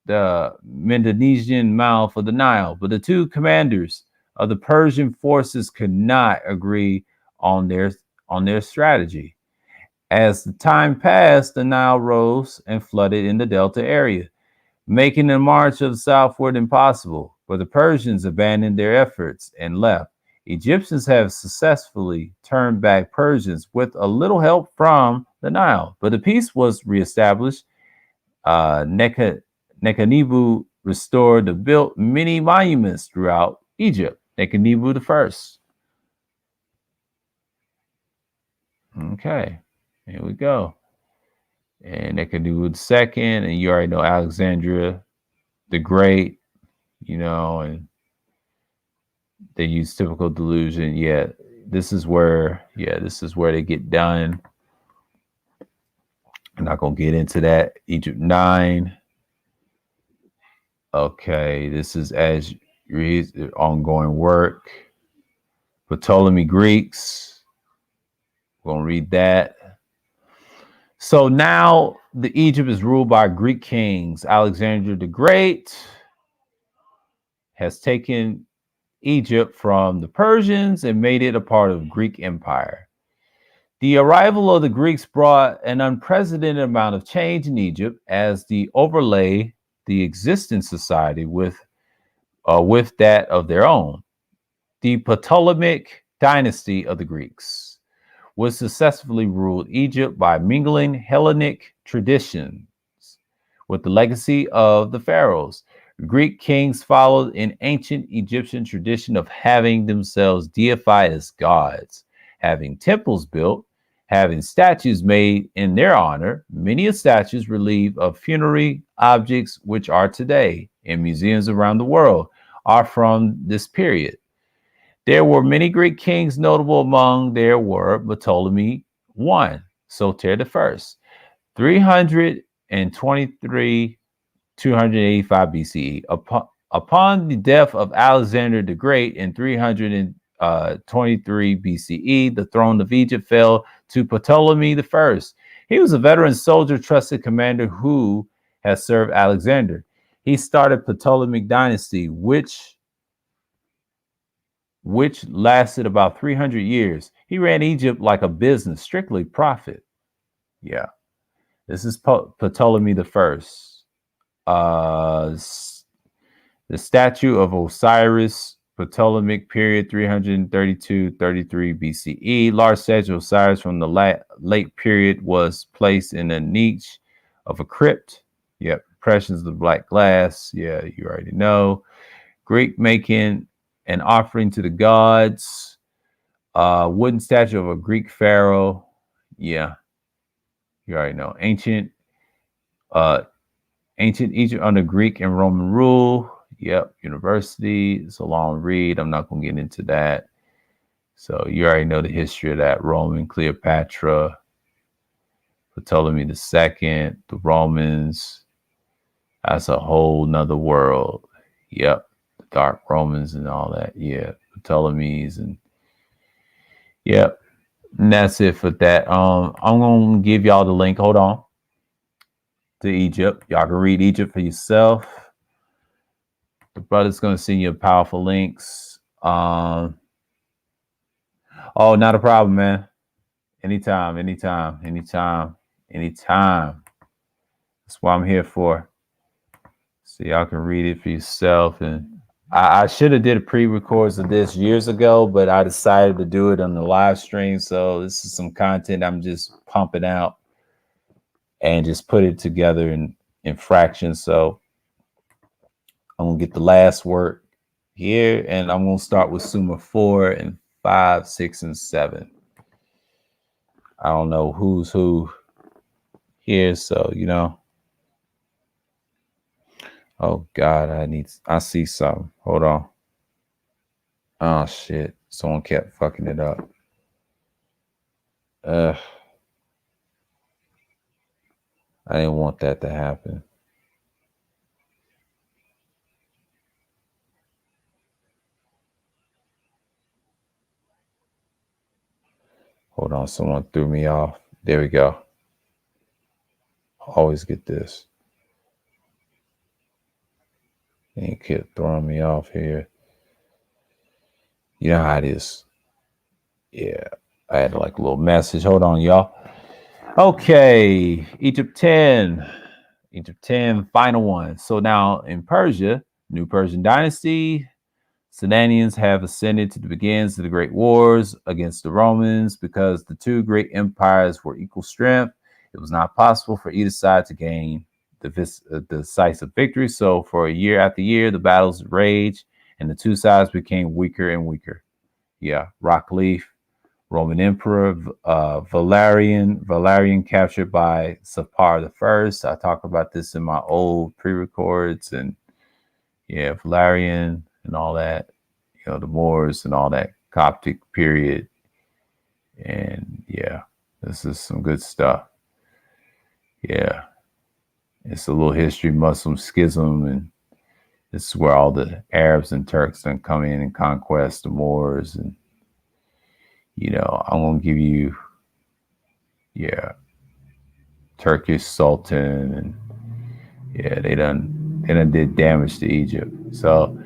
the Mediterranean mouth of the Nile. But the two commanders of the Persian forces could not agree on their strategy. As the time passed, the Nile rose and flooded in the Delta area, making the march of the southward impossible. But the Persians abandoned their efforts and left. Egyptians have successfully turned back Persians with a little help from the Nile, but the peace was reestablished. Nekhanibu restored and built many monuments throughout Egypt. Nekhanibu the first. Okay, here we go. And Nekhanibu the second, and you already know Alexandria the Great, and they use typical delusion. This is where they get done. I'm not gonna get into that. Egypt 9. Okay, this is as ongoing work. Ptolemy Greeks. We're gonna read that. So now the Egypt is ruled by Greek kings. Alexander the Great has taken Egypt from the Persians and made it a part of Greek Empire. The arrival of the Greeks brought an unprecedented amount of change in Egypt as they overlay the existing society with that of their own. The Ptolemaic dynasty of the Greeks was successfully ruled Egypt by mingling Hellenic traditions with the legacy of the pharaohs. Greek kings followed an ancient Egyptian tradition of having themselves deified as gods, having temples built, having statues made in their honor. Many statues relieved of funerary objects, which are today in museums around the world, are from this period. There were many Greek kings. Notable among there were Ptolemy I, Soter the First, 323 285 BCE. Upon the death of Alexander the Great in 323 BCE, the throne of Egypt fell to Ptolemy I. He was a veteran soldier, trusted commander who had served Alexander. He started Ptolemaic dynasty, which lasted about 300 years. He ran Egypt like a business, strictly profit. Yeah, this is Ptolemy I. The statue of Osiris, Ptolemaic period, 332-33 BCE. Large statue of Osiris from the late period was placed in a niche of a crypt. Yep, impressions of black glass. Yeah, you already know. Greek making an offering to the gods. Wooden statue of a Greek pharaoh. Yeah, you already know. Ancient Egypt under Greek and Roman rule. Yep, university. It's a long read. I'm not going to get into that. So you already know the history of that. Roman, Cleopatra, Ptolemy II, the Romans. That's a whole nother world. Yep, the Dark Romans and all that. Yeah, Ptolemies and yep. And that's it for that. I'm gonna give y'all the link. Hold on. To Egypt. Y'all can read Egypt for yourself. The brother's gonna send you powerful links. Oh, not a problem, man. Anytime. That's what I'm here for. So y'all can read it for yourself. And I should have did a pre-records of this years ago, but I decided to do it on the live stream. So this is some content I'm just pumping out and just put it together in fractions. So I'm gonna get the last work here, and I'm gonna start with Sumer 4 and 5, 6, and 7. I don't know who's who here, so you know. Oh God, I see something. Hold on. Oh shit. Someone kept fucking it up. I didn't want that to happen. Hold on, someone threw me off. There we go. Always get this. They kept throwing me off here. You know how it is. Yeah, I had like a little message. Hold on, y'all. Okay, Egypt 10, final one. So now in Persia, New Persian Dynasty, Sassanians have ascended to the beginnings of the great wars against the Romans. Because the two great empires were equal strength, it was not possible for either side to gain the decisive victory. So for year after year, the battles raged, and the two sides became weaker and weaker. Yeah, Rockleaf, Roman Emperor Valerian captured by Sapar I. I talk about this in my old pre-records, and yeah, Valerian and all that, you know, the Moors and all that Coptic period. And yeah, this is some good stuff. Yeah, it's a little history, Muslim schism, and this is where all the Arabs and Turks then come in and conquest the Moors. And you know, I'm gonna give you, yeah, Turkish Sultan, and yeah, they done did damage to Egypt. So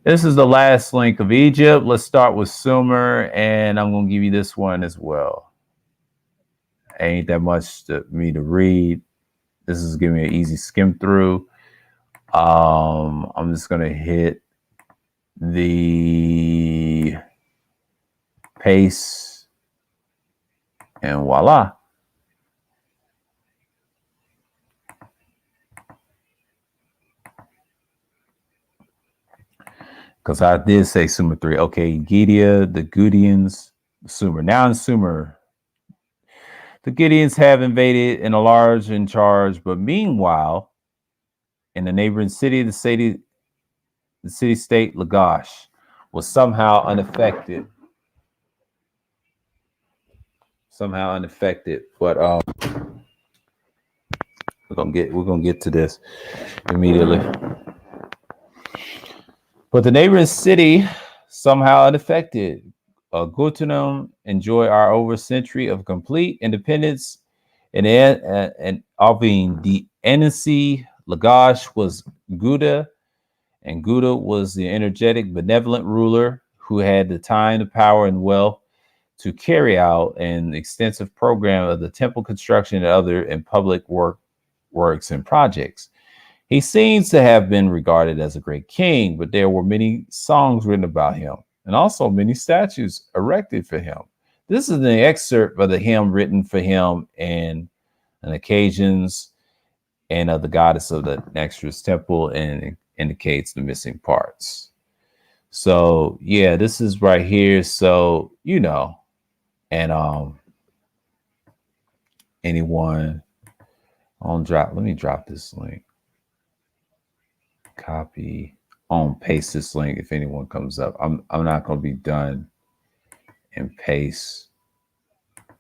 this is the last link of Egypt. Let's start with Sumer, and I'm gonna give you this one as well. Ain't that much to me to read. This is giving me an easy skim through. I'm just gonna hit the paste, and voila. Because I did say Sumer 3. Okay, Gidia, the Gudians, Sumer. Now in Sumer, the Gideons have invaded and are large in charge, but meanwhile, in the neighboring city, the city-state Lagash was somehow unaffected. somehow unaffected. But we're gonna get to this immediately. But the neighboring city somehow unaffected. Gutanum enjoy our over century of complete independence, and Alvin the Annecy Lagash was Gouda, and Gouda was the energetic, benevolent ruler who had the time, the power, and wealth to carry out an extensive program of the temple construction and other and public works and projects. He seems to have been regarded as a great king, but there were many songs written about him and also many statues erected for him. This is an excerpt of the hymn written for him and on occasions and of the goddess of the Nexus temple, and it indicates the missing parts. So yeah, this is right here. So and anyone on drop. Let me drop this link. Copy on paste this link if anyone comes up. I'm not gonna be done and paste,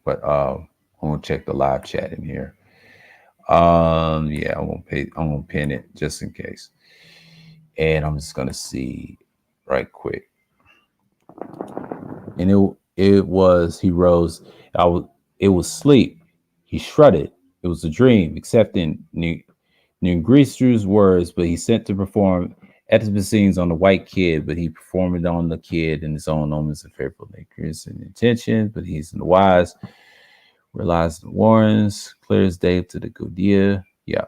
but I'm gonna check the live chat in here. Yeah, I'm gonna pin it just in case. And I'm just gonna see right quick. And it was he rose. It was sleep. He shrudded. It was a dream, accepting Ningristru's words, but he sent to perform scenes on the white kid, but he performed it on the kid in his own omens and fearful natures and intentions, but he's in the wise, realized the warrants, clear as day to the Godia. Yeah.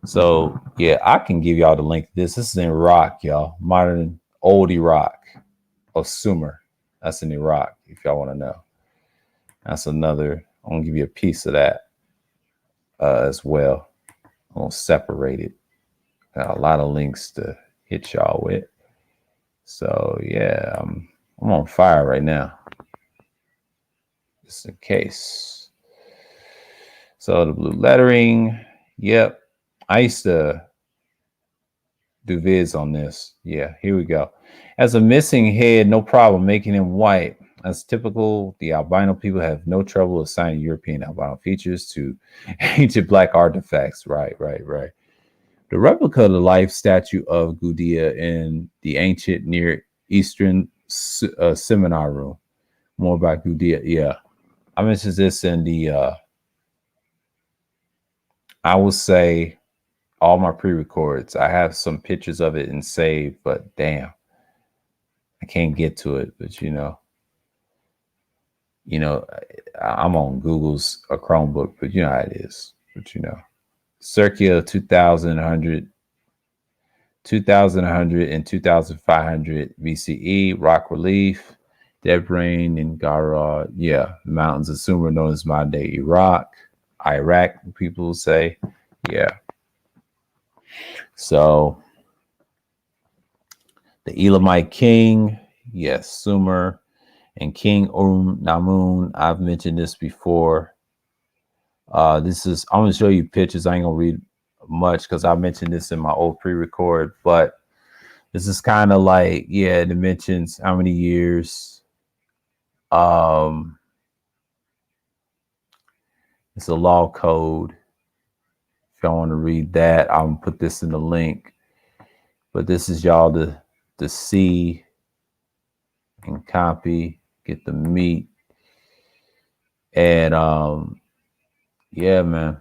So yeah, I can give y'all the link to this. This is in Iraq, y'all. Modern old Iraq of Sumer. That's in Iraq, if y'all want to know. That's another. I'm gonna give you a piece of that as well. I'm gonna separate it. Got a lot of links to hit y'all with. So yeah, I'm on fire right now. Just in case. So the blue lettering. Yep. I used to do vids on this. Yeah, here we go. As a missing head, no problem making him white. As typical, the albino people have no trouble assigning European albino features to ancient black artifacts. Right. The replica of the life statue of Gudea in the ancient Near Eastern seminar room. More about Gudea. Yeah. I mentioned this in the, I will say, all my pre-records. I have some pictures of it and saved, but damn, I can't get to it. But I'm on Google's a Chromebook, but you know how it is. But Circa 2100 and 2500 BCE, rock relief, Debrain and Gara. Yeah, mountains of Sumer, known as modern day Iraq, people say. Yeah. So the Elamite king, yes, Sumer, and King Namun. I've mentioned this before. I'm going to show you pictures. I ain't going to read much because I mentioned this in my old pre-record, but this is kind of like, yeah, it mentions how many years. It's a law code. If y'all want to read that, I'm going to put this in the link. But this is y'all to see and copy, get the meat. And yeah, man.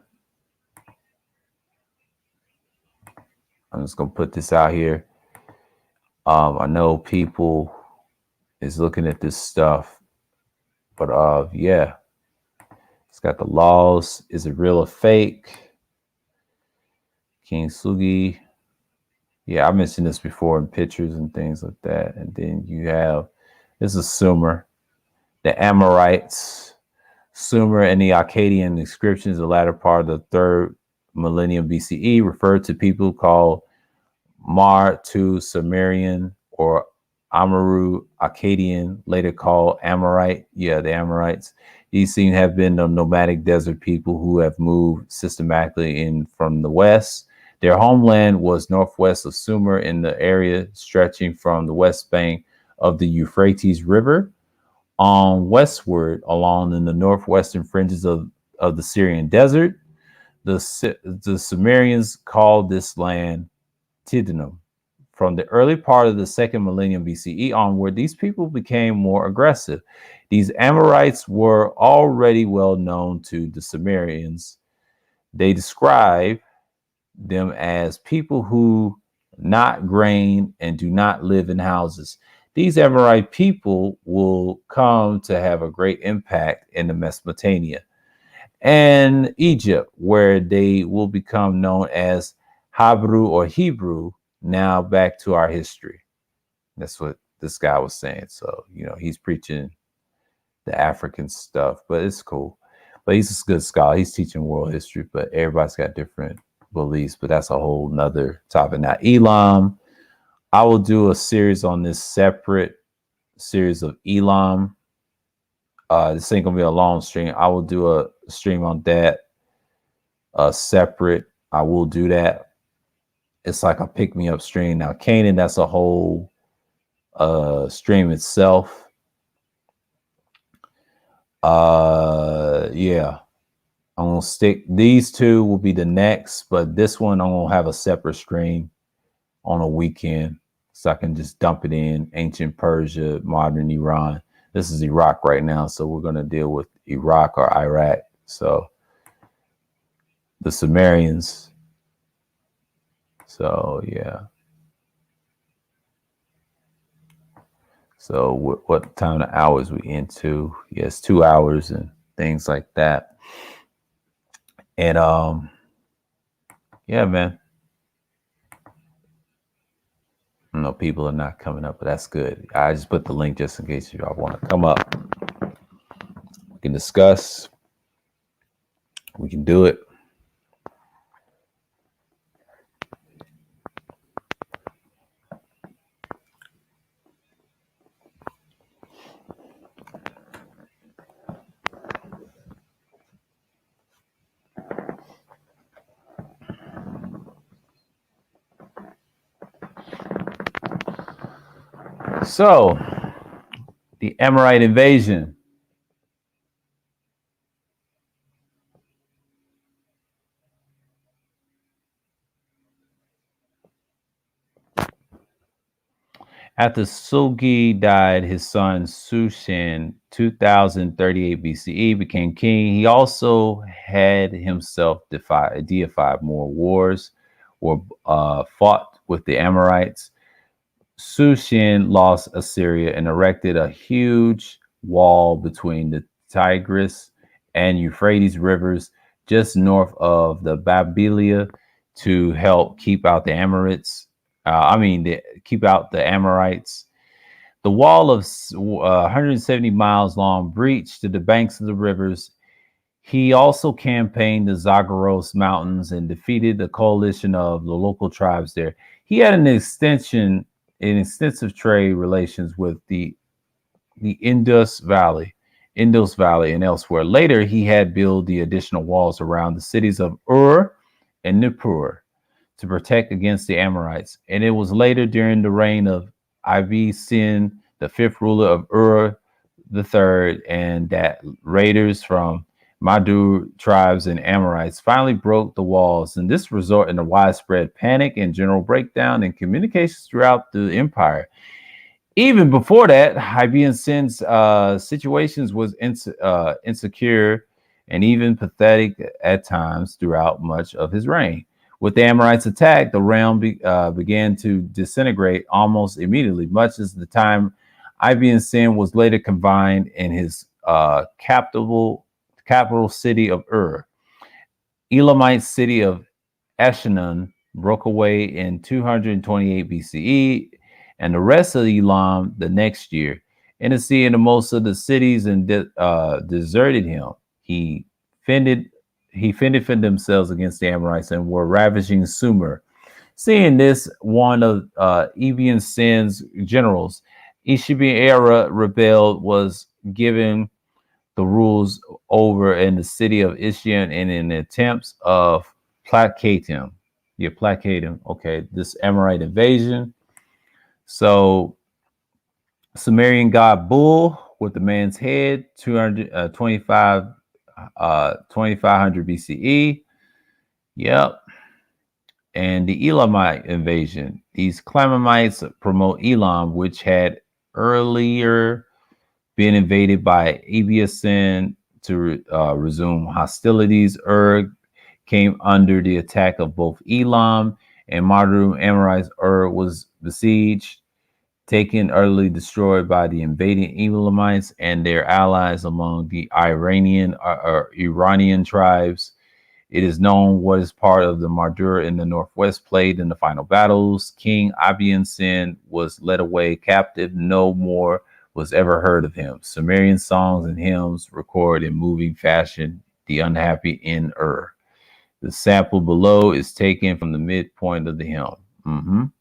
I'm just gonna put this out here. I know people is looking at this stuff, but yeah. It's got the laws. Is it real or fake? King Sugi. Yeah, I mentioned this before in pictures and things like that. And then you have, this is Sumer, the Amorites, Sumer, and the Akkadian inscriptions, the latter part of the 3rd millennium BCE, referred to people called Mar-Tu Sumerian or Amaru Akkadian, later called Amorite. Yeah, the Amorites. These seem to have been the nomadic desert people who have moved systematically in from the west. Their homeland was northwest of Sumer in the area stretching from the west bank of the Euphrates River On westward, along in the northwestern fringes of the Syrian desert, the Sumerians called this land Tidnum. From the early part of the second millennium BCE onward, these people became more aggressive. These Amorites were already well known to the Sumerians. They describe them as people who not grain and do not live in houses. These Amorite people will come to have a great impact in the Mesopotamia and Egypt, where they will become known as Habru or Hebrew. Now back to our history. That's what this guy was saying. So, he's preaching the African stuff, but it's cool. But he's a good scholar. He's teaching world history, but everybody's got different beliefs, but that's a whole nother topic. Now, Elam, I will do a series on this separate series of Elam. This ain't gonna be a long stream. I will do a stream on that separate. I will do that. It's like a pick-me-up stream. Now, Canaan, that's a whole stream itself. Yeah. I'm gonna stick, these two will be the next, but this one I'm gonna have a separate stream on a weekend so I can just dump it in ancient Persia, modern Iran. This is Iraq right now, so we're gonna deal with Iraq or Iraq. So the Sumerians. So yeah. So what time of hours we into? Yes, 2 hours and things like that. And yeah, man. I know people are not coming up, but that's good. I just put the link just in case y'all want to come up. We can discuss. We can do it. So, the Amorite invasion. After Sugi died, his son Sushan, 2038 BCE, became king. He also had himself deified more wars or fought with the Amorites. Sushan lost Assyria and erected a huge wall between the Tigris and Euphrates rivers just north of the Babylia to help keep out the Amorites. Keep out the Amorites. The wall of 170 miles long breached to the banks of the rivers. He also campaigned the Zagros Mountains and defeated a coalition of the local tribes there. He had an extensive trade relations with the Indus Valley and elsewhere. Later, he had built the additional walls around the cities of Ur and Nippur to protect against the Amorites. And it was later during the reign of Sin, the fifth ruler of Ur the third, and that raiders from Madu tribes and Amorites finally broke the walls, and this resulted in a widespread panic and general breakdown in communications throughout the empire. Even before that, Sin's situations was insecure and even pathetic at times throughout much of his reign. With the Amorites' attack, the realm began to disintegrate almost immediately, much as the time Sin was later confined in his capital city of Ur. Elamite city of Eshanun broke away in 228 BCE, and the rest of Elam the next year. In the sea, and most of the cities and deserted him. He fended for themselves against the Amorites and were ravaging Sumer. Seeing this, one of Sin's generals, Ishibi-Era, rebelled, was given the rules over in the city of Ishian and in attempts of placate him. Okay, this Amorite invasion. So Sumerian god Bull with the man's head, 2500 BCE. Yep. And the Elamite invasion. These Clamamites promote Elam, which had earlier been invaded by Abiasin to resume hostilities. Came under the attack of both Elam and modern Amorites. Was besieged, taken, utterly destroyed by the invading Elamites and their allies among the Iranian tribes. It is known what is part of the Mardura in the northwest played in the final battles. King Abiansin was led away captive. No more was ever heard of him. Sumerian songs and hymns record in moving fashion the unhappy in Ur. The sample below is taken from the midpoint of the hymn.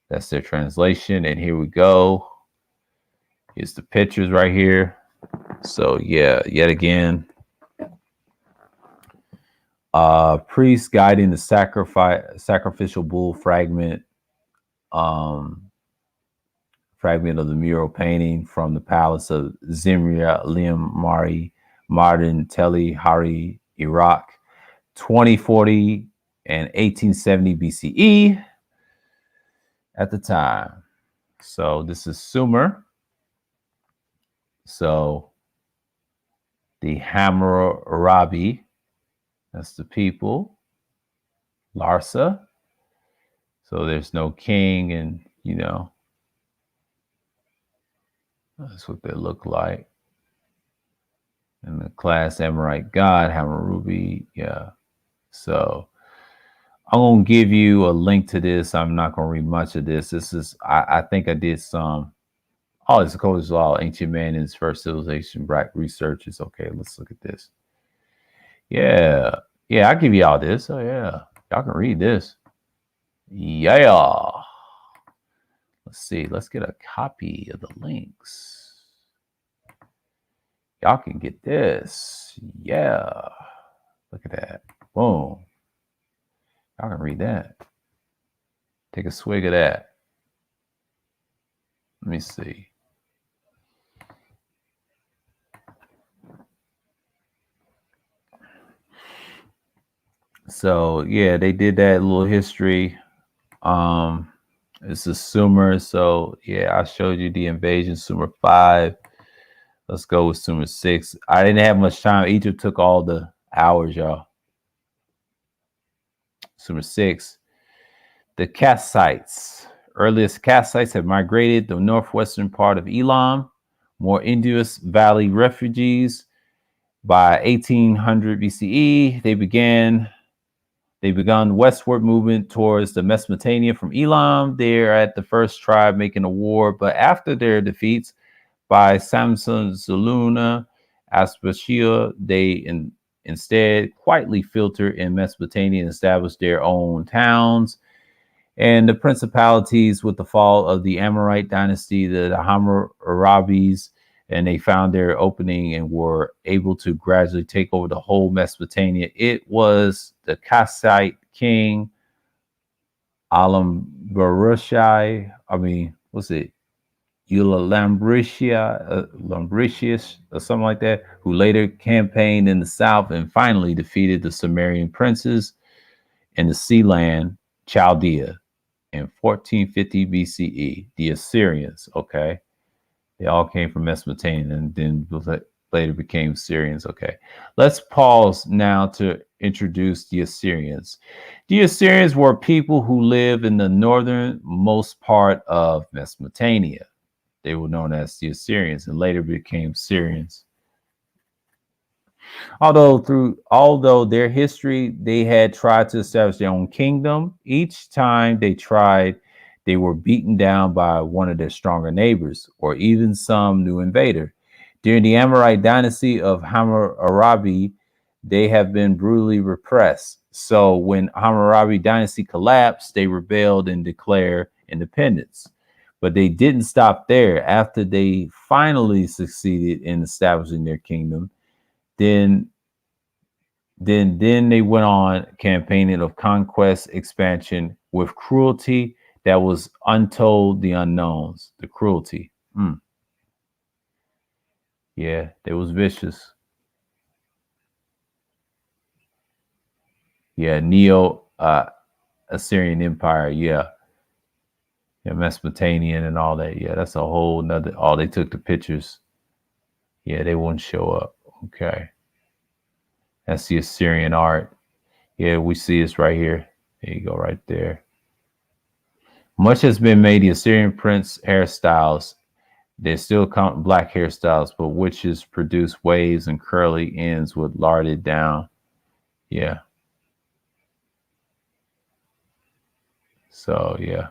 That's their translation. And here we go. Here's the pictures right here. So yeah, yet again, priest guiding the sacrificial bull fragment fragment of the mural painting from the palace of Zimria Lim Mari, modern Teli Hari, Iraq, 2040 and 1870 BCE at the time. So this is Sumer. So the Hammurabi, that's the people. Larsa. So there's no king, and that's what they look like. And the class Amorite god, Hammurabi. Yeah. So I'm going to give you a link to this. I'm not going to read much of this. This is, I think I did some, it's the code is all ancient man in his first civilization, black researchers. Okay, let's look at this. Yeah. Yeah, I'll give you all this. Oh, yeah. Y'all can read this. Yeah. Let's see. Let's get a copy of the links. Y'all can get this. Yeah. Look at that. Boom. Y'all can read that. Take a swig of that. Let me see. So yeah, they did that little history. It's a Sumer. So yeah, I showed you the invasion, Sumer 5. Let's go with Sumer 6. I didn't have much time. Egypt took all the hours, y'all. Sumer 6. The Kassites. Earliest Kassites have migrated the northwestern part of Elam, more Indus Valley refugees. By 1800 BCE, they begun westward movement towards the Mesopotamia from Elam. They're at the first tribe making a war, but after their defeats by Samson, Zuluna, Aspasia, they instead quietly filtered in Mesopotamia and established their own towns and the principalities. With the fall of the Amorite dynasty, the Hammurabis, and they found their opening and were able to gradually take over the whole Mesopotamia. It was the Kassite king, Lambricius or something like that, who later campaigned in the south and finally defeated the Sumerian princes in the sea land, Chaldea, in 1450 BCE. The Assyrians, okay? They all came from Mesopotamia and then later became Syrians. Okay, let's pause now to introduce the Assyrians. The Assyrians were people who lived in the northernmost part of Mesopotamia. They were known as the Assyrians and later became Syrians. Although their history, they had tried to establish their own kingdom. Each time they tried, they were beaten down by one of their stronger neighbors or even some new invader. During the Amorite dynasty of Hammurabi, they have been brutally repressed. So when Hammurabi dynasty collapsed, they rebelled and declared independence. But they didn't stop there. After they finally succeeded in establishing their kingdom, then they went on campaigning of conquest, expansion with cruelty that was untold, the unknowns, the cruelty. Yeah, they was vicious. Yeah, Neo Assyrian Empire. Yeah. Yeah, Mesopotamian and all that. Yeah, that's a whole nother. Oh, they took the pictures. Yeah, they wouldn't show up. Okay. That's the Assyrian art. Yeah, we see this right here. There you go, right there. Much has been made the Assyrian prince hairstyles. They still count black hairstyles, but witches produce waves and curly ends with larded down. Yeah. So yeah.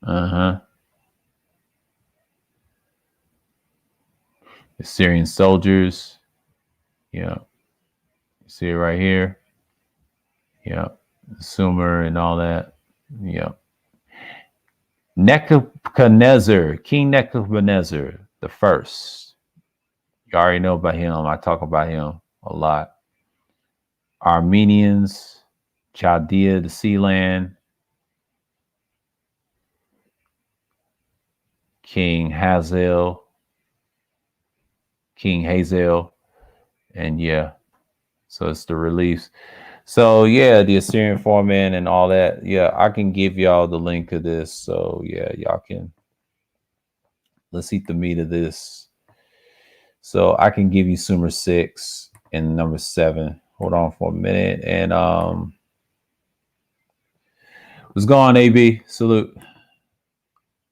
Uh-huh. Assyrian soldiers. Yeah. You see it right here. Yeah. Sumer and all that. Yeah. Nebuchadnezzar, King Nebuchadnezzar the first. You already know about him. I talk about him a lot. Armenians, Chaldea, the Sea Land, King Hazael, King Hazael, and yeah, so it's the reliefs. So yeah, the Assyrian foreman and all that. Yeah, I can give y'all the link of this. So yeah, y'all can let's eat the meat of this. So I can give you Sumer 6 and number 7. Hold on for a minute. And what's going on, AB? Salute.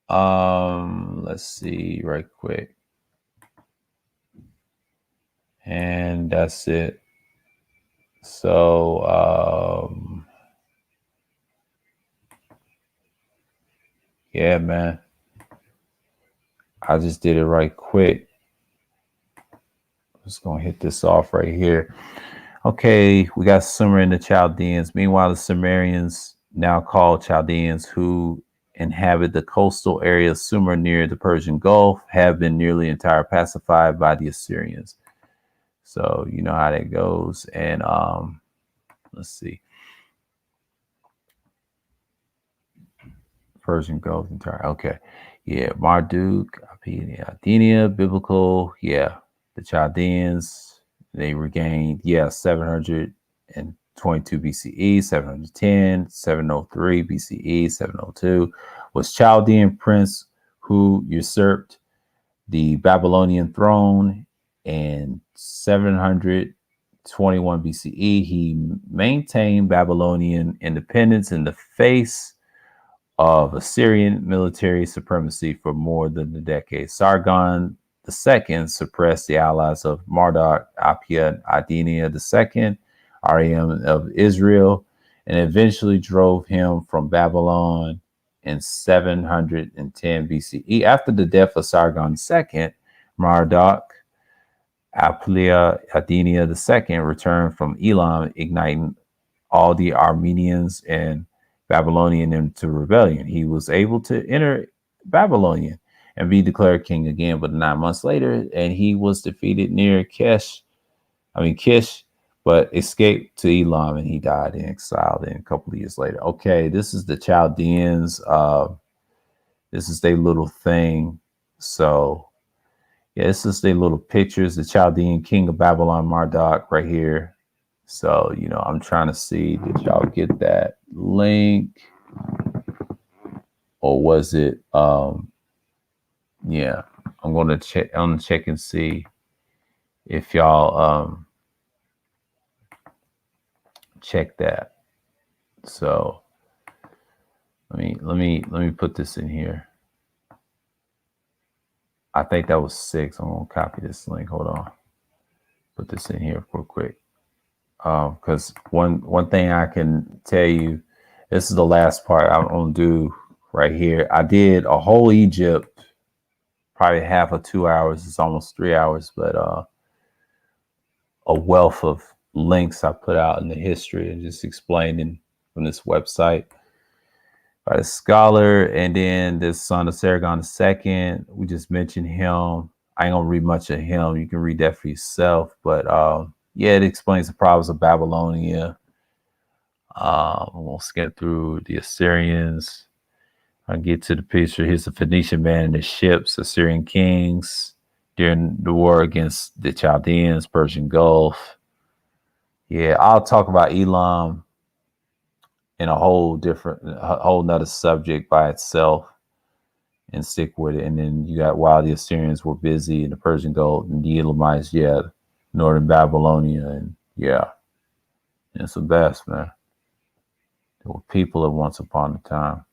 Let's see right quick. And that's it. So yeah, man. I just did it right quick. Just gonna hit this off right here. Okay, we got Sumer and the Chaldeans. Meanwhile, the Sumerians, now called Chaldeans, who inhabit the coastal area of Sumer near the Persian Gulf, have been nearly entirely pacified by the Assyrians. So you know how that goes. And let's see. Persian Gulf entire. Okay. Yeah, Marduk, Athenia, biblical. Yeah. The Chaldeans, they regained, 722 BCE, 710, 703 BCE, 702, was Chaldean prince who usurped the Babylonian throne in 721 BCE. He maintained Babylonian independence in the face of Assyrian military supremacy for more than a decade. Sargon II suppressed the allies of Marduk, Apia, Adenia II, Ariam of Israel, and eventually drove him from Babylon in 710 BCE. After the death of Sargon II, Marduk, Aplia, Adenia II returned from Elam, igniting all the Armenians and Babylonian into rebellion. He was able to enter Babylonian and be declared king again, but 9 months later, and he was defeated near Kish, but escaped to Elam and he died in exile then a couple of years later. Okay, this is the Chaldeans. This is their little thing. So yeah, this is their little pictures. The Chaldean king of Babylon, Marduk, right here. So, I'm trying to see, did y'all get that link? Or was it yeah, I'm gonna check and see if y'all check that. So let me put this in here. I think that was 6. I'm gonna copy this link. Hold on. Put this in here real quick. Because one thing I can tell you, this is the last part I'm gonna do right here. I did a whole Egypt, probably half of 2 hours. It's almost 3 hours, but a wealth of links I put out in the history and just explaining from this website by the scholar. And then this son of Sargon II, we just mentioned him. I ain't gonna read much of him. You can read that for yourself, but yeah, it explains the problems of Babylonia. We'll skip through the Assyrians. I get to the picture. Here's a Phoenician man and his ships, Assyrian kings during the war against the Chaldeans, Persian Gulf. Yeah, I'll talk about Elam in a whole nother subject by itself and stick with it. And then you got while the Assyrians were busy in the Persian Gulf and the Elamites, yeah, northern Babylonia, and yeah, it's the best, man. There were people at once upon a time.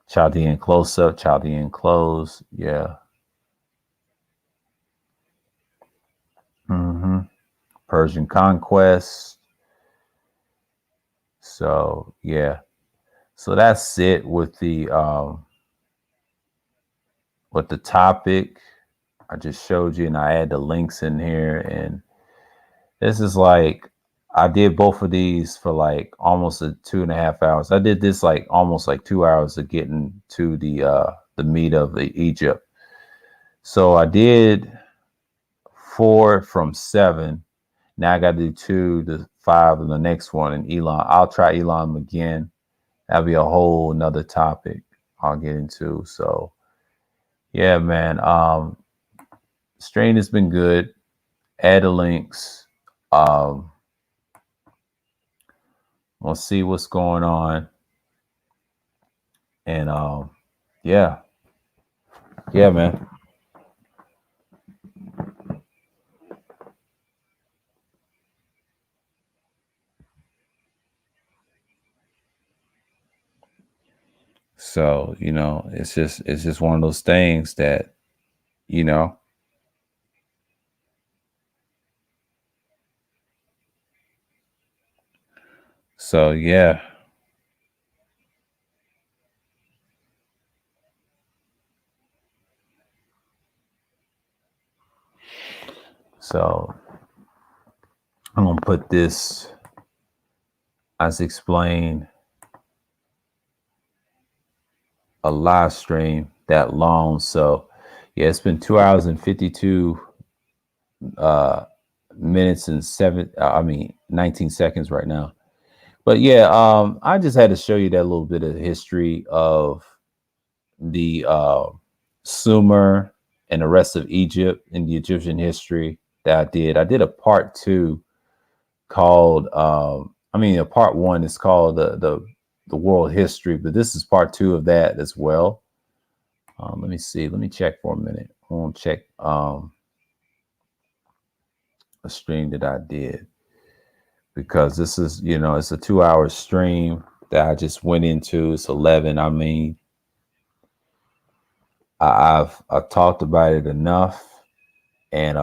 Chaldean close up, Chaldean close, yeah. Persian conquest. So yeah. So that's it with the topic. I just showed you and I add the links in here, and this is like I did both of these for like almost 2.5 hours. I did this like almost like 2 hours of getting to the meat of the Egypt. So I did 4 from 7. Now I got to do 2 to 5 in the next one. And Elam, I'll try Elam again. That'll be a whole nother topic I'll get into. So yeah, man. Stream has been good. Add the links. We'll see what's going on. And yeah. Yeah, man. So, it's just one of those things that, so yeah. So I'm gonna put this as explained a live stream that long. So yeah, it's been 2 hours and 52 minutes and 19 seconds right now. But yeah, I just had to show you that little bit of history of the Sumer and the rest of Egypt and the Egyptian history that I did. I did a part 2 called a part 1 is called the world history, but this is part 2 of that as well. Let me see. Let me check for a minute. I want to check a stream that I did, because this is, it's a 2-hour stream that I just went into. It's 11. I mean, I've talked about it enough, and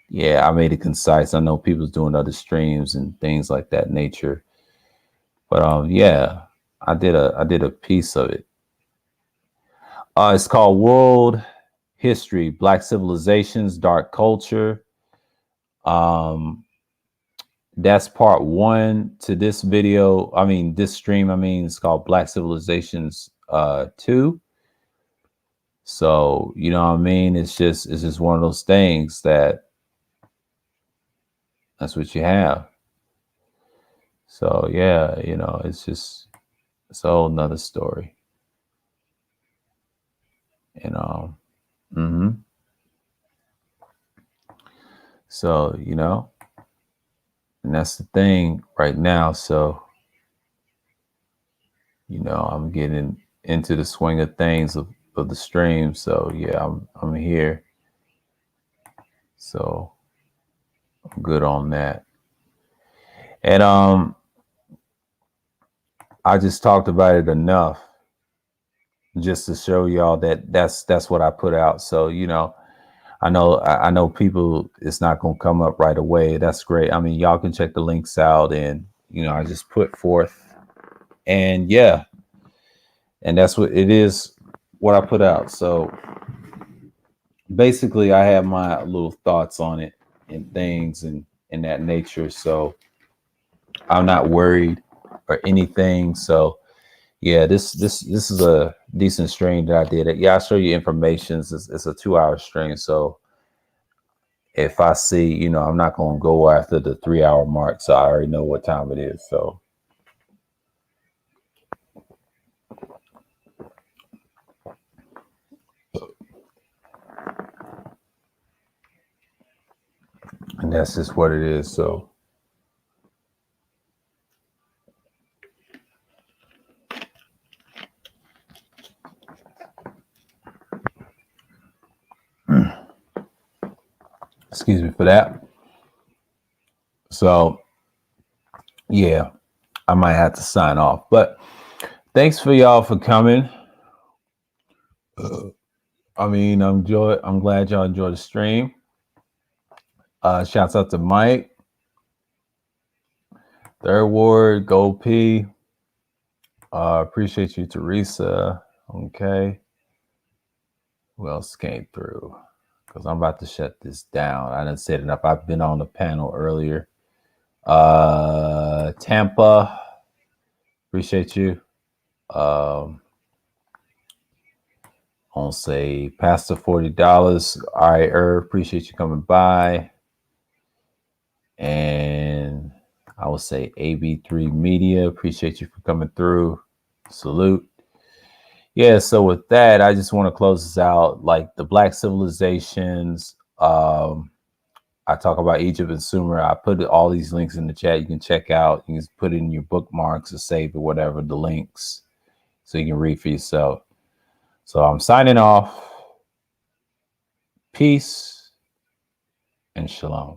yeah, I made it concise. I know people's doing other streams and things like that nature, but yeah, I did a piece of it. It's called World History: Black Civilizations, Dark Culture. That's part 1 to this video. This stream. It's called Black Civilizations 2. So it's just one of those things that's what you have. So yeah, it's a whole nother story. So, and that's the thing right now. So, I'm getting into the swing of things of the stream. So yeah, I'm here. So I'm good on that. And I just talked about it enough just to show y'all that's what I put out. So, I know people, it's not going to come up right away. That's great. Y'all can check the links out, and, I just put forth, and yeah, and that's what it is, what I put out. So basically I have my little thoughts on it and things and in that nature. So I'm not worried or anything. So yeah, this is a decent stream that I did. Yeah, I'll show you information. It's a 2-hour stream. So if I see, I'm not going to go after the 3-hour mark. So I already know what time it is. So And that's just what it is. So excuse me for that. So yeah, I might have to sign off. But thanks for y'all for coming. I'm glad y'all enjoyed the stream. Shouts out to Mike, Third Ward, Gold P. Appreciate you, Teresa. Okay. Who else came through? Because I'm about to shut this down. I didn't say it enough. I've been on the panel earlier. Tampa. Appreciate you. I'll say Pastor $40. All right, appreciate you coming by. And I will say AB3 Media, appreciate you for coming through. Salute. Yeah, so with that, I just want to close this out. Like the Black civilizations, I talk about Egypt and Sumer. I put all these links in the chat. You can check out. You can put it in your bookmarks or save it, whatever, the links, so you can read for yourself. So I'm signing off. Peace and shalom.